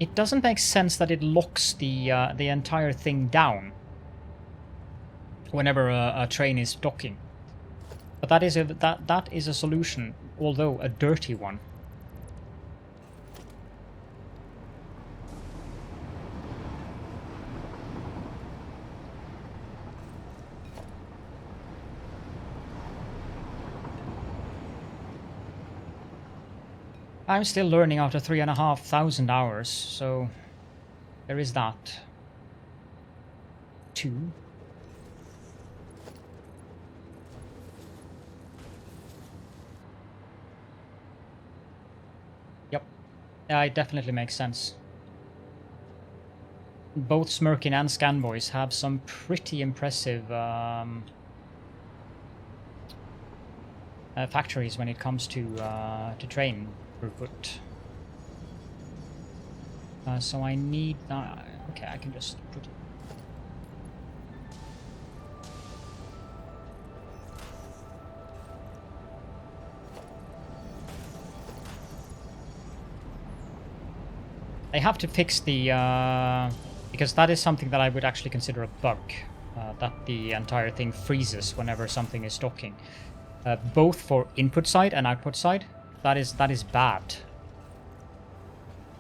it doesn't make sense that it locks the entire thing down whenever a train is docking. But that is a solution, although a dirty one. I'm still learning after 3,500 hours, so there is that. 2. Yep. Yeah, it definitely makes sense. Both Smirkin and Scanboys have some pretty impressive factories when it comes to train throughput. So I need that. Okay, I can just put it. They have to fix the because that is something that I would actually consider a bug, that the entire thing freezes whenever something is docking, both for input side and output side. That is bad,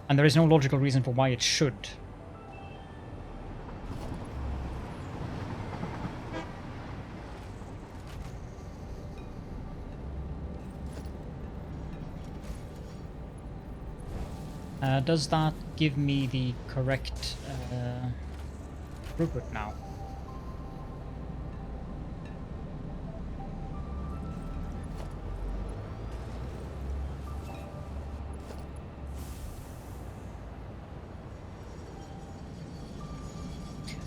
and there is no logical reason for why it should. Does that give me the correct throughput now?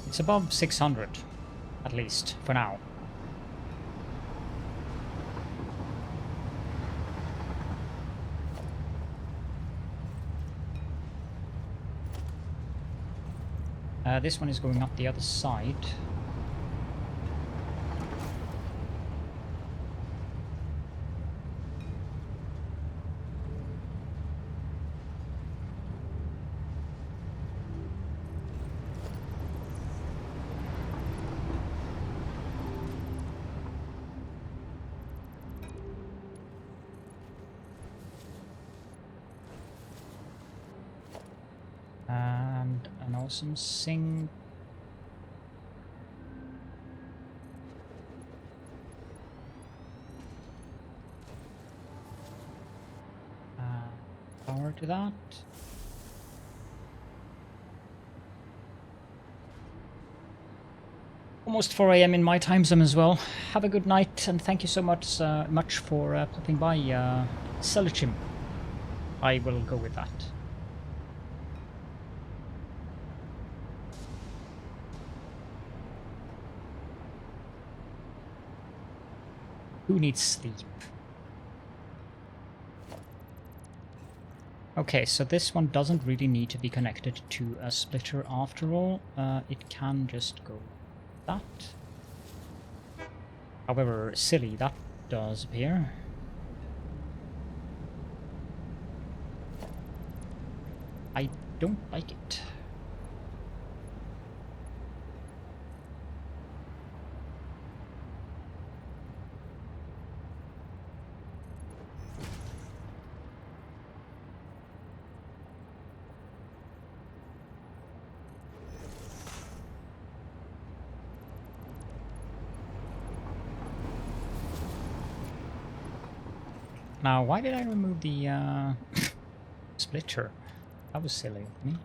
It's above 600, at least, for now. This one is going up the other side. And an awesome sing. Power to that. Almost 4 AM in my time zone as well. Have a good night, and thank you so much for popping by, Selichim. I will go with that. Who needs sleep? Okay, so this one doesn't really need to be connected to a splitter after all. It can just go like that. However silly that does appear. I don't like it. Now, why did I remove the splitter? That was silly of me.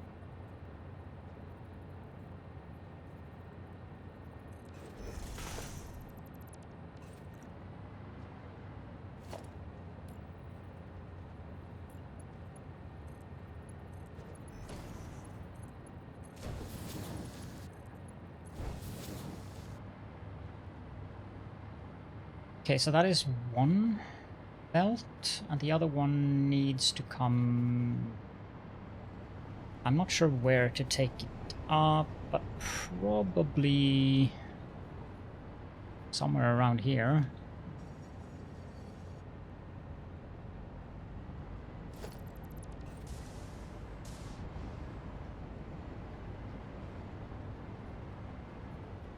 Okay, so that is one belt, and the other one needs to come... I'm not sure where to take it up, but probably somewhere around here.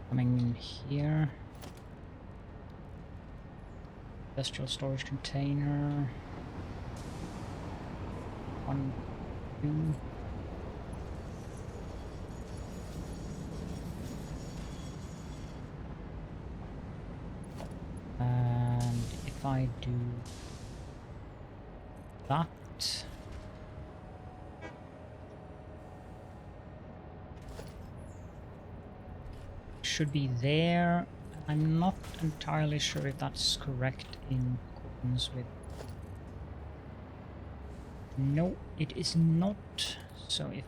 Coming in here. Industrial storage container. 1, 2. And if I do that, should be there. I'm not entirely sure if that's correct in accordance with... No, it is not. So if...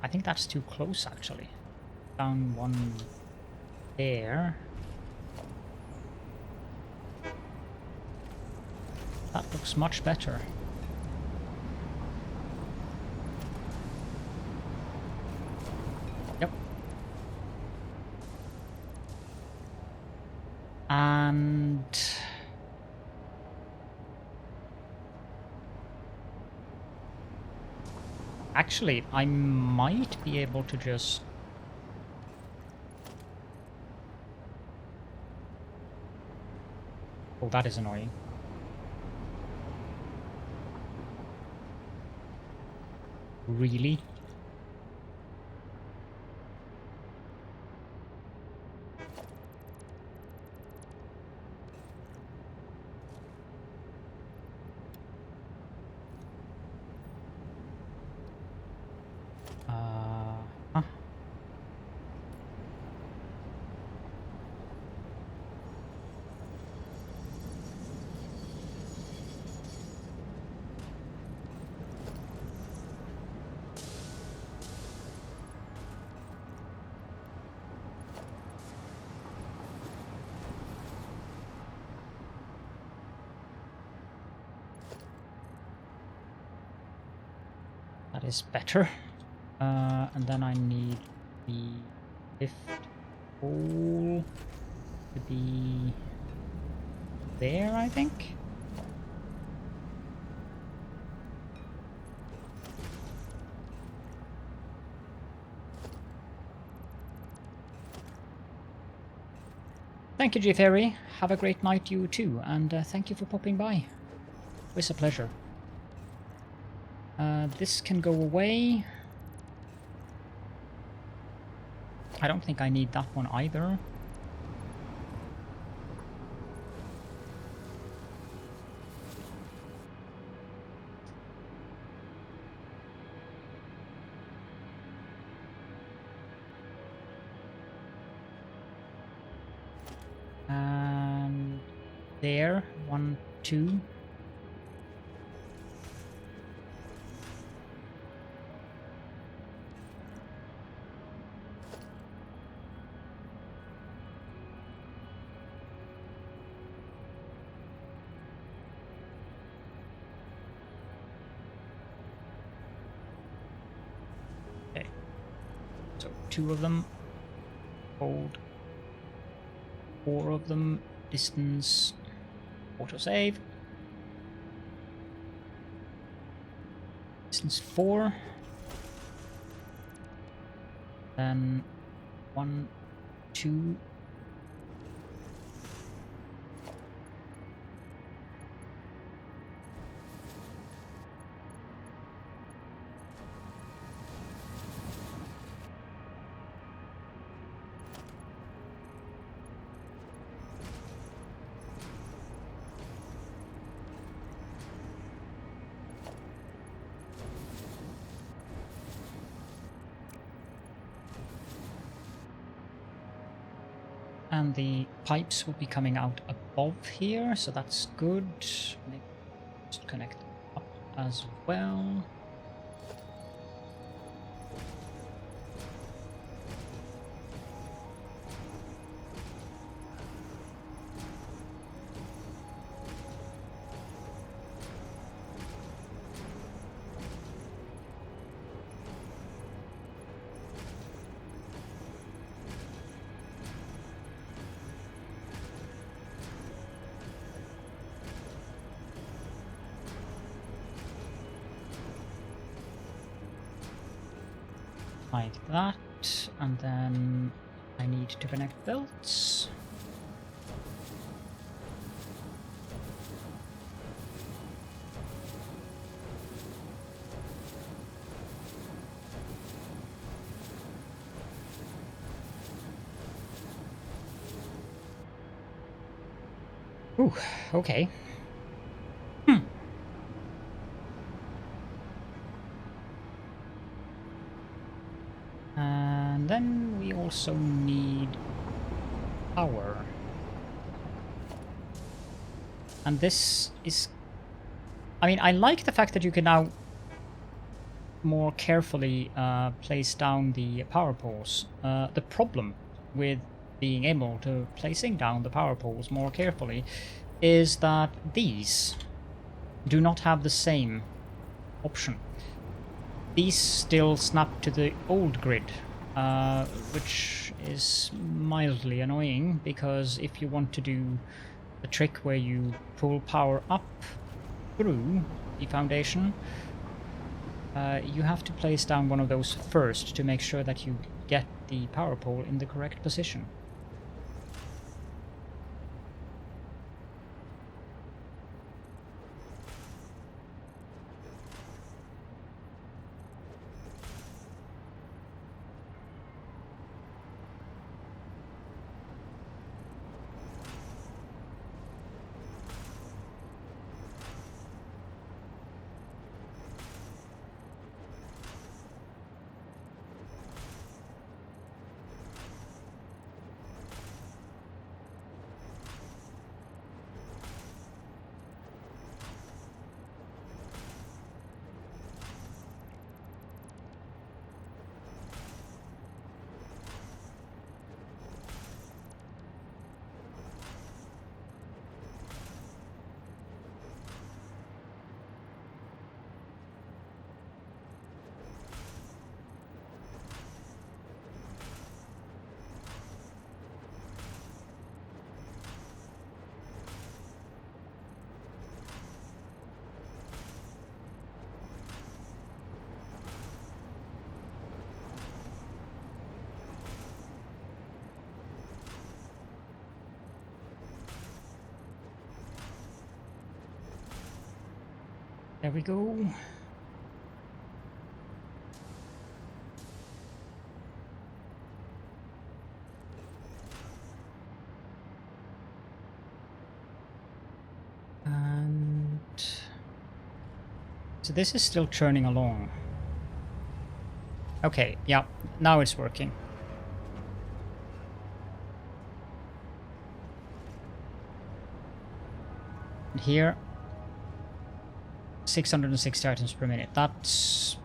I think that's too close, actually. Down one there. That looks much better. Yep. And... actually, I might be able to just... Oh, that is annoying. Really? That is better. And then I need the fifth hole to be there, I think. Thank you, G-Fairy. Have a great night, you too, and thank you for popping by. It's a pleasure. This can go away. I don't think I need that one either. And there, 1, 2. Okay, so 2 of them, hold. 4 of them, distance, autosave. Distance 4. Then 1, 2. And the pipes will be coming out above here, so that's good. Maybe just connect them up as well. Like that, and then I need to connect belts. Ooh, okay. And then we also need power. And this is... I mean, I like the fact that you can now more carefully place down the power poles. The problem with being able to placing down the power poles more carefully is that these do not have the same option. These still snap to the old grid, which is mildly annoying, because if you want to do the trick where you pull power up through the foundation, you have to place down one of those first to make sure that you get the power pole in the correct position. There we go. And so this is still churning along. Okay, yeah, now it's working. And here, 660 items per minute. That's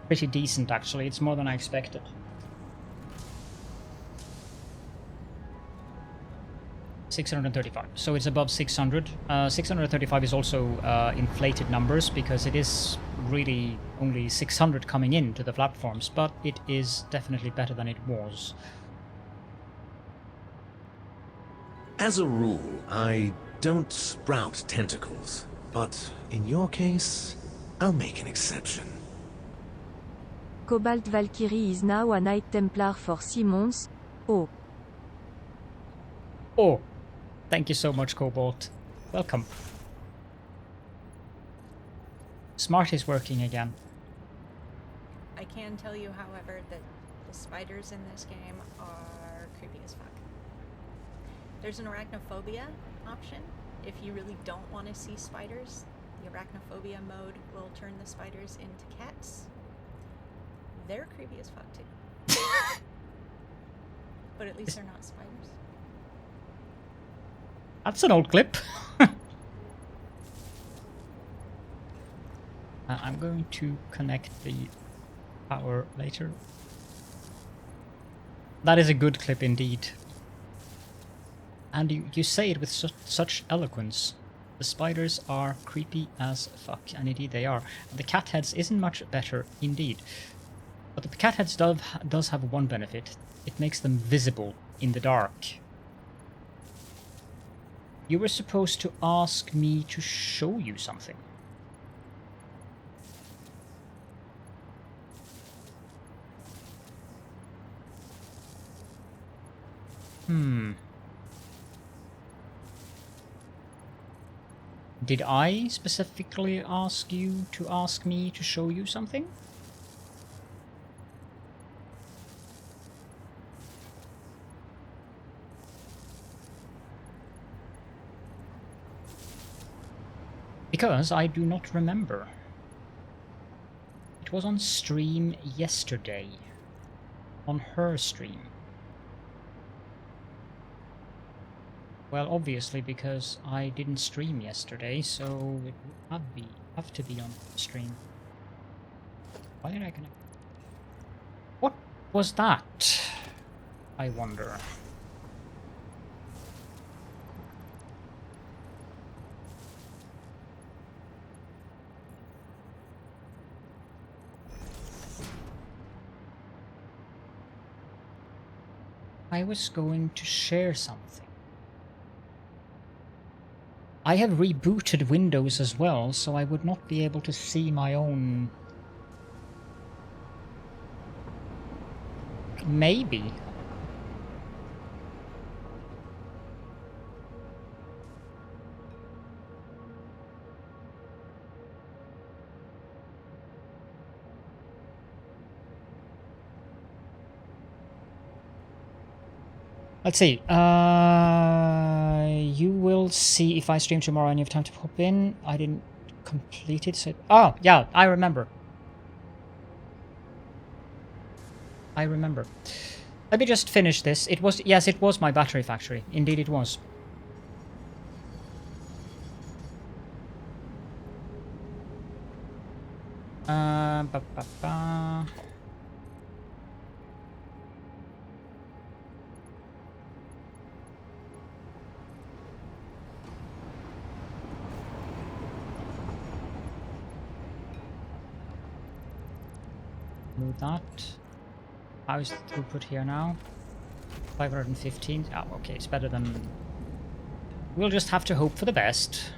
pretty decent, actually. It's more than I expected. $635. So it's above 600. 635 is also inflated numbers because it is really only 600 coming in to the platforms, but it is definitely better than it was. As a rule, I don't sprout tentacles, but in your case, I'll make an exception. Cobalt Valkyrie is now a Knight Templar for 6 months. Oh. Oh. Thank you so much, Cobalt. Welcome. Smart is working again. I can tell you, however, that the spiders in this game are creepy as fuck. There's an arachnophobia option. If you really don't want to see spiders, the arachnophobia mode will turn the spiders into cats. They're creepy as fuck too. But at least they're not spiders. That's an old clip. I'm going to connect the power later. That is a good clip indeed. And you say it with such eloquence. The spiders are creepy as fuck, and indeed they are. The cat heads isn't much better indeed. But the cat heads does have one benefit. It makes them visible in the dark. You were supposed to ask me to show you something. Did I specifically ask you to ask me to show you something? Because I do not remember. It was on stream yesterday. On her stream. Well, obviously because I didn't stream yesterday, so it would have to be on stream. Why did I connect? What was that? I wonder. I was going to share something. I have rebooted Windows as well, so I would not be able to see my own... Maybe. Let's see. You will see if I stream tomorrow and you have time to pop in. I didn't complete it, so... Oh, yeah, I remember. I remember. Let me just finish this. It was... Yes, it was my Battery Factory. Indeed it was. Move that. How is the throughput here now? 515. Oh, okay, it's better than... We'll just have to hope for the best.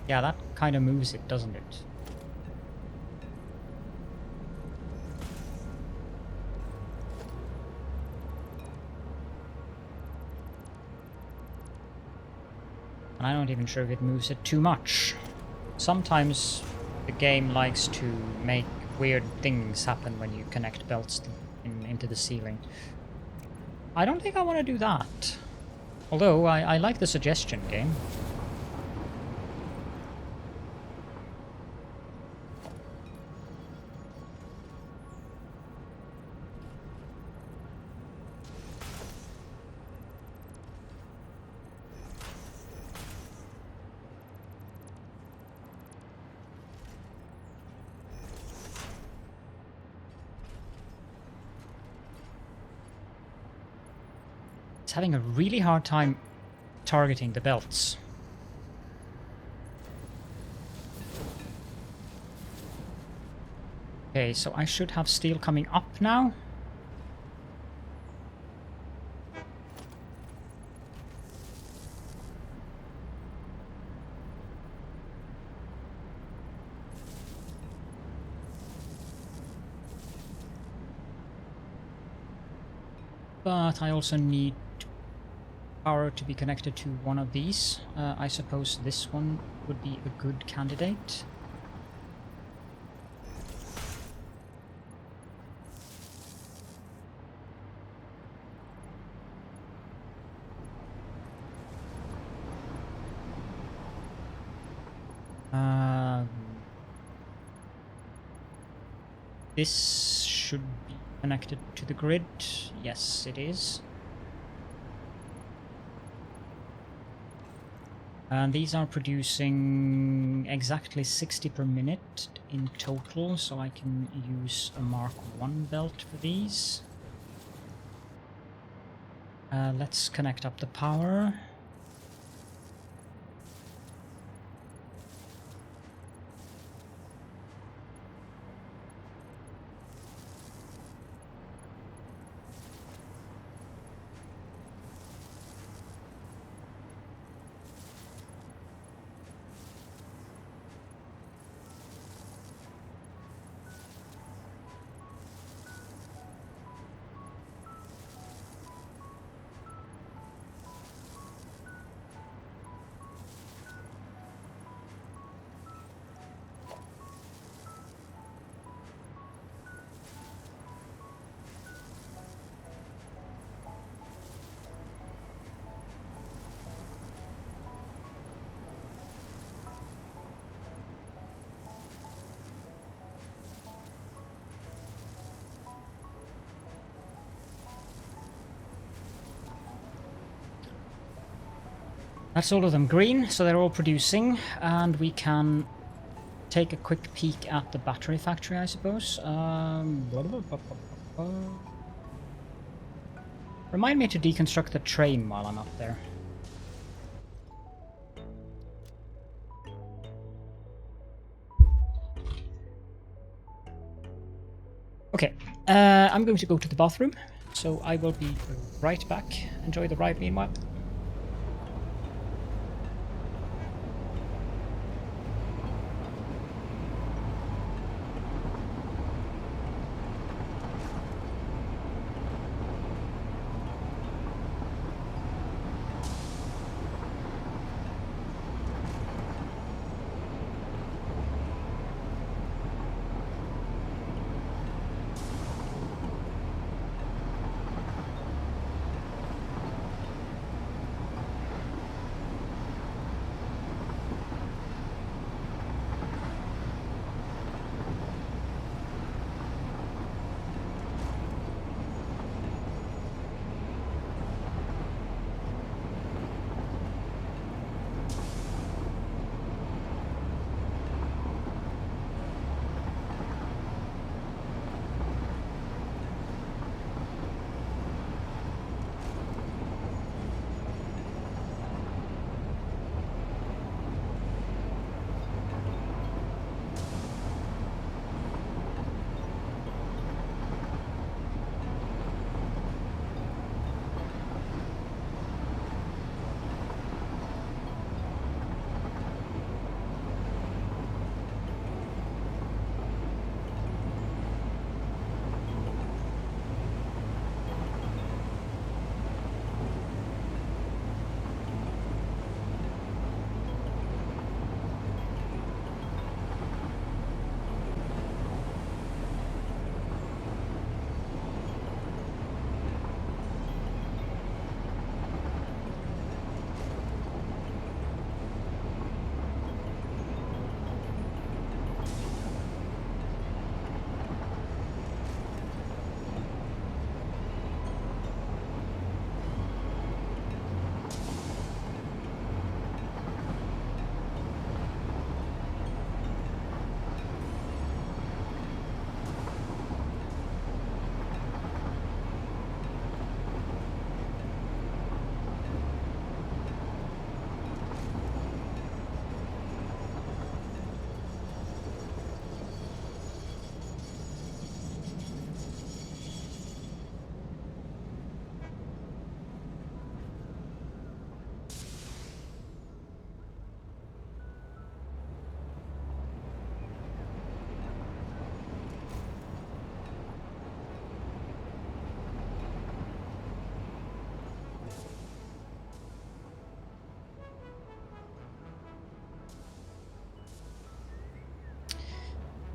Yeah, that kind of moves it, doesn't it? And I'm not even sure if it moves it too much. Sometimes the game likes to make weird things happen when you connect belts into the ceiling. I don't think I want to do that. Although, I like the suggestion, game. It's having a really hard time targeting the belts. Okay, so I should have steel coming up now. But I also need power to be connected to one of these. I suppose this one would be a good candidate. This should be connected to the grid. Yes, it is. And these are producing exactly 60 per minute in total, so I can use a Mark 1 belt for these. Let's connect up the power. That's all of them green, so they're all producing, and we can take a quick peek at the battery factory, I suppose. Remind me to deconstruct the train while I'm up there. Okay, I'm going to go to the bathroom, so I will be right back. Enjoy the ride meanwhile.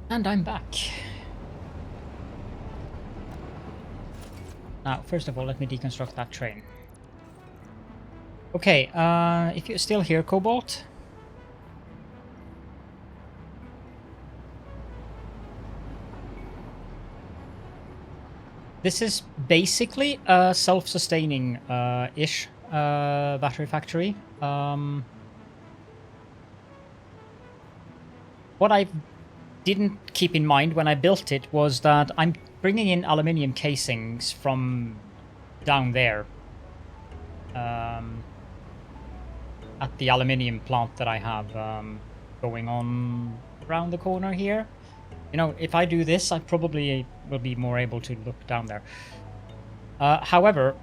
And I'm back. Now, first of all, let me deconstruct that train. Okay, if you're still here, Cobalt. This is basically a self-sustaining ish battery factory. What I didn't keep in mind when I built it was that I'm bringing in aluminium casings from down there at the aluminium plant that I have going on around the corner here. You know, if I do this, I probably will be more able to look down there. However,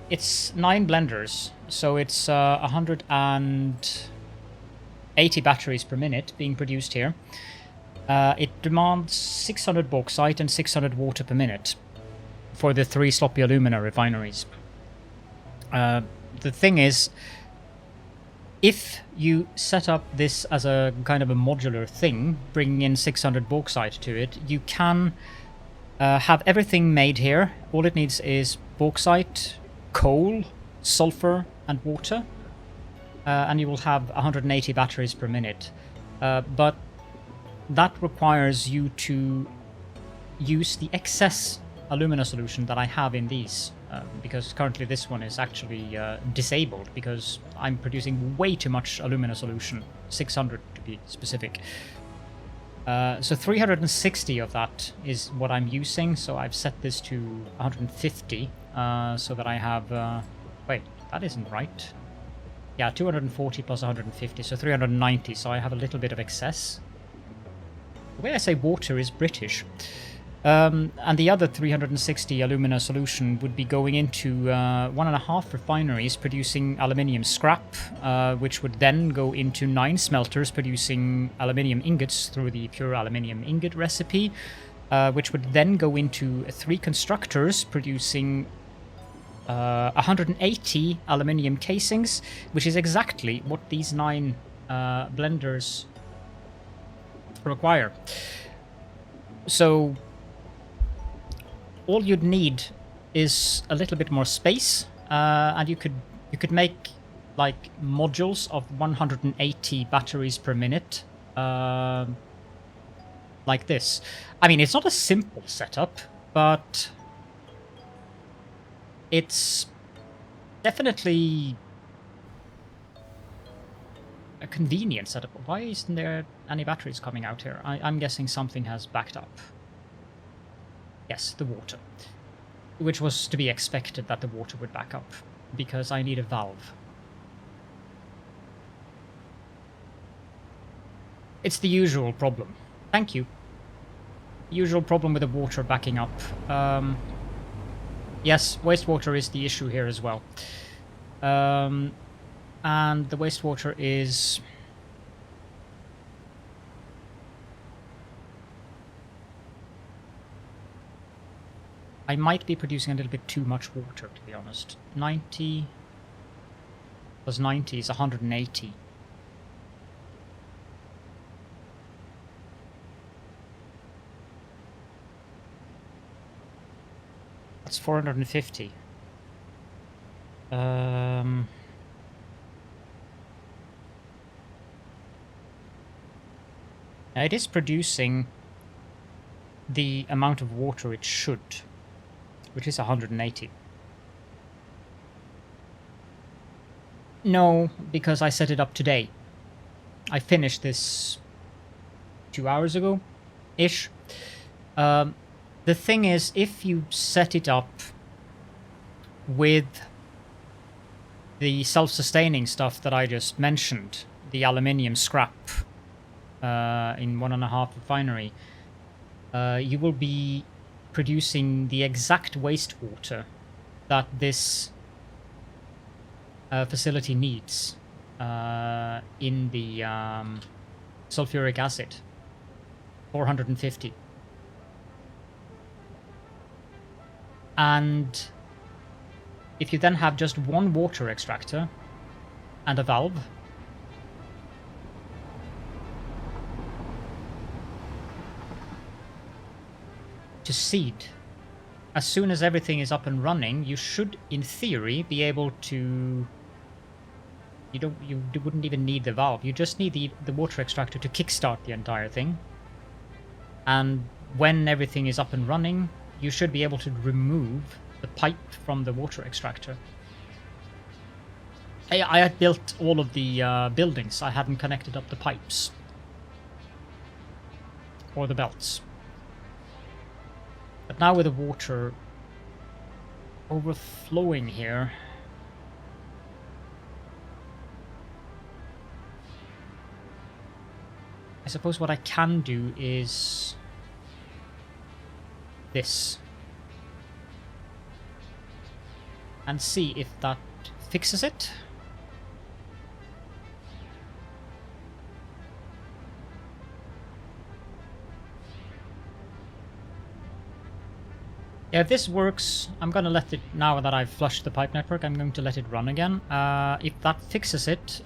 it's 9 blenders, so it's 180 batteries per minute being produced here. It demands 600 bauxite and 600 water per minute for the 3 sloppy alumina refineries. The thing is, if you set up this as a kind of a modular thing, bringing in 600 bauxite to it, you can have everything made here. All it needs is bauxite, coal, sulfur, and water. And you will have 180 batteries per minute. But that requires you to use the excess alumina solution that I have in these. Because currently this one is actually disabled because I'm producing way too much alumina solution, 600 to be specific. So 360 of that is what I'm using, so I've set this to 150 so that I have... wait, that isn't right. Yeah, 240 plus 150, so 390, so I have a little bit of excess. The way I say water is British. And the other 360 alumina solution would be going into 1.5 refineries producing aluminium scrap, which would then go into 9 smelters producing aluminium ingots through the pure aluminium ingot recipe, which would then go into 3 constructors producing 180 aluminium casings, which is exactly what these 9 blenders require. So all you'd need is a little bit more space, and you could make like modules of 180 batteries per minute, like this. I mean, it's not a simple setup, but it's definitely a convenient setup. Why isn't there any batteries coming out here? I'm guessing something has backed up. Yes, the water. Which was to be expected that the water would back up, because I need a valve. It's the usual problem. Thank you. Usual problem with the water backing up. Yes, wastewater is the issue here as well. And the wastewater is... I might be producing a little bit too much water, to be honest. 90 plus 90 is 180. That's 450. It is producing the amount of water it should, which is 180. No, because I set it up today. I finished this 2 hours ago-ish. The thing is, if you set it up with the self-sustaining stuff that I just mentioned, the aluminium scrap in 1.5 refinery, you will be producing the exact wastewater that this facility needs in the sulfuric acid. 450. And if you then have just one water extractor and a valve, to seed. As soon as everything is up and running, you should, in theory, be able to... You wouldn't even need the valve. You just need the water extractor to kickstart the entire thing. And when everything is up and running, you should be able to remove the pipe from the water extractor. I had built all of the buildings. I hadn't connected up the pipes. Or the belts. But now with the water overflowing here... I suppose what I can do is... this. And see if that fixes it. Yeah, if this works, I'm gonna let it, now that I've flushed the pipe network, I'm going to let it run again. If that fixes it,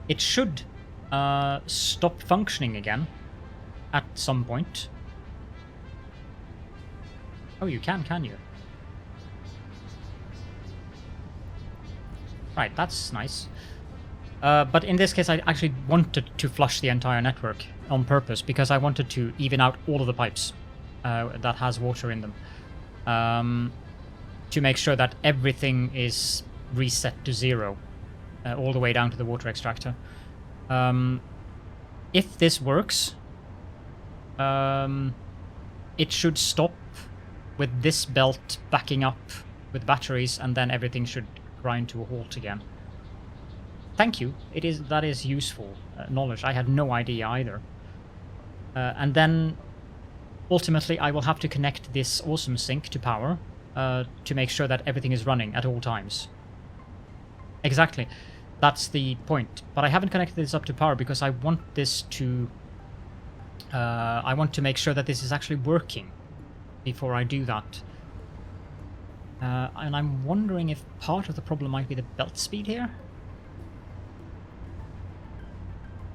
it should stop functioning again at some point. Oh, you can you? Right, that's nice. But in this case, I actually wanted to flush the entire network on purpose because I wanted to even out all of the pipes that has water in them, to make sure that everything is reset to 0 all the way down to the water extractor. If this works, it should stop with this belt backing up with batteries, and then everything should grind to a halt again. Thank you. That is useful knowledge. I had no idea either. And then ultimately I will have to connect this awesome sink to power to make sure that everything is running at all times. Exactly. That's the point. But I haven't connected this up to power because I want this to... I want to make sure that this is actually working before I do that. And I'm wondering if part of the problem might be the belt speed here?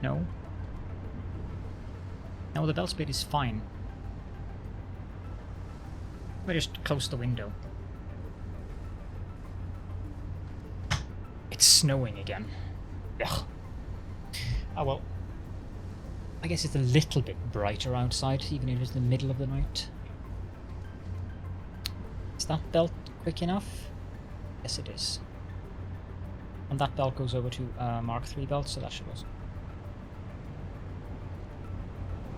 No. No, the belt speed is fine. Let me just close the window. It's snowing again. Ugh. Oh well. I guess it's a little bit brighter outside, even if it's the middle of the night. Is that belt quick enough? Yes, it is. And that belt goes over to Mark III belt, so that should also...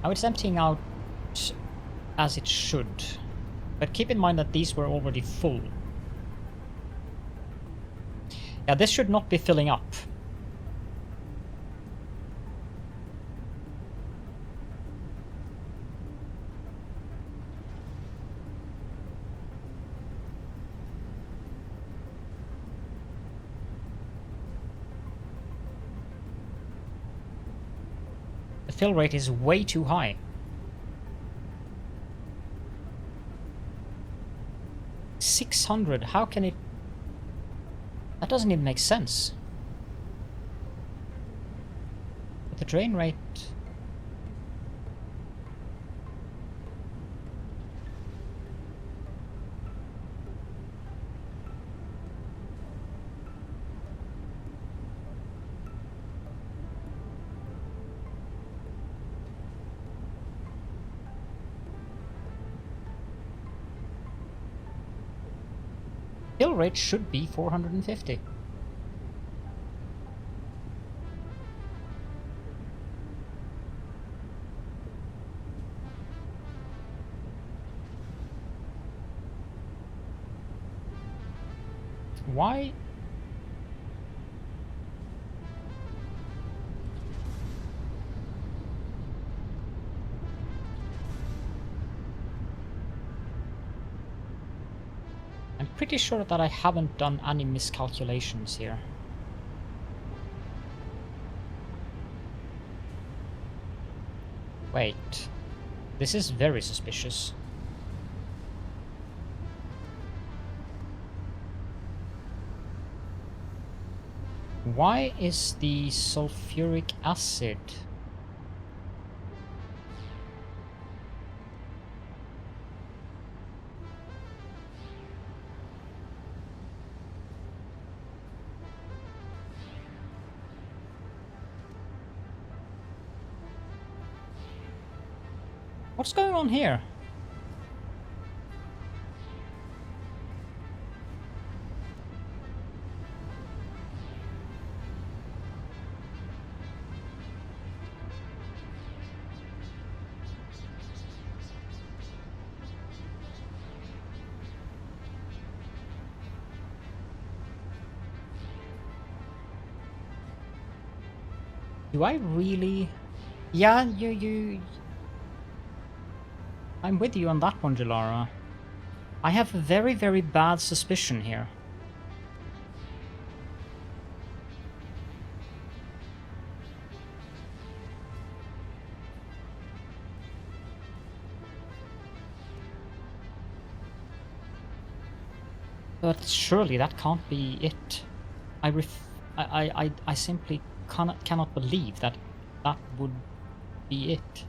Now it's emptying out as it should. But keep in mind that these were already full. Yeah, this should not be filling up. The fill rate is way too high. $600, how can it... That doesn't even make sense. But the drain rate... Fill rate should be 450. Why? I'm pretty sure that I haven't done any miscalculations here. Wait. This is very suspicious. Why is the sulfuric acid... What's going on here? Do I really... Yeah, I'm with you on that one, Jalara. I have a very, very bad suspicion here. But surely that can't be it. I simply cannot believe that that would be it.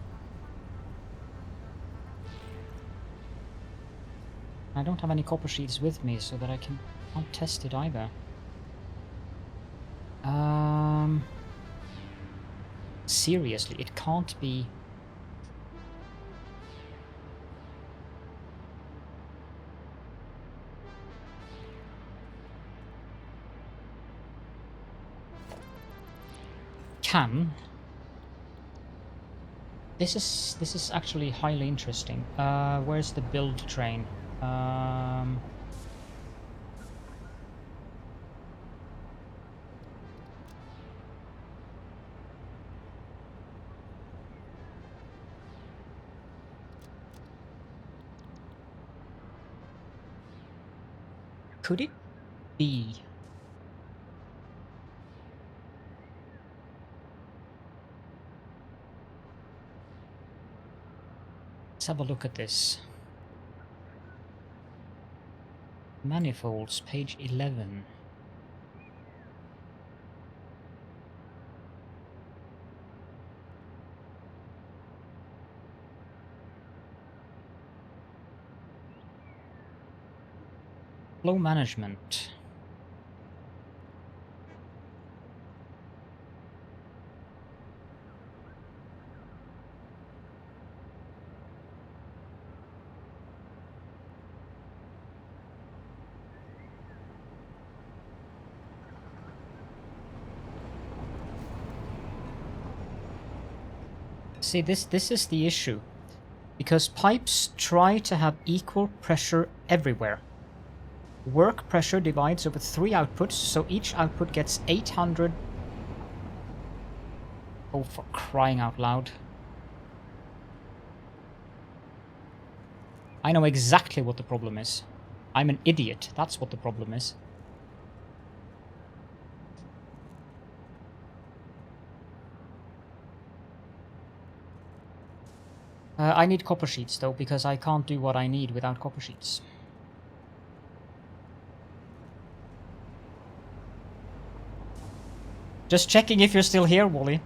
I don't have any copper sheets with me, so that I can't test it either. Seriously, it can't be... This is actually highly interesting. Where's the build train? Could it be? Let's have a look at this. Manifolds, page 11. Flow management. See, this is the issue, because pipes try to have equal pressure everywhere. Work pressure divides over 3 outputs, so each output gets 800... Oh, for crying out loud. I know exactly what the problem is. I'm an idiot, that's what the problem is. I need copper sheets though, because I can't do what I need without copper sheets. Just checking if you're still here, Wally.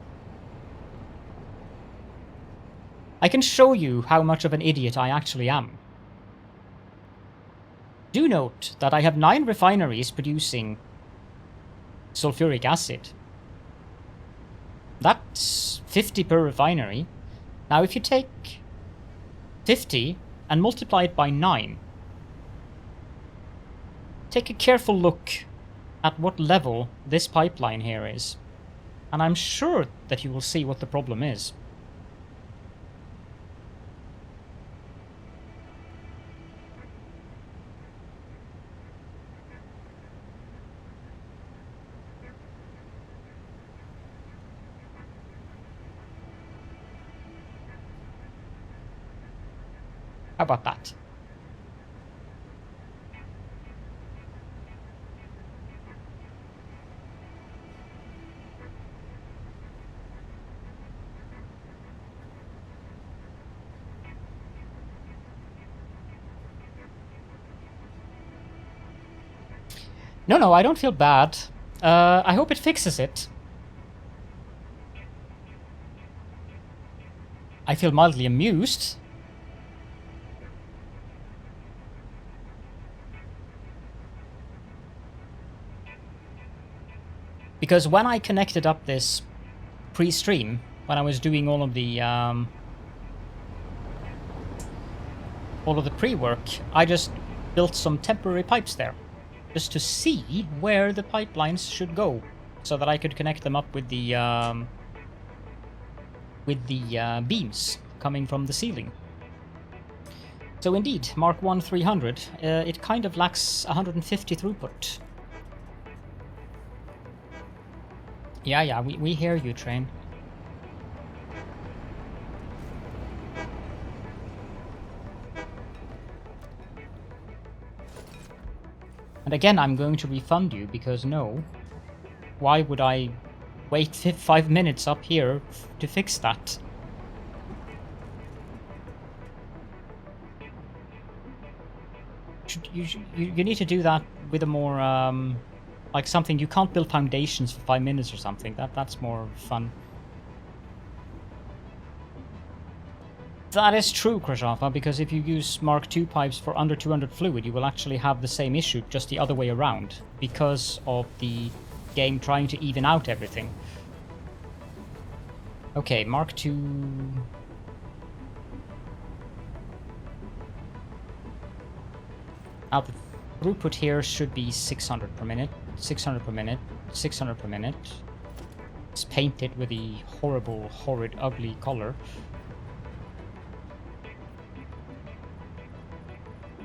I can show you how much of an idiot I actually am. Do note that I have 9 refineries producing sulfuric acid. That's 50 per refinery. Now if you take 50 and multiply it by 9, take a careful look at what level this pipeline here is, and I'm sure that you will see what the problem is. How about that? No, I don't feel bad. I hope it fixes it. I feel mildly amused. Because when I connected up this pre-stream, when I was doing all of the all of the pre-work, I just built some temporary pipes there, just to see where the pipelines should go, so that I could connect them up with the beams coming from the ceiling. So indeed, Mark 1 300, it kind of lacks 150 throughput. Yeah, we hear you, Train. And again, I'm going to refund you, because no. Why would I wait 5 minutes up here to fix that? You need to do that with a more, like something, you can't build foundations for 5 minutes or something. That's more fun. That is true, Krashafa, because if you use Mark II pipes for under 200 fluid, you will actually have the same issue, just the other way around, because of the game trying to even out everything. Okay, Mark II... Now the throughput here should be 600 per minute, 600 per minute, 600 per minute. It's painted with the horrible, horrid, ugly color.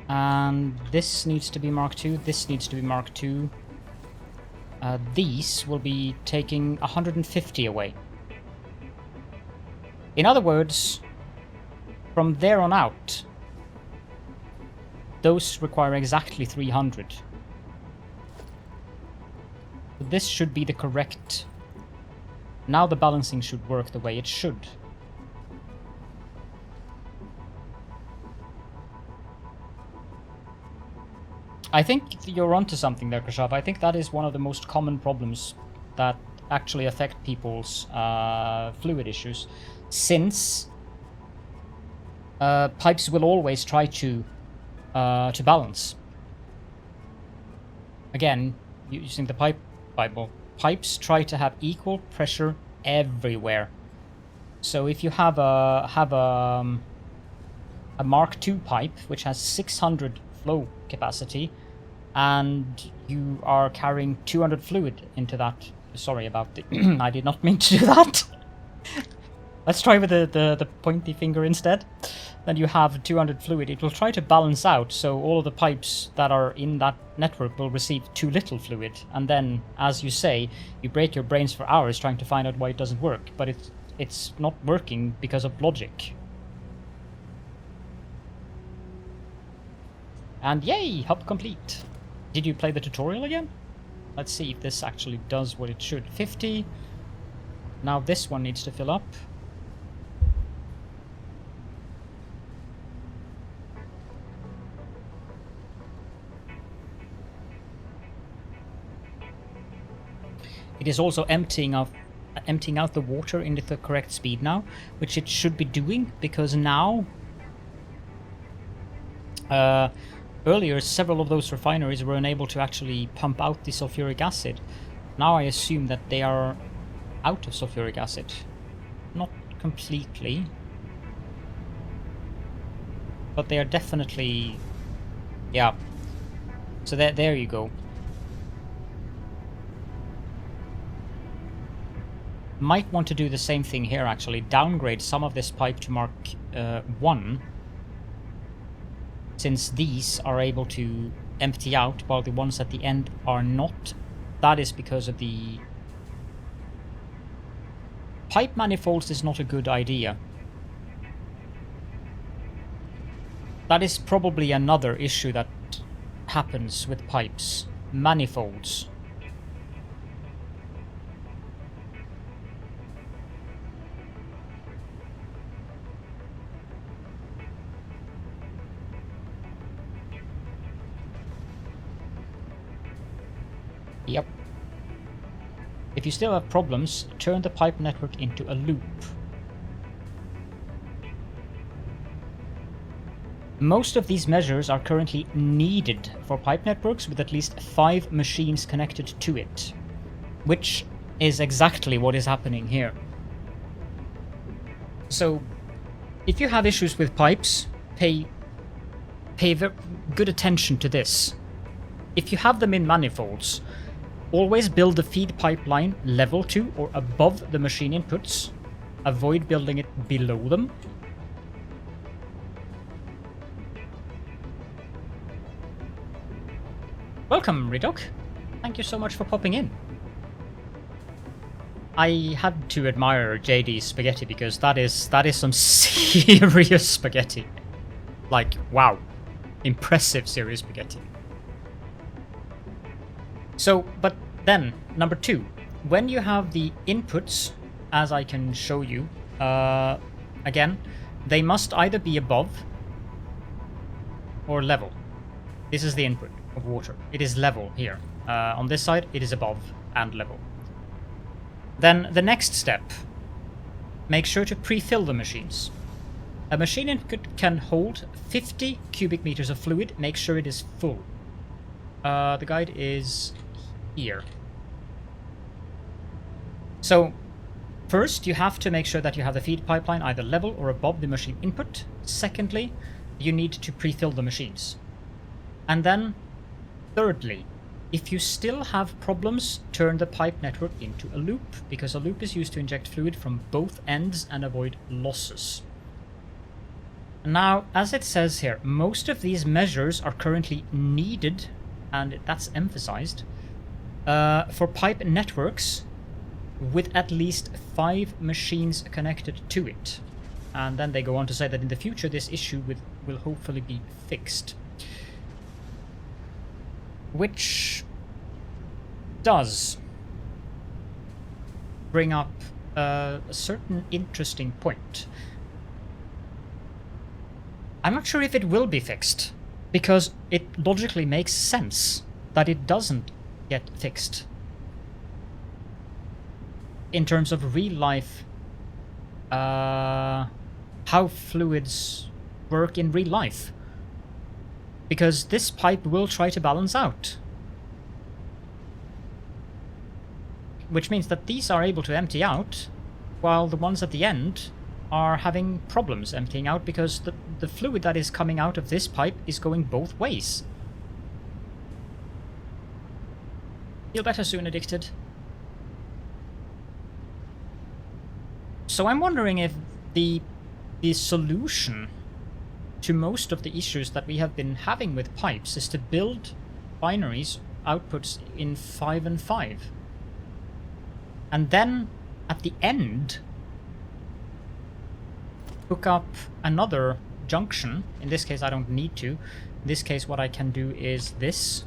And this needs to be Mark II, this needs to be Mark II. These will be taking 150 away. In other words, from there on out, those require exactly 300. This should be the correct... Now the balancing should work the way it should. I think you're onto something there, Kashav. I think that is one of the most common problems that actually affect people's fluid issues, since pipes will always try to balance. Again, using the pipe Bible, pipes try to have equal pressure everywhere. So if you have a Mark II pipe which has 600 flow capacity, and you are carrying 200 fluid into that. Sorry about the... I did not mean to do that. Let's try with the pointy finger instead. Then you have 200 fluid. It will try to balance out, so all of the pipes that are in that network will receive too little fluid. And then, as you say, you break your brains for hours trying to find out why it doesn't work. But it's not working because of logic. And yay, hub complete. Did you play the tutorial again? Let's see if this actually does what it should. 50. Now this one needs to fill up. It is also emptying out the water into the correct speed now, which it should be doing, because now earlier, several of those refineries were unable to actually pump out the sulfuric acid. Now I assume that they are out of sulfuric acid. Not completely. But they are definitely... Yeah. So there you go. Might want to do the same thing here, actually. Downgrade some of this pipe to Mark 1. Since these are able to empty out while the ones at the end are not. That is because of the... Pipe manifolds is not a good idea. That is probably another issue that happens with pipes. Manifolds. Yep. If you still have problems, turn the pipe network into a loop. Most of these measures are currently needed for pipe networks with at least 5 machines connected to it, which is exactly what is happening here. So, if you have issues with pipes, pay pay good attention to this. If you have them in manifolds, always build the feed pipeline level to or above the machine inputs. Avoid building it below them. Welcome, Ridok. Thank you so much for popping in. I had to admire JD's spaghetti because that is some serious spaghetti. Like, wow. Impressive serious spaghetti. So, but then, number 2. When you have the inputs, as I can show you, again, they must either be above or level. This is the input of water. It is level here. On this side, it is above and level. Then the next step, make sure to pre-fill the machines. A machine input can hold 50 cubic meters of fluid. Make sure it is full. The guide is here. So, first you have to make sure that you have the feed pipeline either level or above the machine input. Secondly, you need to pre-fill the machines. And then, thirdly, if you still have problems, turn the pipe network into a loop, because a loop is used to inject fluid from both ends and avoid losses. Now, as it says here, most of these measures are currently needed, and that's emphasized, for pipe networks with at least 5 machines connected to it. And then they go on to say that in the future this issue will hopefully be fixed. Which does bring up a certain interesting point. I'm not sure if it will be fixed, because it logically makes sense that it doesn't get fixed. In terms of real life, how fluids work in real life. Because this pipe will try to balance out. Which means that these are able to empty out, while the ones at the end are having problems emptying out because the fluid that is coming out of this pipe is going both ways. Feel better soon, Addicted. So I'm wondering if the solution to most of the issues that we have been having with pipes is to build binaries, outputs in 5 and 5. And then, at the end, hook up another junction. In this case, I don't need to. In this case, what I can do is this.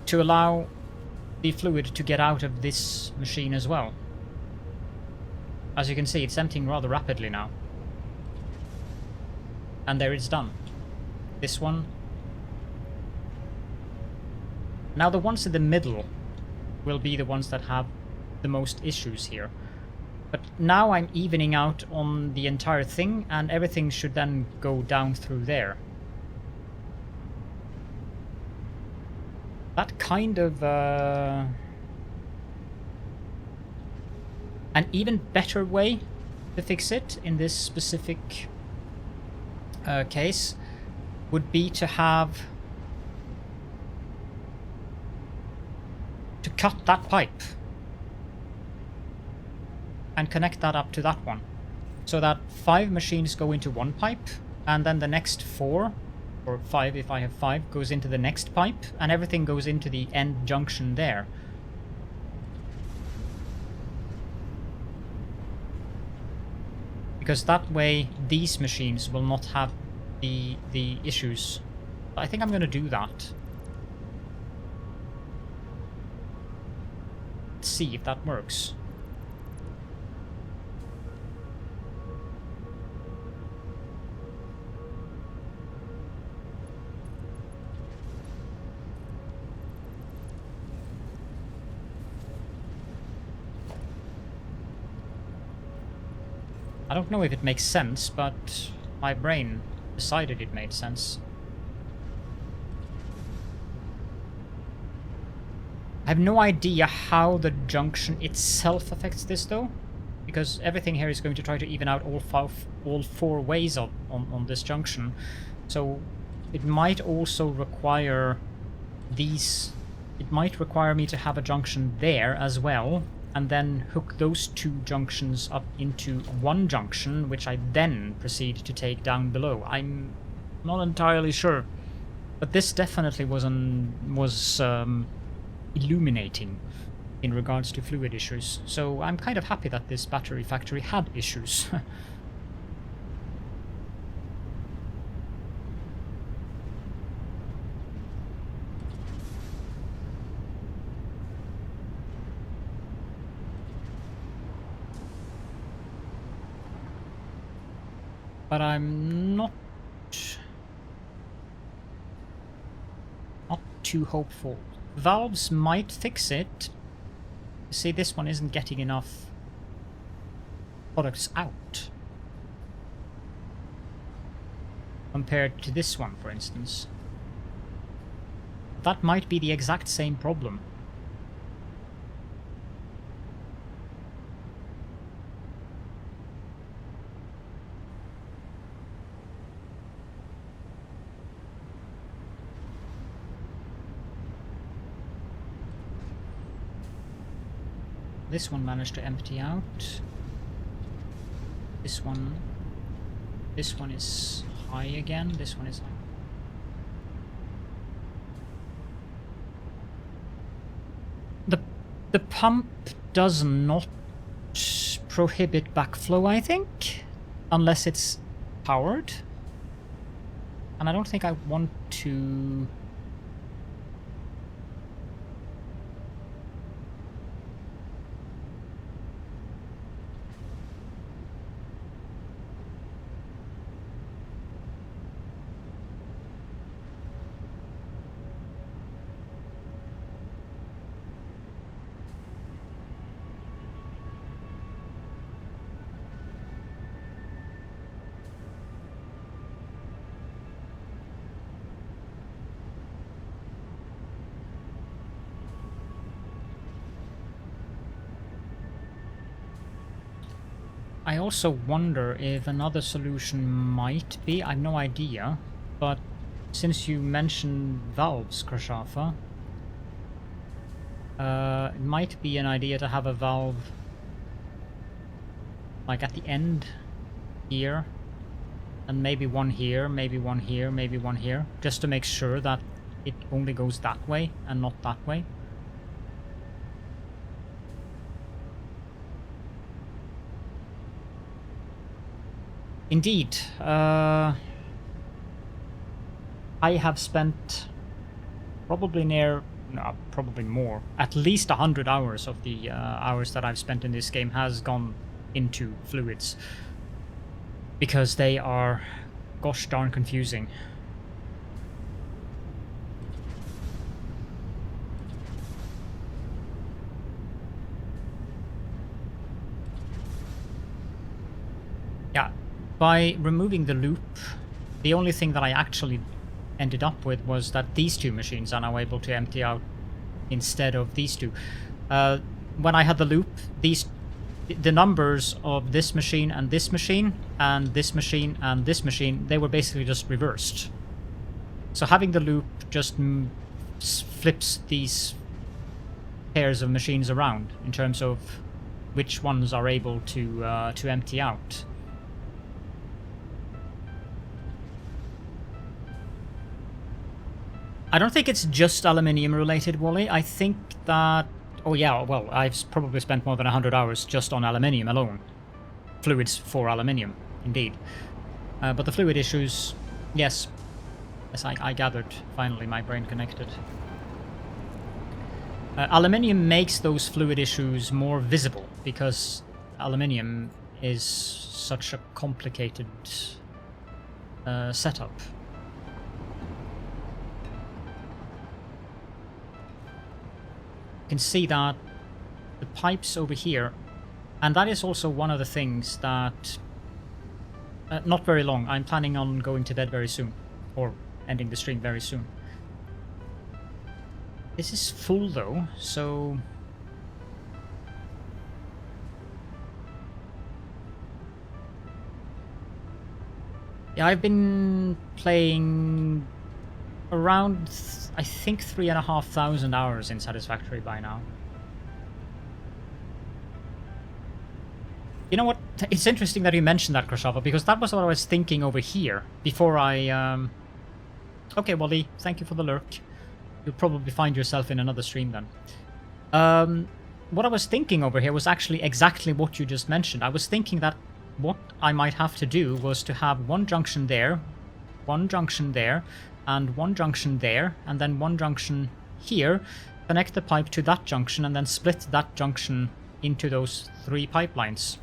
To allow the fluid to get out of this machine as well. As you can see, it's emptying rather rapidly now. And there it's done. This one. Now the ones in the middle will be the ones that have the most issues here. But now I'm evening out on the entire thing, and everything should then go down through there. That kind of an even better way to fix it in this specific case would be to cut that pipe and connect that up to that one, so that 5 machines go into one pipe, and then the next 4 or 5 if I have 5 goes into the next pipe, and everything goes into the end junction there. Because that way these machines will not have the issues. I think I'm going to do that. Let's see if that works. I don't know if it makes sense, but my brain decided it made sense. I have no idea how the junction itself affects this though, because everything here is going to try to even out all four ways on this junction. So it might also require these. It might require me to have a junction there as well, and then hook those two junctions up into one junction, which I then proceed to take down below. I'm not entirely sure, but this definitely was illuminating in regards to fluid issues. So I'm kind of happy that this battery factory had issues. But I'm not too hopeful. Valves might fix it. See, this one isn't getting enough products out compared to this one, for instance. That might be the exact same problem. This one managed to empty out. This one is high again. This one is high. The pump does not prohibit backflow, I think, unless it's powered. And I don't think I want to. I also wonder if another solution might be, I have no idea, but since you mentioned valves, Krashafa, it might be an idea to have a valve like at the end here, and maybe one here, maybe one here, maybe one here, just to make sure that it only goes that way and not that way. Indeed, I have spent probably probably more, at least 100 hours of the hours that I've spent in this game has gone into fluids, because they are gosh darn confusing. Yeah. By removing the loop, the only thing that I actually ended up with was that these two machines are now able to empty out instead of these two. When I had the loop, the numbers of this machine and this machine and this machine and this machine, they were basically just reversed. So having the loop just flips these pairs of machines around in terms of which ones are able to empty out. I don't think it's just aluminium related, Wally. I think that... Oh yeah, well, I've probably spent more than 100 hours just on aluminium alone. Fluids for aluminium, indeed. But the fluid issues... Yes. Yes, I gathered. Finally, my brain connected. Aluminium makes those fluid issues more visible, because aluminium is such a complicated setup. You can see that the pipes over here, and that is also one of the things that... not very long. I'm planning on going to bed very soon, or ending the stream very soon. This is full though, so... Yeah, I've been playing around, I think, 3,500 hours in Satisfactory by now. You know what? It's interesting that you mentioned that, Krashava, because that was what I was thinking over here before I... Okay, Wally, thank you for the lurk. You'll probably find yourself in another stream then. What I was thinking over here was actually exactly what you just mentioned. I was thinking that what I might have to do was to have one junction there, one junction there, and one junction there, and then one junction here, connect the pipe to that junction, and then split that junction into those 3 pipelines.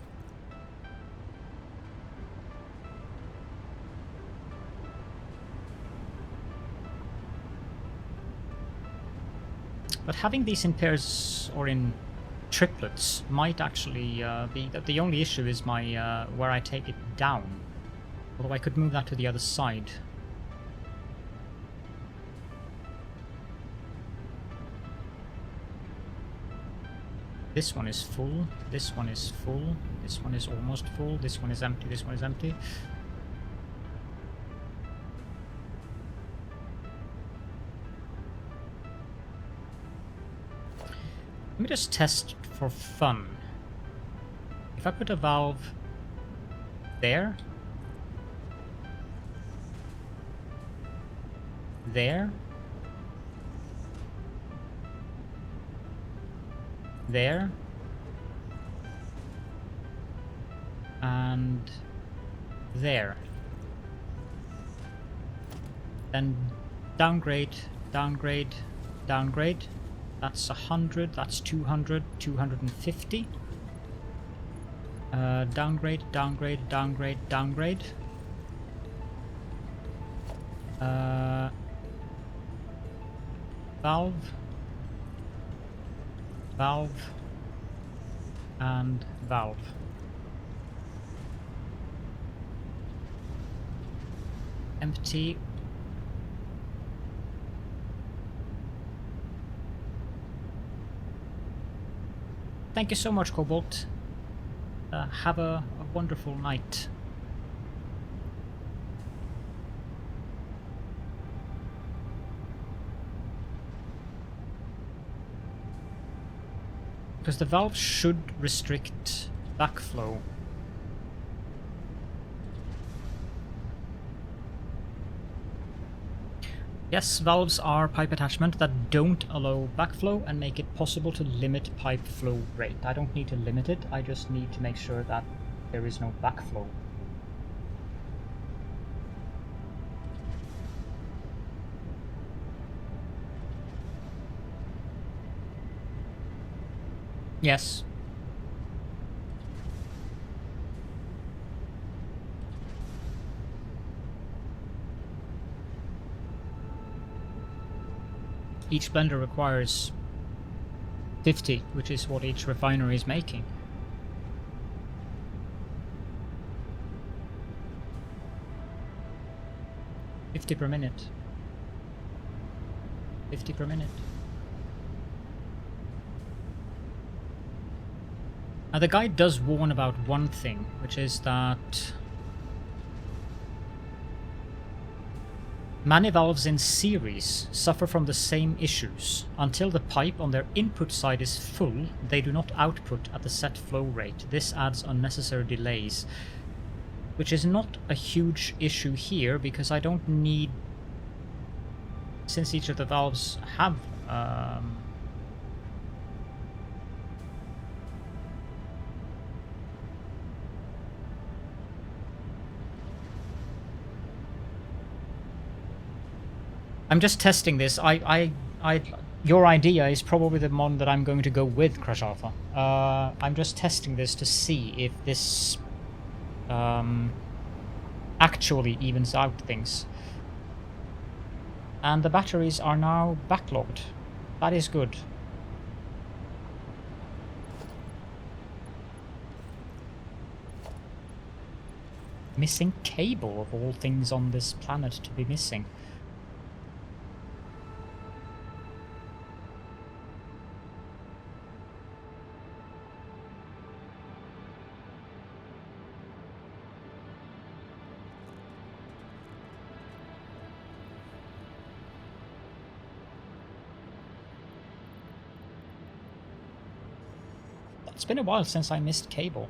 But having these in pairs or in triplets might actually be that the only issue is my where I take it down. Although I could move that to the other side. This one is full, this one is full, this one is almost full, this one is empty, this one is empty. Let me just test for fun. If I put a valve there, there, there, and there, then downgrade, downgrade, downgrade. That's 100, that's 200, 250. Downgrade, downgrade, downgrade, downgrade. Valve, valve, and valve. Empty. Thank you so much, Cobalt. Have a wonderful night. Because the valve should restrict backflow. Yes, valves are pipe attachments that don't allow backflow and make it possible to limit pipe flow rate. I don't need to limit it, I just need to make sure that there is no backflow. Yes. Each blender requires 50, which is what each refinery is making. $50 per minute. 50 per minute. Now the guide does warn about one thing, which is that many valves in series suffer from the same issues. Until the pipe on their input side is full, they do not output at the set flow rate. This adds unnecessary delays, which is not a huge issue here because I don't need, since each of the valves have I'm just testing this. Your idea is probably the one that I'm going to go with, Crash Alpha. I'm just testing this to see if this actually evens out things. And the batteries are now backlogged. That is good. Missing cable, of all things on this planet to be missing. It's been a while since I missed cable.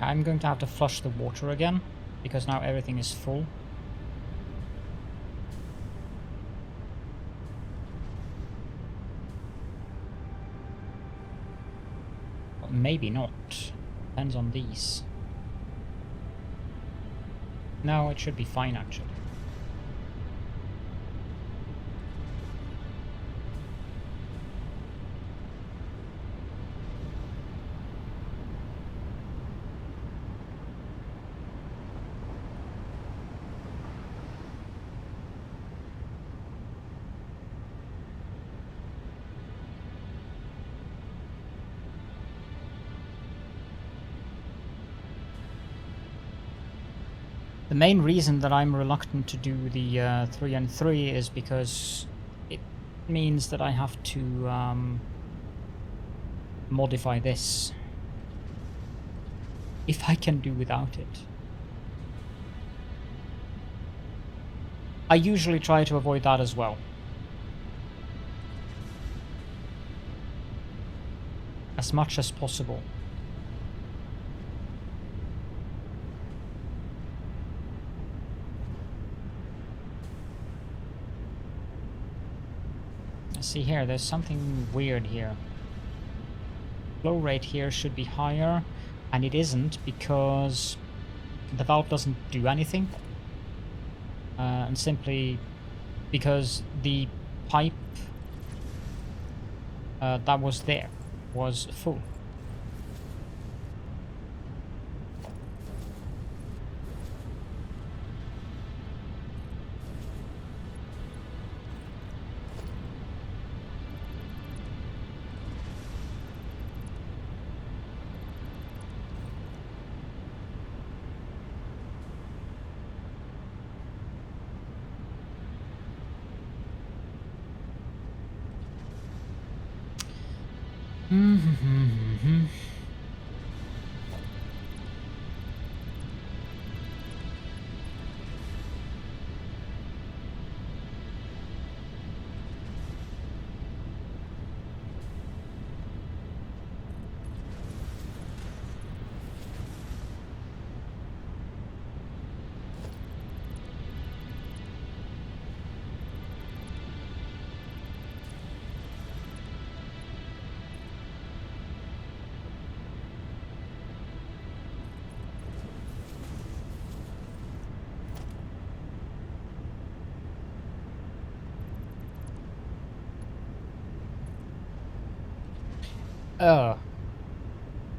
I'm going to have to flush the water again, because now everything is full. Well, maybe not. Depends on these. No, it should be fine actually. The main reason that I'm reluctant to do the 3 and 3 is because it means that I have to modify this. If I can do without it. I usually try to avoid that as well. As much as possible. See here, there's something weird here. Flow rate here should be higher, and it isn't because the valve doesn't do anything. And simply because the pipe that was there was full.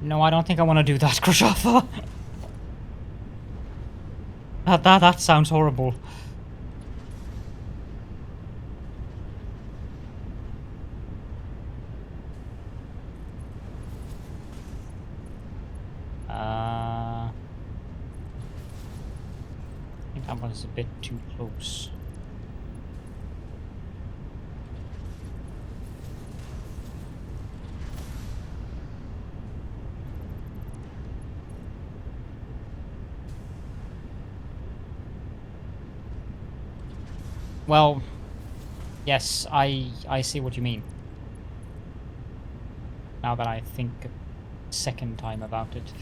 No, I don't think I want to do that, Krashafa. That sounds horrible. I think that was a bit too close. Well, yes, I see what you mean. Now that I think a second time about it.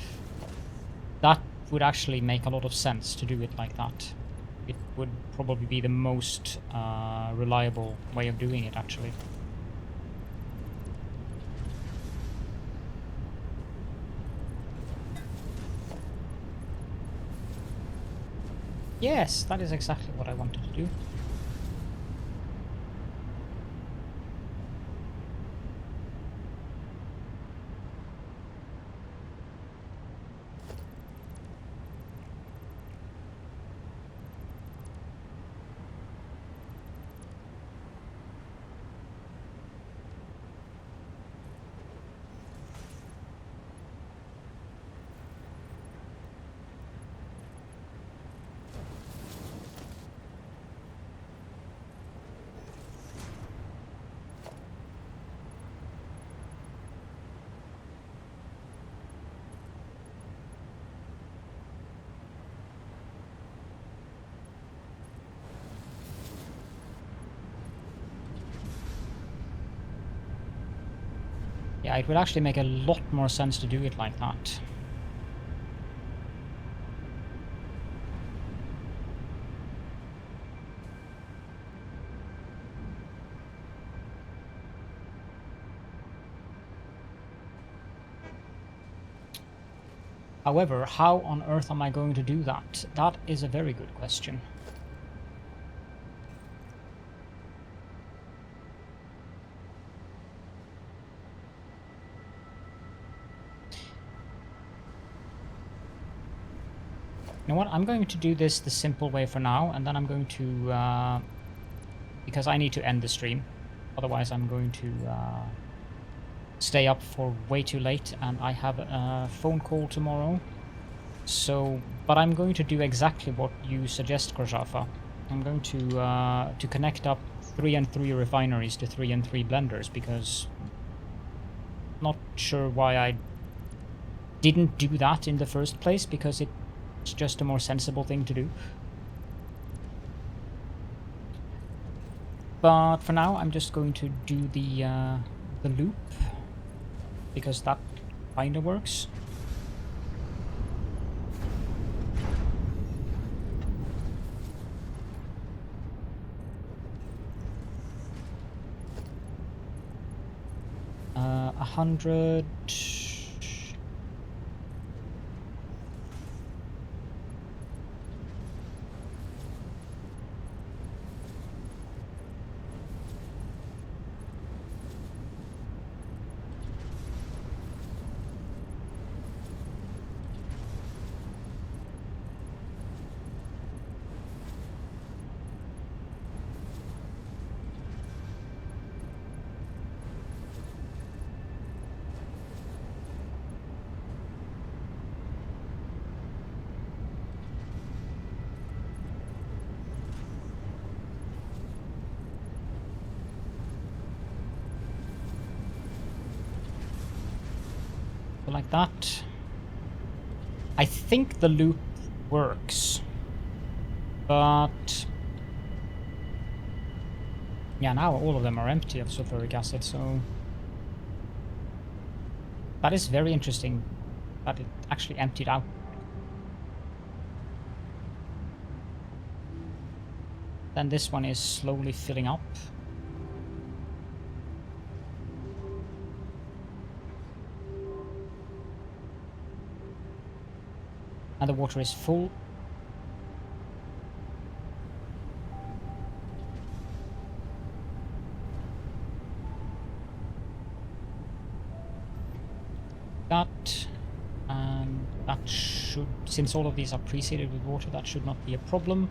That would actually make a lot of sense to do it like that. It would probably be the most reliable way of doing it, actually. Yes, that is exactly what I wanted to do. Yeah, it would actually make a lot more sense to do it like that. However, how on earth am I going to do that? That is a very good question. You know what? I'm going to do this the simple way for now, and then I'm going to... because I need to end the stream. Otherwise, I'm going to... stay up for way too late, and I have a phone call tomorrow. So, but I'm going to do exactly what you suggest, Krashafa. I'm going to connect up 3 and 3 refineries to 3 and 3 blenders, because not sure why I didn't do that in the first place, because it's just a more sensible thing to do. But for now, I'm just going to do the loop, because that kind of works. Uh, 100... like that. I think the loop works, but yeah, now all of them are empty of sulfuric acid, so that is very interesting that it actually emptied out. Then this one is slowly filling up. And the water is full. That, and that should, since all of these are pre-seeded with water, that should not be a problem,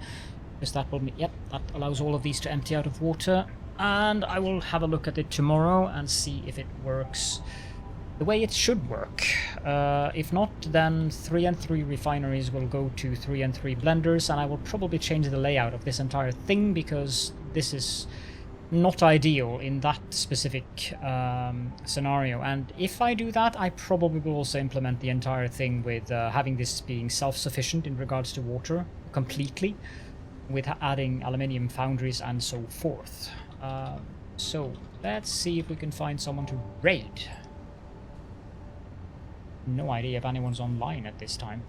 because that will, yep, that allows all of these to empty out of water. And I will have a look at it tomorrow and see if it works the way it should work. If not, then 3 and 3 refineries will go to 3 and 3 blenders, and I will probably change the layout of this entire thing, because this is not ideal in that specific scenario. And if I do that, I probably will also implement the entire thing with having this being self-sufficient in regards to water completely, with adding aluminium foundries and so forth. So let's see if we can find someone to raid. No idea if anyone's online at this time.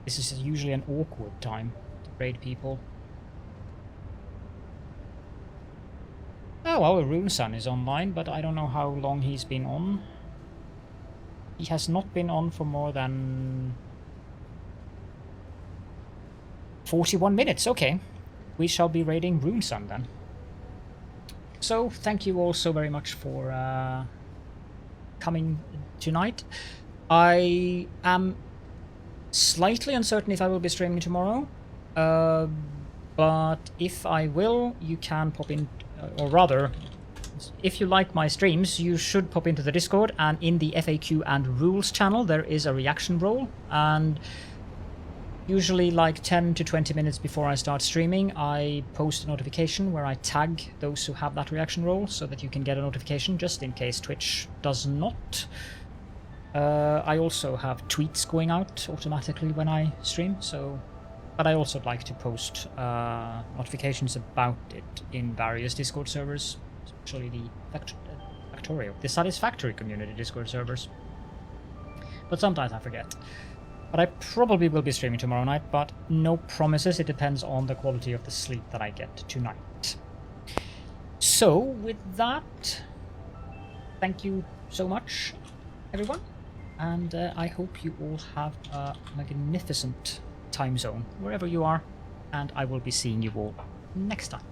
This is usually an awkward time to raid people. Oh, our Runesun is online, but I don't know how long he's been on. He has not been on for more than 41 minutes. Okay, we shall be raiding Runesun then. So, thank you all so very much for coming tonight. I am slightly uncertain if I will be streaming tomorrow, but if I will, you can pop in, or rather, if you like my streams, you should pop into the Discord, and in the FAQ and rules channel there is a reaction role, and usually like 10 to 20 minutes before I start streaming, I post a notification where I tag those who have that reaction role, so that you can get a notification just in case Twitch does not. I also have tweets going out automatically when I stream, so, but I also like to post notifications about it in various Discord servers, especially the Satisfactory, the Satisfactory community Discord servers. But sometimes I forget. But I probably will be streaming tomorrow night, but no promises. It depends on the quality of the sleep that I get tonight. So, with that, thank you so much, everyone. And I hope you all have a magnificent time zone, wherever you are. And I will be seeing you all next time.